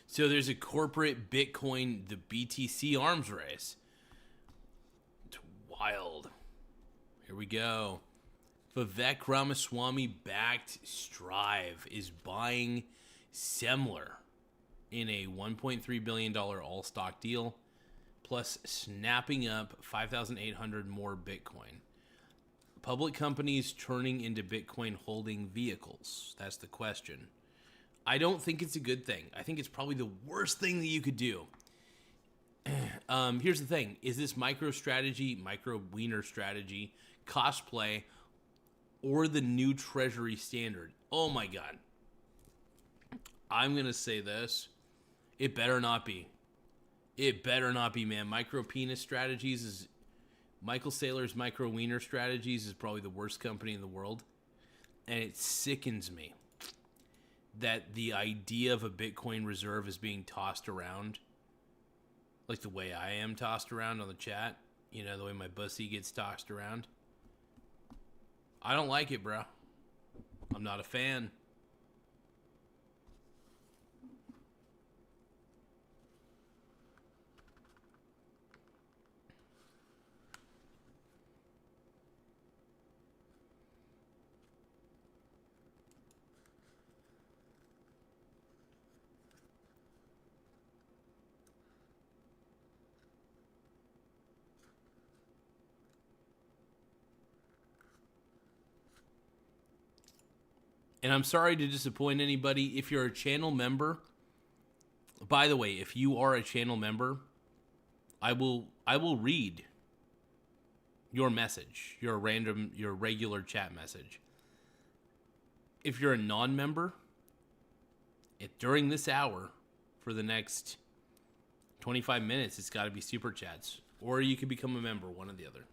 So there's a corporate Bitcoin, the BTC arms race. It's wild. Here we go. Vivek Ramaswamy-backed Strive is buying Semler in a $1.3 billion all-stock deal, plus snapping up 5,800 more Bitcoin. Public companies turning into Bitcoin holding vehicles. That's the question. I don't think it's a good thing. I think it's probably the worst thing that you could do. Here's the thing. Is this MicroStrategy, micro-wiener strategy, cosplay, or the new Treasury standard? Oh my God. I'm going to say this. It better not be. It better not be, man. Micro-penis strategies is... Michael Saylor's micro-wiener strategies is probably the worst company in the world. And it sickens me that the idea of a Bitcoin reserve is being tossed around like the way I am tossed around on the chat. The way my bussy gets tossed around. I don't like it, bro. I'm not a fan. And I'm sorry to disappoint anybody. If you're a channel member, by the way, if you are a channel member, I will read your message, your regular chat message. If you're a non-member during this hour for the next 25 minutes, it's got to be super chats. Or you can become a member, one or the other.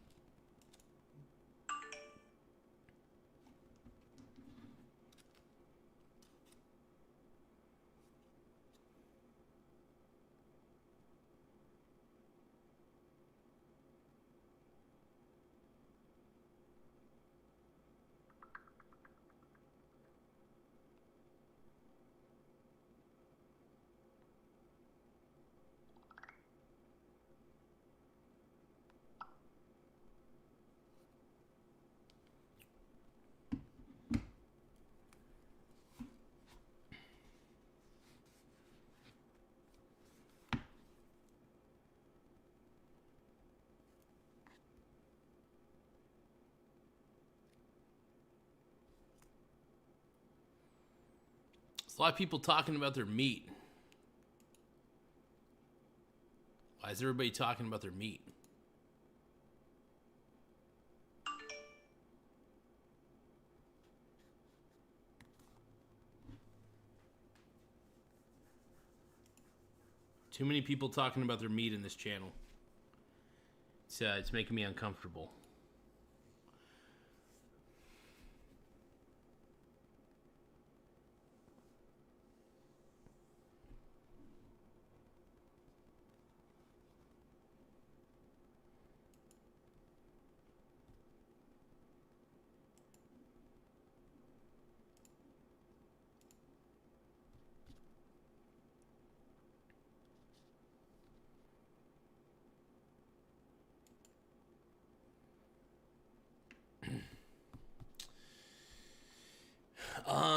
There's a lot of people talking about their meat. Why is everybody talking about their meat? Too many people talking about their meat in this channel. It's making me uncomfortable.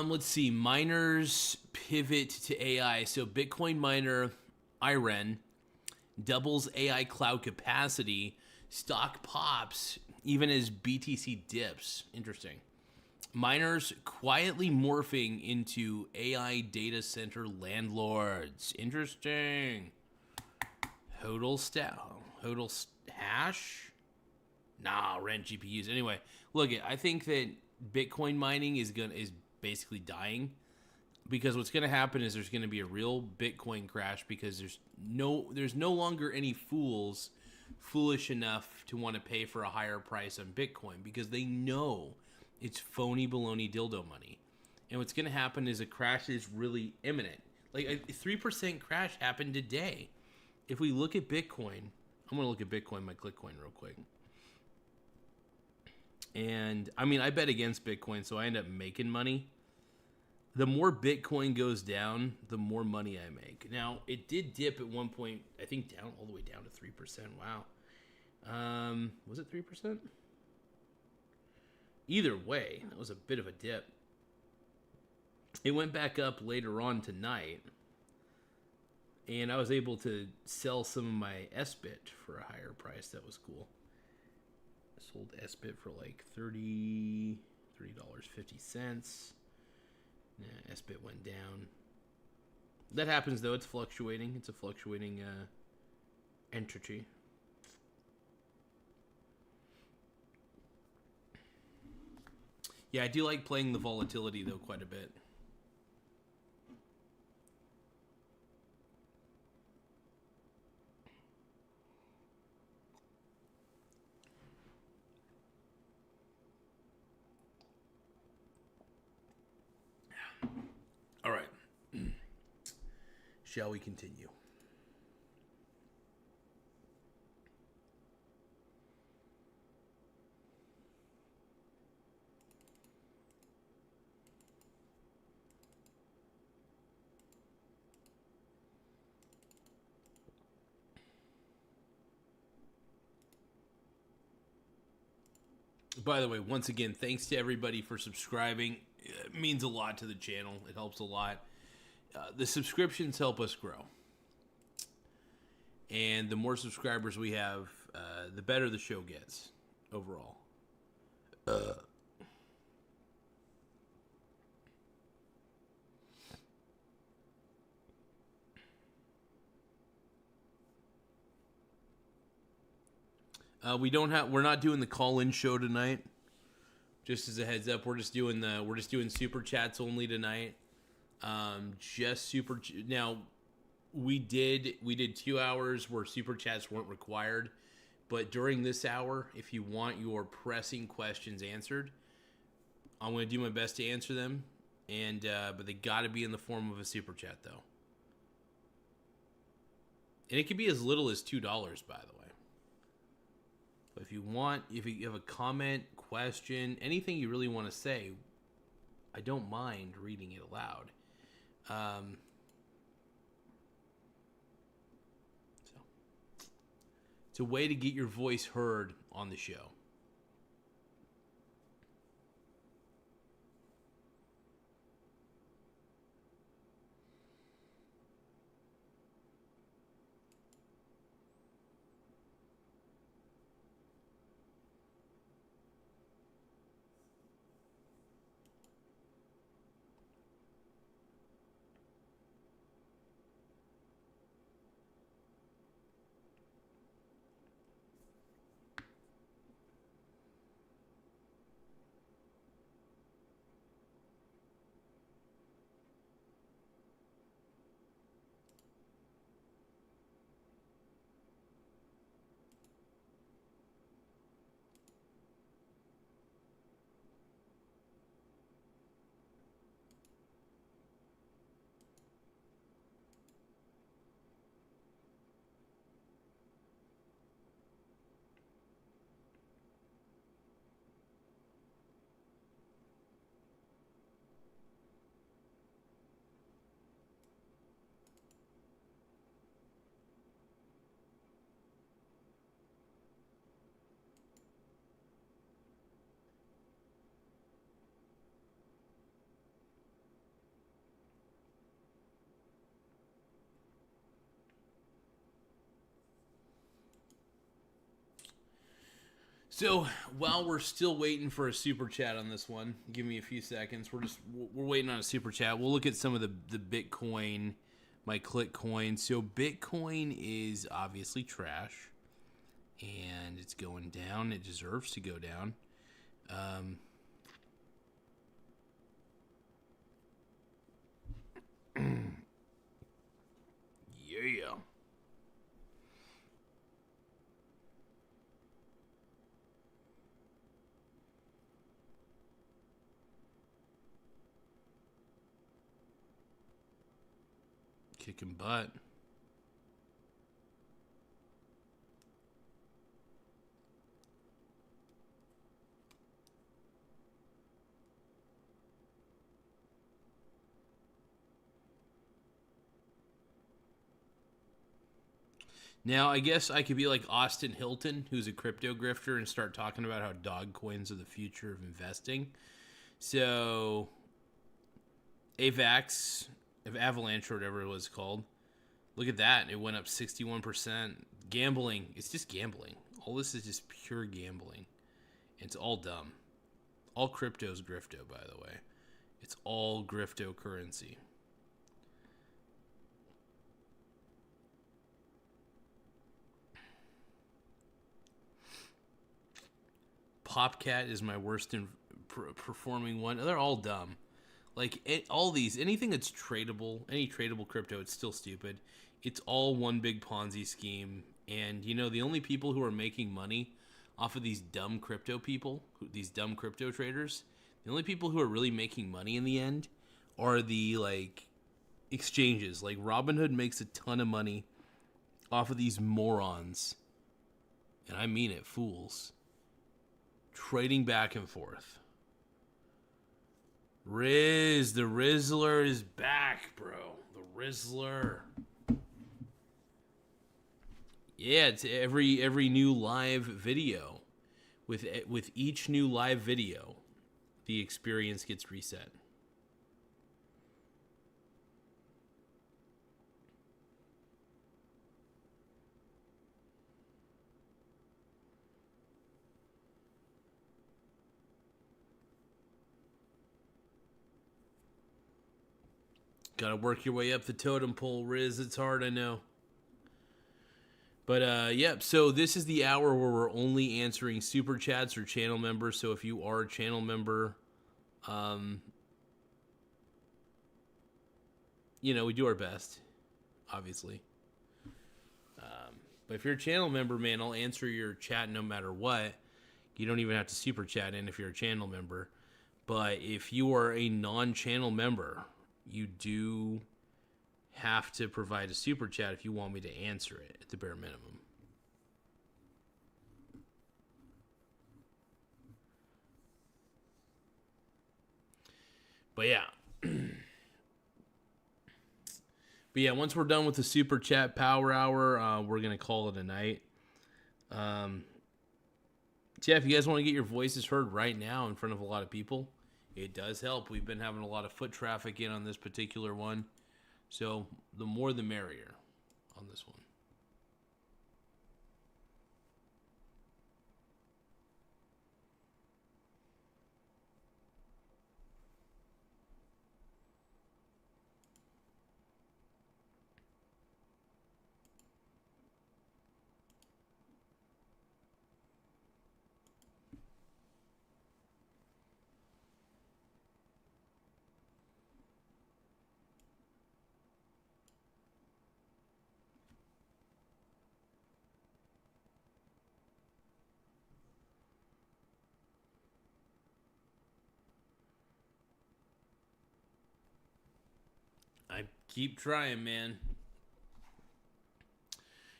Let's see. Miners pivot to AI. So Bitcoin miner Iren doubles AI cloud capacity. Stock pops even as BTC dips. Interesting. Miners quietly morphing into AI data center landlords. Interesting. Hodl hash? Nah, rent GPUs. Anyway, look, I think that Bitcoin mining is basically dying, because what's going to happen is there's going to be a real Bitcoin crash, because there's no longer any foolish enough to want to pay for a higher price on Bitcoin, because they know it's phony baloney dildo money. And what's going to happen is a crash is really imminent. Like a 3% crash happened today. If we look at Bitcoin, I'm going to look at Bitcoin, my ClickCoin, real quick. And I mean, I bet against Bitcoin, so I end up making money. The more Bitcoin goes down, the more money I make. Now, it did dip at one point, I think down all the way down to 3%. Wow. Was it 3%? Either way, that was a bit of a dip. It went back up later on tonight, and I was able to sell some of my SBIT for a higher price. That was cool. I sold SBIT for like $33.50. Yeah, SBIT went down. That happens though. It's fluctuating. It's a fluctuating entity. Yeah, I do like playing the volatility though quite a bit. All right. Shall we continue? By the way, once again, thanks to everybody for subscribing. It means a lot to the channel. It helps a lot. The subscriptions help us grow. And the more subscribers we have, the better the show gets overall. We're not doing the call-in show tonight. Just as a heads up, we're just doing super chats only tonight. Just super. Now, we did 2 hours where super chats weren't required, but during this hour, if you want your pressing questions answered, I'm going to do my best to answer them, and but they got to be in the form of a super chat though, and it could be as little as $2, by the way. But if you have a comment, question, anything you really want to say, I don't mind reading it aloud. So it's a way to get your voice heard on the show. So while we're still waiting for a super chat on this one, give me a few seconds. We're waiting on a super chat. We'll look at some of the Bitcoin, my click coin. So Bitcoin is obviously trash, and it's going down. It deserves to go down. Yeah. Kicking butt. Now, I guess I could be like Austin Hilton, who's a crypto grifter, and start talking about how dog coins are the future of investing. So, AVAX, Avalanche, or whatever it was called, look at that. It went up 61%. Gambling, it's just gambling. All this is just pure gambling. It's all dumb. All crypto's grifto, by the way. It's all grifto currency. Popcat is my worst performing one. They're all dumb. Like, all these, anything that's tradable, any tradable crypto, it's still stupid. It's all one big Ponzi scheme. And, you know, the only people who are making money off of these dumb crypto people, these dumb crypto traders, the only people who are really making money in the end are the, like, exchanges. Like, Robinhood makes a ton of money off of these morons. And I mean it, fools. Trading back and forth. Riz, the Rizzler is back, bro. The Rizzler. Yeah, it's every new live video. With each new live video, the experience gets reset. Gotta work your way up the totem pole, Riz. It's hard, I know. But, yep, so this is the hour where we're only answering super chats or channel members. So if you are a channel member, you know, we do our best, obviously. But if you're a channel member, man, I'll answer your chat no matter what. You don't even have to super chat in if you're a channel member. But if you are a non-channel member, you do have to provide a super chat if you want me to answer it at the bare minimum. But yeah. But yeah, once we're done with the super chat power hour, we're going to call it a night. So yeah, if you guys want to get your voices heard right now in front of a lot of people, it does help. We've been having a lot of foot traffic in on this particular one. So the more the merrier on this one. I keep trying, man.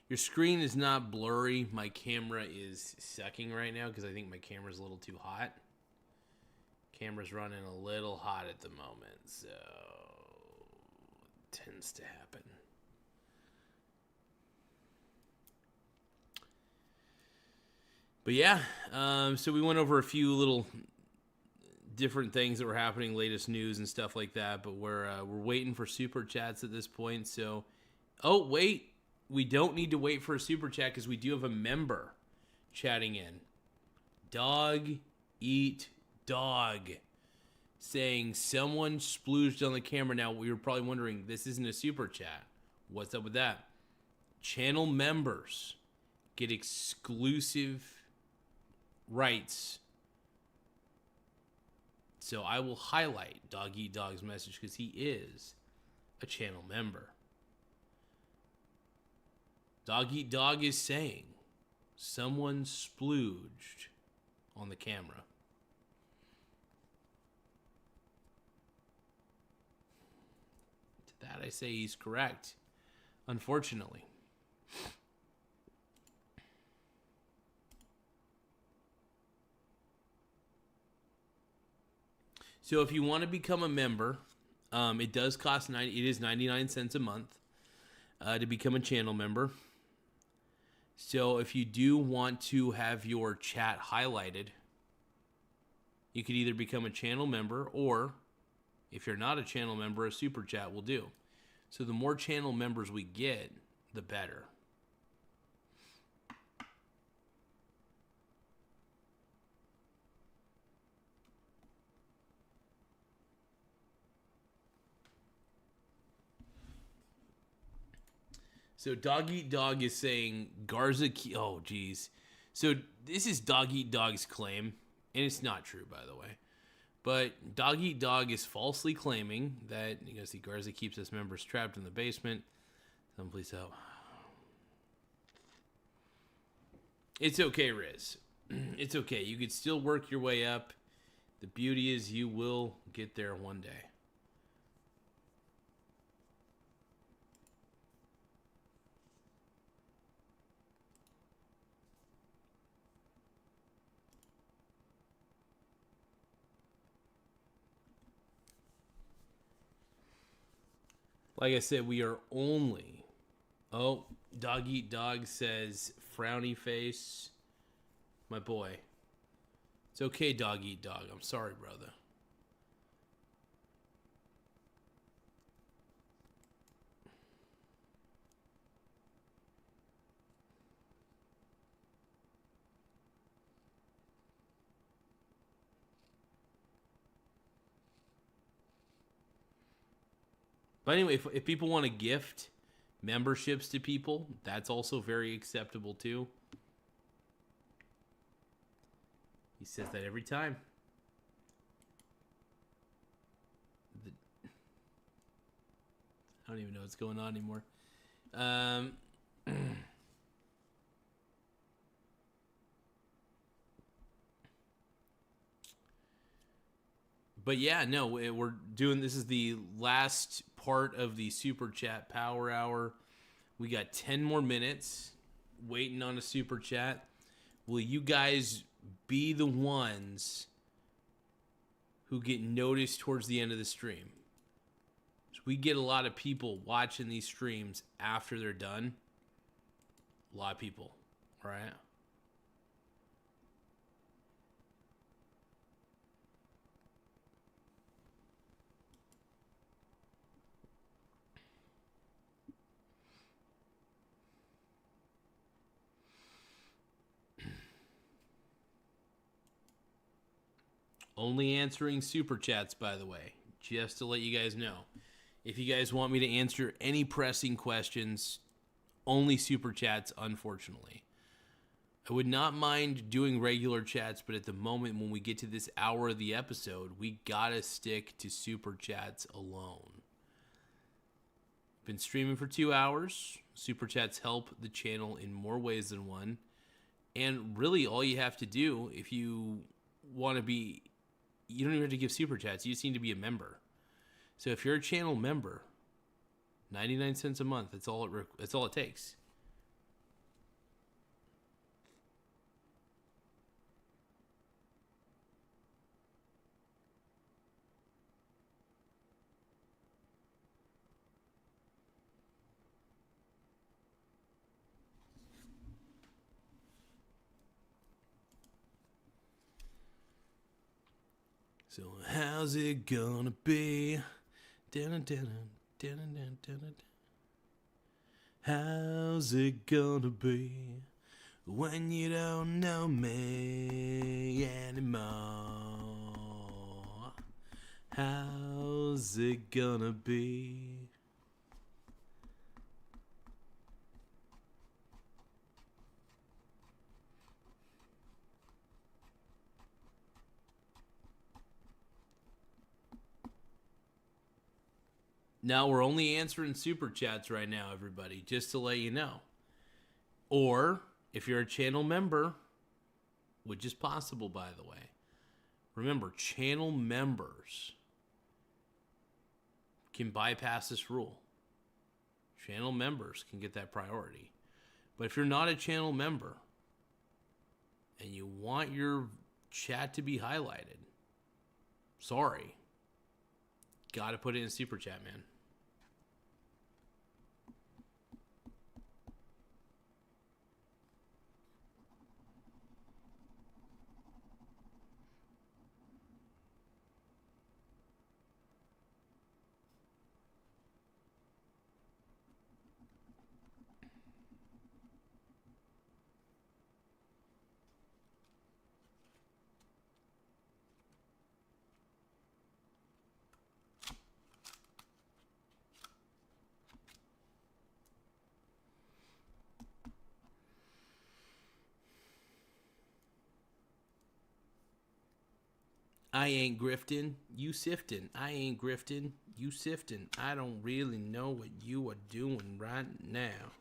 Your screen is not blurry. My camera is sucking right now because I think my camera's a little too hot. Camera's running a little hot at the moment, so it tends to happen. But yeah, so we went over a few little different things that were happening, latest news and stuff like that. But we're waiting for super chats at this point. So, oh wait, we don't need to wait for a super chat because we do have a member chatting in. Dog eat dog, saying someone splooged on the camera. Now we were probably wondering, this isn't a super chat. What's up with that? Channel members get exclusive rights. So I will highlight Dog Eat Dog's message because he is a channel member. Dog Eat Dog is saying someone splooged on the camera. To that I say he's correct, unfortunately. So if you want to become a member, it does cost it is 99 cents a month to become a channel member. So if you do want to have your chat highlighted, you could either become a channel member, or if you're not a channel member, a super chat will do. So the more channel members we get, the better. So Dog Eat Dog is saying Garza... Oh, geez. So this is Dog Eat Dog's claim, and it's not true, by the way. But Dog Eat Dog is falsely claiming that, you see, Garza keeps his members trapped in the basement. Someone please help. It's okay, Riz. It's okay. You could still work your way up. The beauty is you will get there one day. Like I said, we are only... Oh, Dog Eat Dog says frowny face. My boy. It's okay, Dog Eat Dog. I'm sorry, brother. But anyway, if people want to gift memberships to people, that's also very acceptable too. He says that every time. don't even know what's going on anymore. Um, but yeah, no, we're doing. This is the last part of the Super Chat Power Hour. We got 10 more minutes waiting on a Super Chat. Will you guys be the ones who get noticed towards the end of the stream? So we get a lot of people watching these streams after they're done. A lot of people, right? Only answering super chats, by the way, just to let you guys know. If you guys want me to answer any pressing questions, only super chats, unfortunately. I would not mind doing regular chats, but at the moment when we get to this hour of the episode, we gotta stick to super chats alone. Been streaming for 2 hours. Super chats help the channel in more ways than one. And really, all you have to do if you want to be, you don't even have to give super chats. You just need to be a member. So if you're a channel member, 99 cents a month, that's all it takes. So how's it gonna be? How's it gonna be when you don't know me anymore? How's it gonna be? Now we're only answering super chats right now, everybody, just to let you know. Or if you're a channel member, which is possible, by the way. Remember, channel members can bypass this rule. Channel members can get that priority. But if you're not a channel member and you want your chat to be highlighted, sorry. Gotta put it in super chat, man. I ain't grifting, you sifting. I ain't grifting, you sifting. I don't really know what you are doing right now.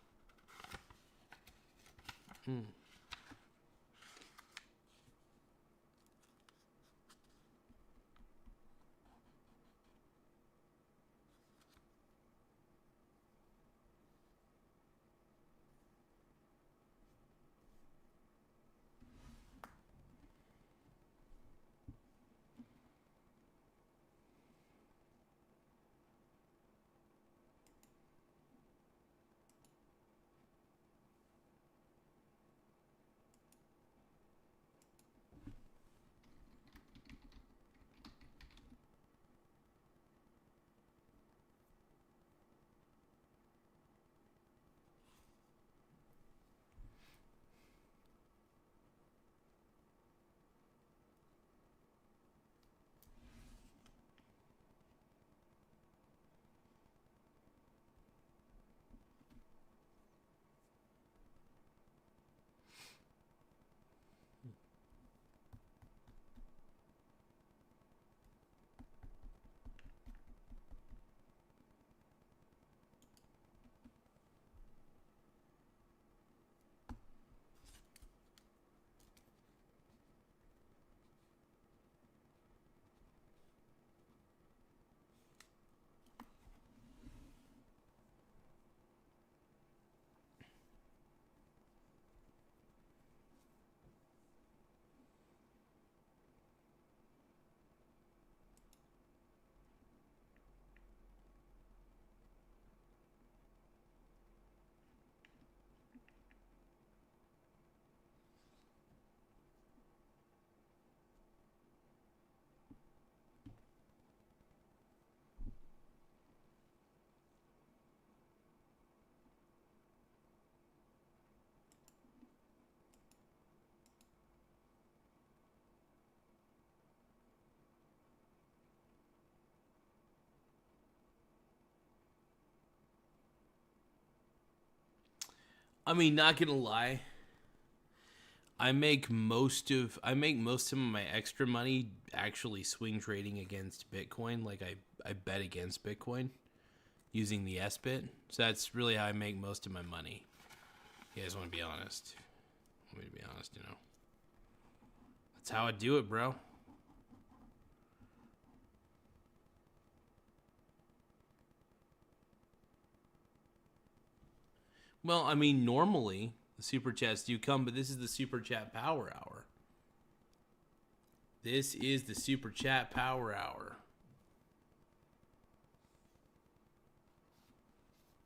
I mean, not gonna lie. I make most of my extra money actually swing trading against Bitcoin. Like I bet against Bitcoin using the S-bit. So that's really how I make most of my money. You guys want to be honest? Want me to be honest, you know. That's how I do it, bro. Well, I mean, normally the super chats do come, but this is the super chat power hour. This is the super chat power hour.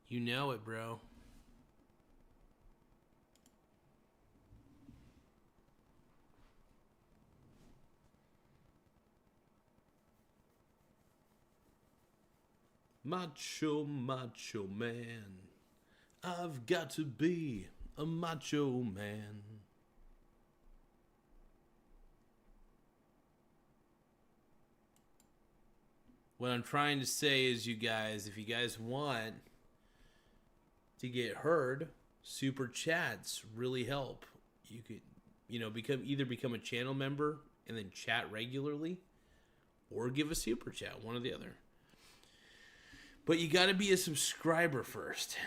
You know it, bro. Macho, macho man. I've got to be a macho man. What I'm trying to say is, you guys, if you guys want to get heard, super chats really help. You could, become a channel member and then chat regularly, or give a super chat, one or the other. But you got to be a subscriber first.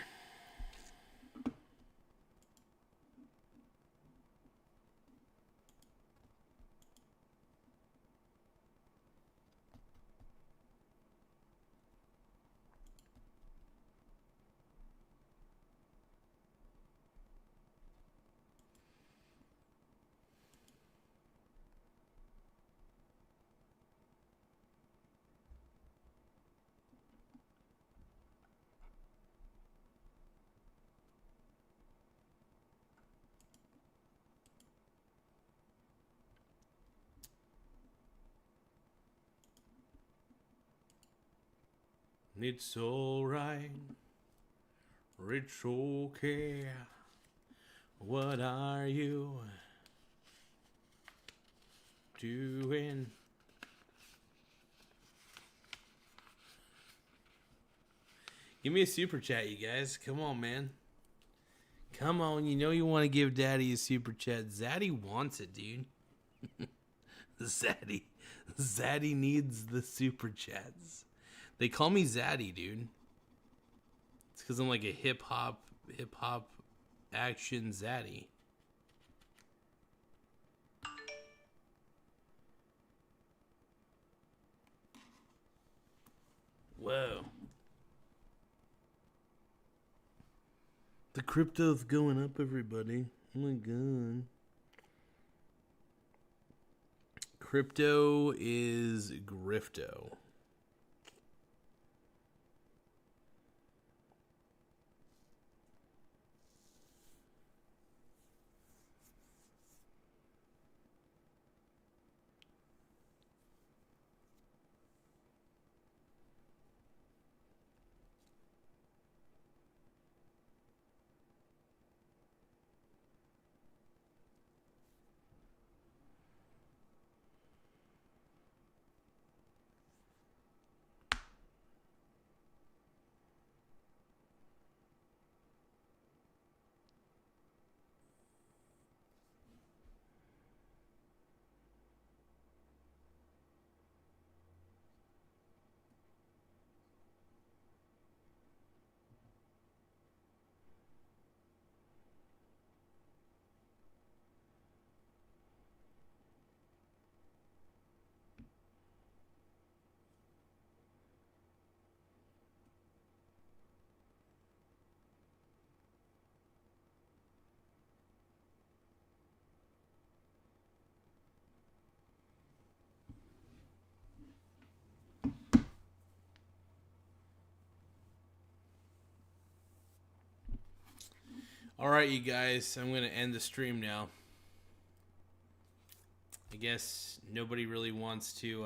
It's alright. It's okay. What are you doing? Give me a super chat, you guys. Come on, man. Come on. You know you want to give Daddy a super chat. Zaddy wants it, dude. Zaddy needs the super chats. They call me Zaddy, dude. It's because I'm like a hip hop action Zaddy. Whoa. The crypto's going up, everybody. Oh my god. Crypto is grifto. All right, you guys, I'm going to end the stream now. I guess nobody really wants to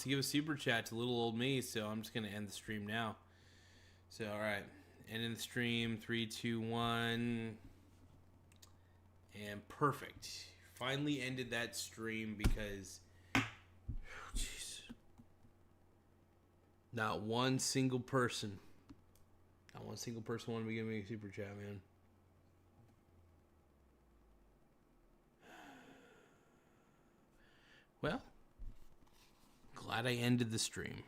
give a super chat to little old me, so I'm just going to end the stream now. So, all right, ending the stream, 3, 2, 1, and perfect. Finally ended that stream because, jeez. Not one single person. Not one single person wanted to give me a super chat, man. Well, glad I ended the stream.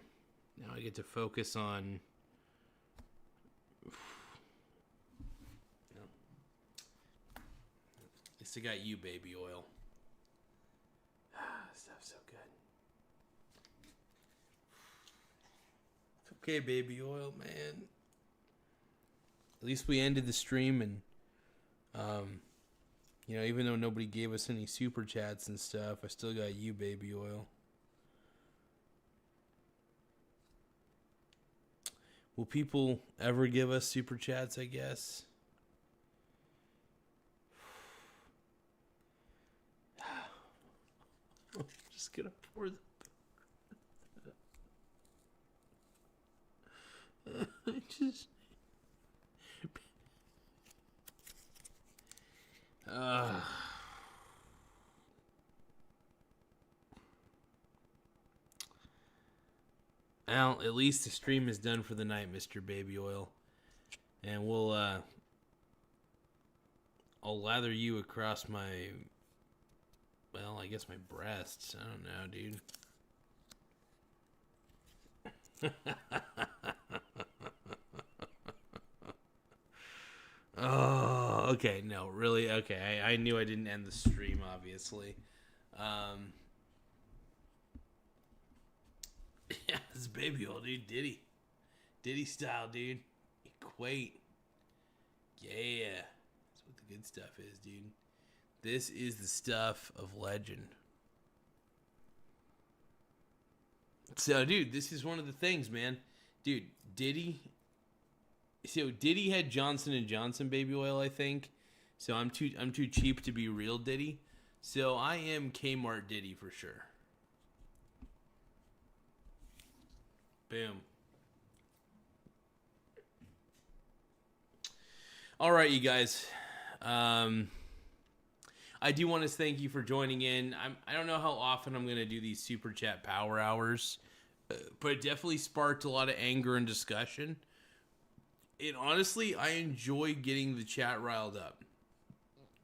Now I get to focus on... At least I got you, baby oil. Stuff's so good. It's okay, baby oil, man. At least we ended the stream, and you know, even though nobody gave us any super chats and stuff, I still got you, baby oil. Will people ever give us super chats, I guess? I'm just gonna pour the... I just... Well, at least the stream is done for the night, Mr. Baby Oil. And we'll, I'll lather you across my, well, I guess my breasts. I don't know, dude. Oh, okay. No, really? Okay. I knew I didn't end the stream, obviously. Yeah, this is baby oil, dude. Diddy. Diddy style, dude. Equate. Yeah. That's what the good stuff is, dude. This is the stuff of legend. So, dude, this is one of the things, man. Dude, Diddy... So, Diddy had Johnson & Johnson baby oil, I think. So, I'm too cheap to be real Diddy. So, I am Kmart Diddy for sure. Boom. All right, you guys. I do want to thank you for joining in. I don't know how often I'm going to do these super chat power hours, but it definitely sparked a lot of anger and discussion. And honestly, I enjoy getting the chat riled up.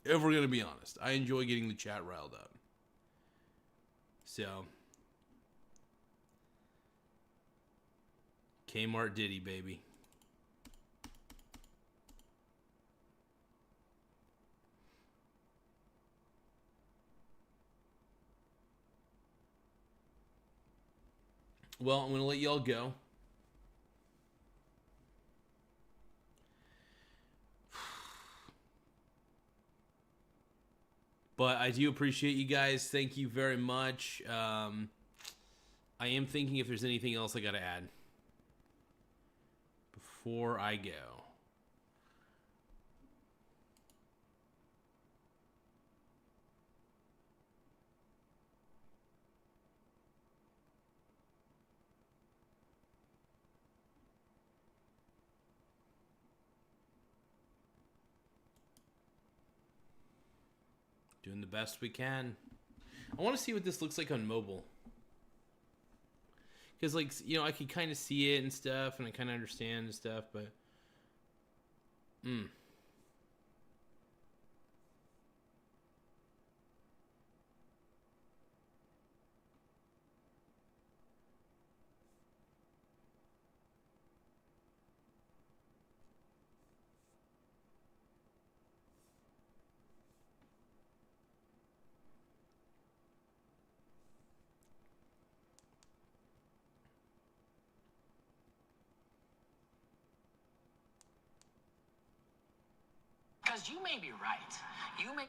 If we're going to be honest, I enjoy getting the chat riled up. So, Kmart Diddy, baby. Well, I'm going to let y'all go. But I do appreciate you guys. Thank you very much. I am thinking if there's anything else I got to add before I go. Doing the best we can. I want to see what this looks like on mobile. Because, like, you know, I could kind of see it and stuff, and I kind of understand and stuff, but... Because you may be right. You may...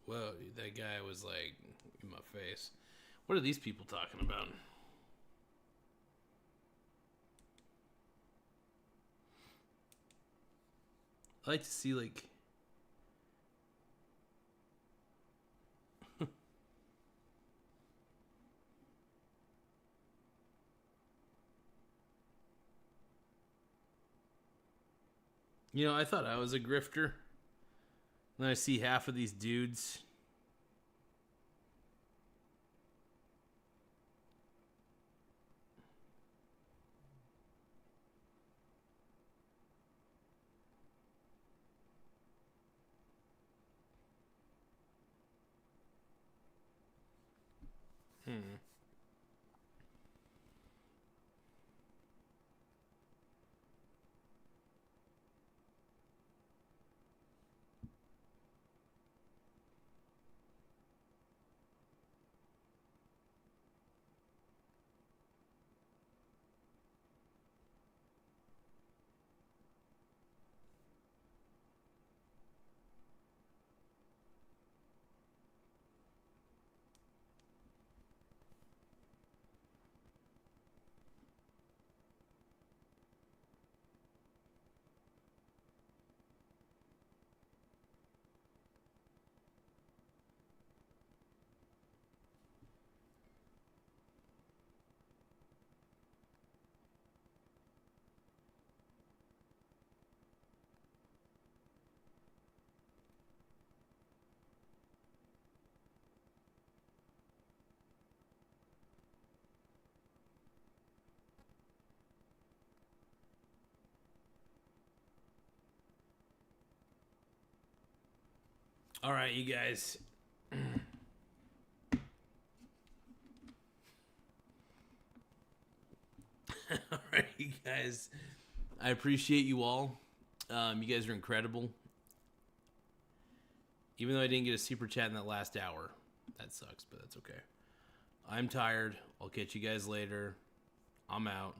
Whoa, dude, that guy was, like, in my face. What are these people talking about? I like to see, like... You know, I thought I was a grifter. Then I see half of these dudes. All right, you guys. All right, you guys. I appreciate you all. You guys are incredible. Even though I didn't get a super chat in that last hour. That sucks, but that's okay. I'm tired. I'll catch you guys later. I'm out.